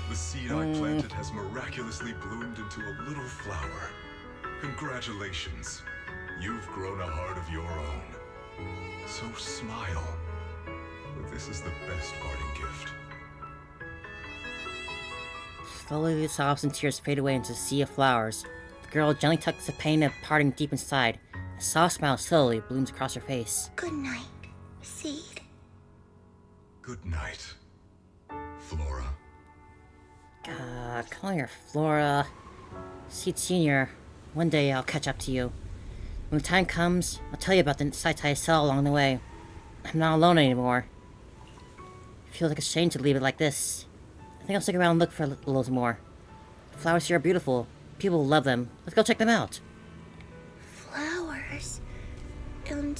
The seed I planted has miraculously bloomed into a little flower. Congratulations. You've grown a heart of your own. So smile. For this is the best parting gift. Slowly the sobs and tears fade away into a sea of flowers. The girl gently tucks the pain of parting deep inside. A soft smile slowly blooms across her face. Good night, Seed. Good night, Flora. Calling her Flora. Seed Senior, one day I'll catch up to you. When the time comes, I'll tell you about the sights I saw along the way. I'm not alone anymore. It feels like a shame to leave it like this. I think I'll stick around and look for a little more. The flowers here are beautiful. People love them. Let's go check them out. Flowers. And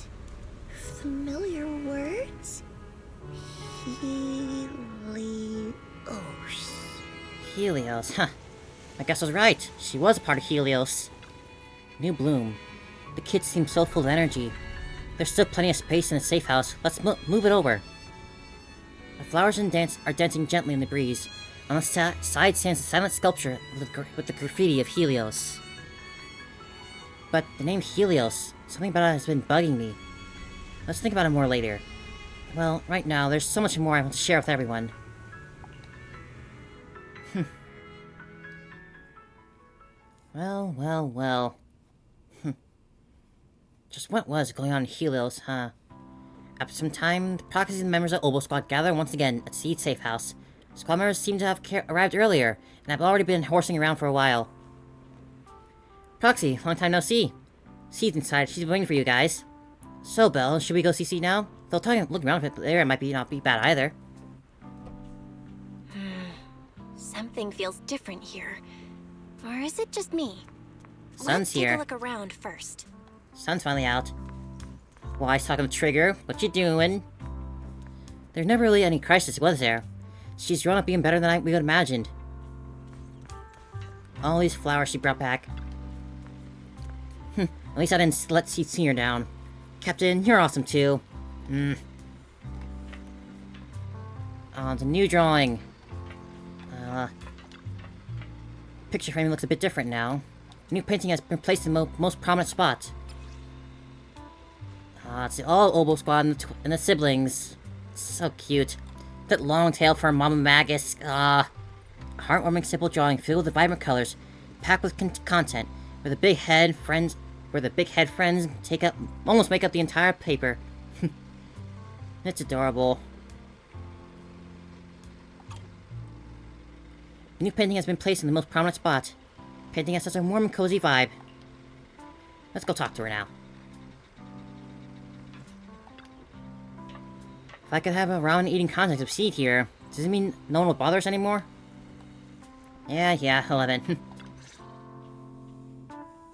familiar words? Helios. Helios, huh. I guess I was right. She was a part of Helios. New bloom. The kids seem so full of energy. There's still plenty of space in the safe house. Let's move it over. The flowers are dancing gently in the breeze. On the side stands a silent sculpture with the graffiti of Helios. But the name Helios, something about it has been bugging me. Let's think about it more later. Well, right now, there's so much more I want to share with everyone. Well. Just what was going on in Helios, huh? After some time, the Proxy and the members of Oboe Squad gather once again at Seed's safe house. Squad members seem to have arrived earlier, and have already been horsing around for a while. Proxy, long time no see. Seed's inside, she's waiting for you guys. So, Belle, should we go see Seed now? Though looking around a bit there, it might not be bad either. Something feels different here. Or is it just me? Sun's Let's here. take a look around first. Sun's finally out. Wise talking to Trigger, what you doing? There's never really any crisis, was there? She's grown up being better than we would imagined. All these flowers she brought back. At least I didn't let Seed Senior down. Captain, you're awesome too. On to new drawing. Picture framing looks a bit different now. The new painting has been placed in the most prominent spot. It's the all Oboe Squad and the siblings. So cute. That long tail for Mama Magus. A heartwarming simple drawing filled with the vibrant colors, packed with content, where the big head friends almost make up the entire paper. It's adorable. The new painting has been placed in the most prominent spot. Painting has such a warm and cozy vibe. Let's go talk to her now. If I could have a round eating contact with Seed here, does it mean no one will bother us anymore? Yeah, 11.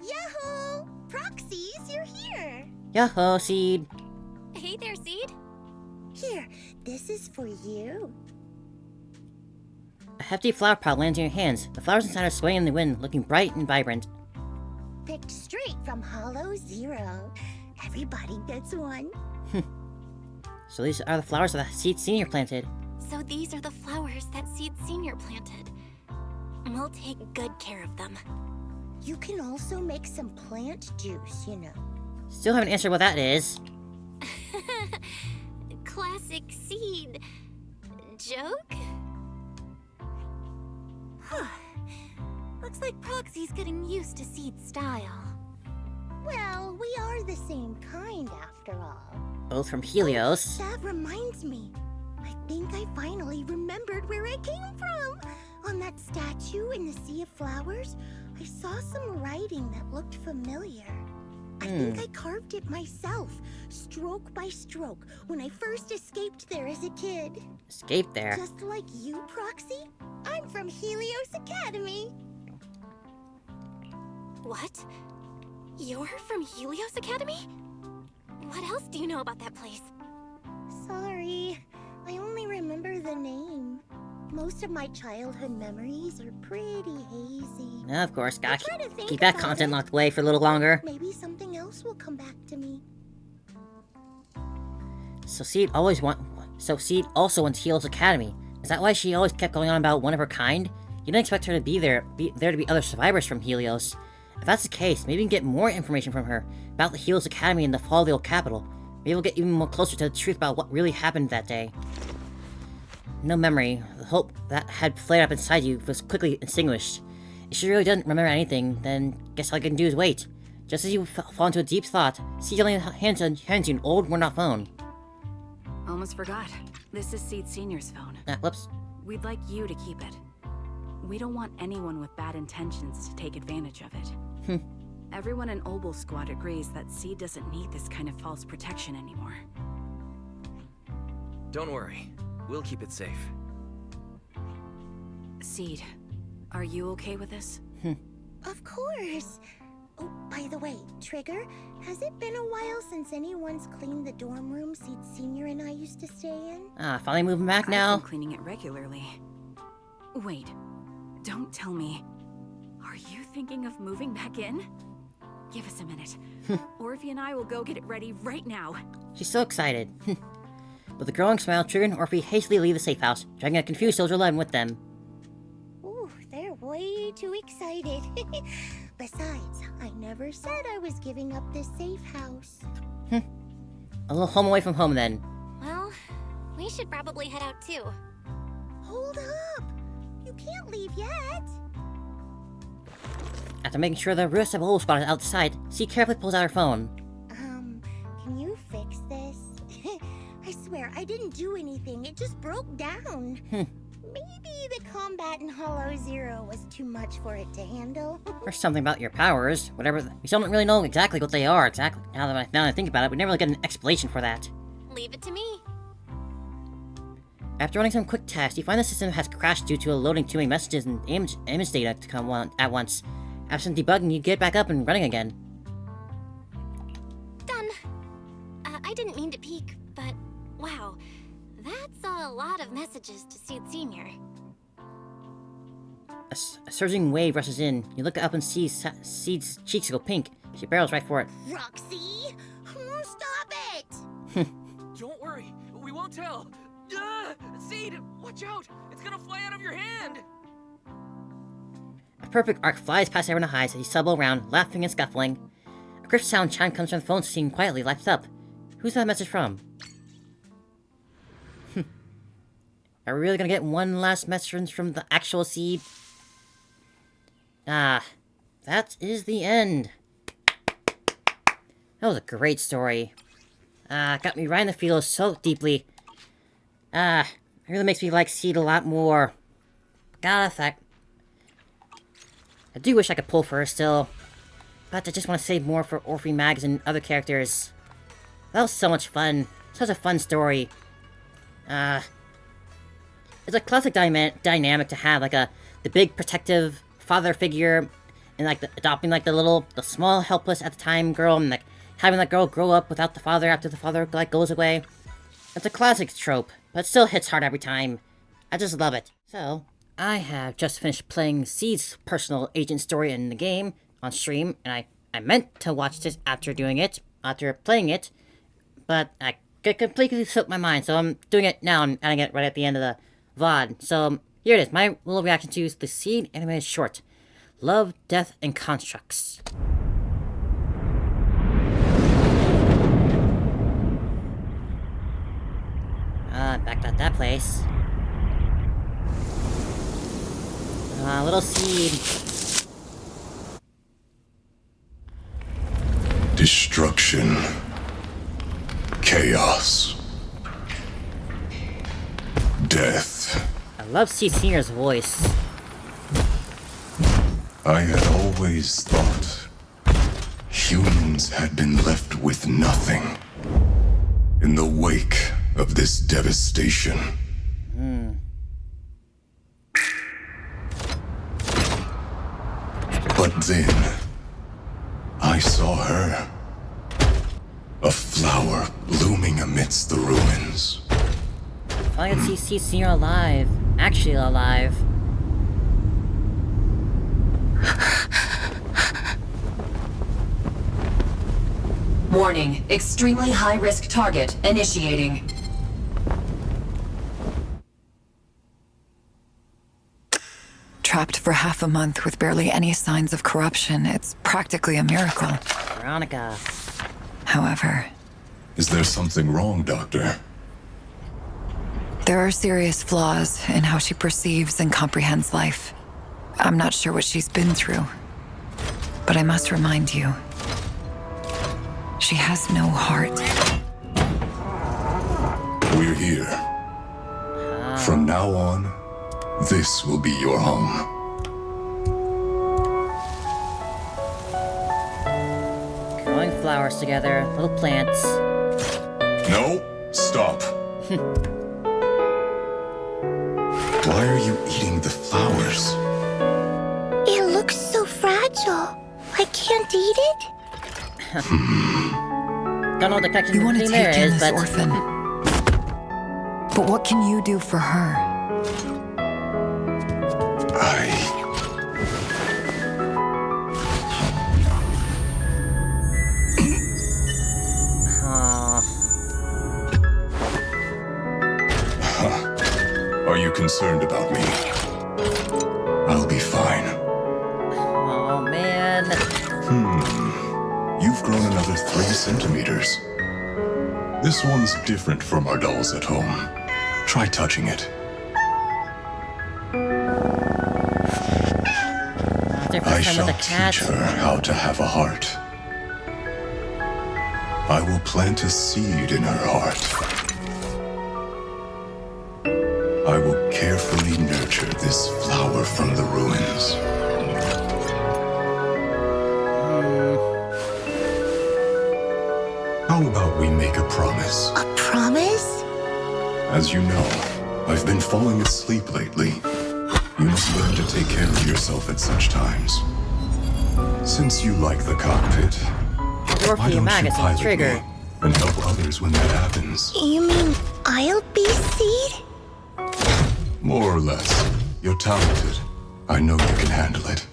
Yahoo! Proxies, you're here! Yo-ho, Seed! Hey there, Seed. Here, this is for you. A hefty flower pot lands in your hands. The flowers inside are swaying in the wind, looking bright and vibrant. Picked straight from Hollow Zero. Everybody gets one. So these are the flowers that Seed Senior planted. So these are the flowers that Seed Senior planted. We'll take good care of them. You can also make some plant juice, you know. Still haven't answered what that is. Classic Seed. Joke? Looks like Proxy's getting used to Seed's style. Well, we are the same kind after all. Both from Helios. That reminds me. I think I finally remembered where I came from. On that statue in the sea of flowers, I saw some writing that looked familiar. I think I carved it myself, stroke by stroke, when I first escaped there as a kid. Escaped there? Just like you, Proxy, I'm from Helios Academy. What? You're from Helios Academy? What else do you know about that place? Sorry, I only remember the name. Most of my childhood memories are pretty hazy. Of course, gotta Try to think keep that about content it. locked away for a little longer. Maybe something else will come back to me. So Seed also went to Helios Academy. Is that why she always kept going on about one of her kind? You didn't expect her to be there to be other survivors from Helios. If that's the case, maybe we can get more information from her about the Helios Academy and the fall of the old capital. Maybe we'll get even more closer to the truth about what really happened that day. no memory. The hope that had flared up inside you was quickly extinguished. If she really doesn't remember anything, then guess all I can do is wait. Just as you fall into a deep thought, Seed only hands you an old, worn-out phone. Almost forgot. This is Seed Senior's phone. Whoops. We'd like you to keep it. We don't want anyone with bad intentions to take advantage of it. Everyone in Obel Squad agrees that Seed doesn't need this kind of false protection anymore. Don't worry. We'll keep it safe. Seed, are you okay with this? Of course. Oh, by the way, Trigger, has it been a while since anyone's cleaned the dorm room Seed Senior and I used to stay in? Finally moving back now. I've been cleaning it regularly. Wait, don't tell me. Are you thinking of moving back in? Give us a minute. Orphe and I will go get it ready right now. She's so excited. With a growing smile, Trigger and Orphe hastily leave the safe house, dragging a confused Soldier 11 with them. Ooh, they're way too excited. Besides, I never said I was giving up this safe house. A little home away from home then. Well, we should probably head out too. Hold up! You can't leave yet! After making sure the rest of the whole squad is outside, Seed carefully pulls out her phone. Can you fix this? I swear, I didn't do anything. It just broke down. Maybe the combat in Hollow Zero was too much for it to handle. Or something about your powers. Whatever. We still don't really know exactly what they are, exactly. Now that I think about it, we never really get an explanation for that. Leave it to me. After running some quick tests, you find the system has crashed due to a loading too many messages and image data to come at once. After some debugging, you get back up and running again. Done. I didn't mean to peek, but wow. That's a lot of messages to Seed Senior. A surging wave rushes in. You look up and see Seed's cheeks go pink. She barrels right for it. Roxy! Stop it! Don't worry. We won't tell. Seed, watch out! It's gonna fly out of your hand! A perfect arc flies past everyone's eyes as you stumble around, laughing and scuffling. A crisp sound chime comes from the phone scene quietly, lights up. Who's that message from? Are we really gonna get one last message from the actual Seed? That is the end. That was a great story. Got me right in the feels so deeply. It really makes me like Seed a lot more. I do wish I could pull for her still. But I just want to save more for Orphe, Mags, and other characters. That was so much fun. Such a fun story. It's a classic dynamic to have, like the big protective father figure, and like adopting like the small helpless at the time girl, and like having that girl grow up without the father after the father like goes away. It's a classic trope, but it still hits hard every time. I just love it. So, I have just finished playing Seed's personal agent story in the game on stream, and I meant to watch this after playing it, but I completely slipped my mind, so I'm doing it now. I'm adding it right at the end of the VOD. So, here it is, my little reaction to the Seed animated short, Love, Death, and Constructs. Back at that place. Little Seed. Destruction. Chaos. Death. I love Seed Senior's voice. I had always thought humans had been left with nothing in the wake of this devastation. But then, I saw her. A flower blooming amidst the ruins. If I could see Seed Senior alive. Actually alive. Warning, extremely high-risk target initiating. Trapped for half a month with barely any signs of corruption. It's practically a miracle. Veronica. However... Is there something wrong, Doctor? There are serious flaws in how she perceives and comprehends life. I'm not sure what she's been through, but I must remind you, she has no heart. We're here. From now on, this will be your home. Growing flowers together, little plants. No, stop. Why are you eating the flowers? It looks so fragile. I can't eat it? Don't know what the connection You want to between there take in is, this but orphan. But what can you do for her? Are you concerned about me? I'll be fine. Oh man. You've grown another 3 centimeters. This one's different from our dolls at home. Try touching it. I shall teach her how to have a heart. I will plant a seed in her heart. I will carefully nurture this flower from the ruins. How about we make a promise? A promise? As you know, I've been falling asleep lately. You must learn to take care of yourself at such times. Since you like the cockpit, why don't you pilot me and help others when that happens? You mean I'll be Seed? More or less. You're talented. I know you can handle it.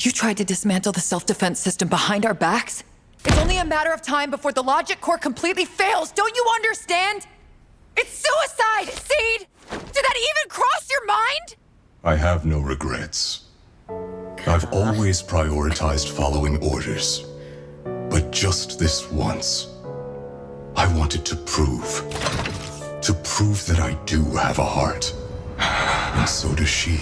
You tried to dismantle the self-defense system behind our backs? It's only a matter of time before the logic core completely fails. Don't you understand? It's suicide, Seed! Did that even cross your mind? I have no regrets. I've always prioritized following orders. But just this once, I wanted to prove that I do have a heart. And so does she.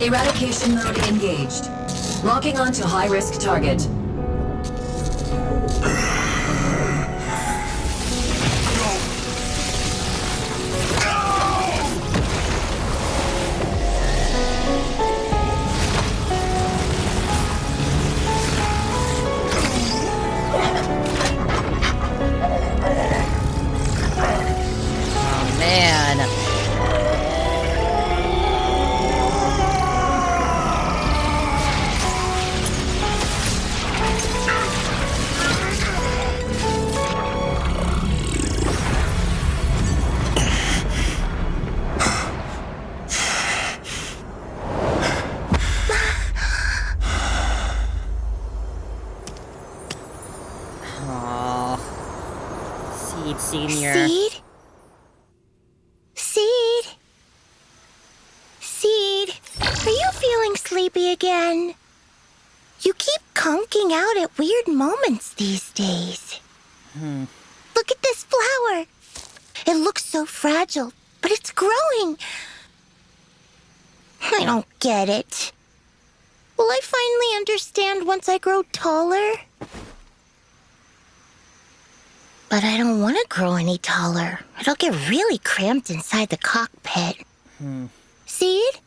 Eradication mode engaged. Locking onto high-risk target. Senior. Seed? Seed? Seed, are you feeling sleepy again? You keep conking out at weird moments these days. Look at this flower. It looks so fragile, but it's growing. I don't get it. Will I finally understand once I grow taller? But I don't want to grow any taller. It'll get really cramped inside the cockpit. Seed?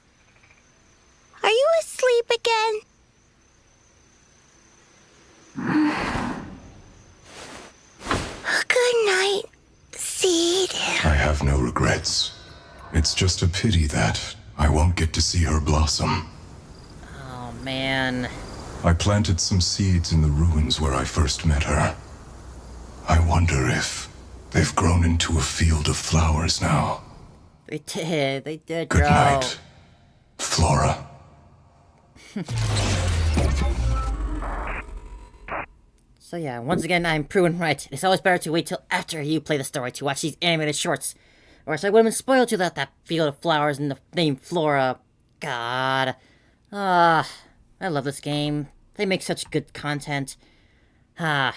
Are you asleep again? Good night, Seed. I have have no regrets. It's just a pity that I won't get to see her blossom. Oh, man. I planted some seeds in the ruins where I first met her. I wonder if they've grown into a field of flowers now. They did. They did, Good bro. night, Flora. So yeah, once again, I'm proven right. It's always better to wait till after you play the story to watch these animated shorts. Or else I would have been spoiled to that field of flowers and the name Flora. God. I love this game. They make such good content. I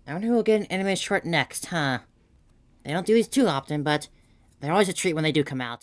wonder who will get an animated short next, huh? They don't do these too often, but they're always a treat when they do come out.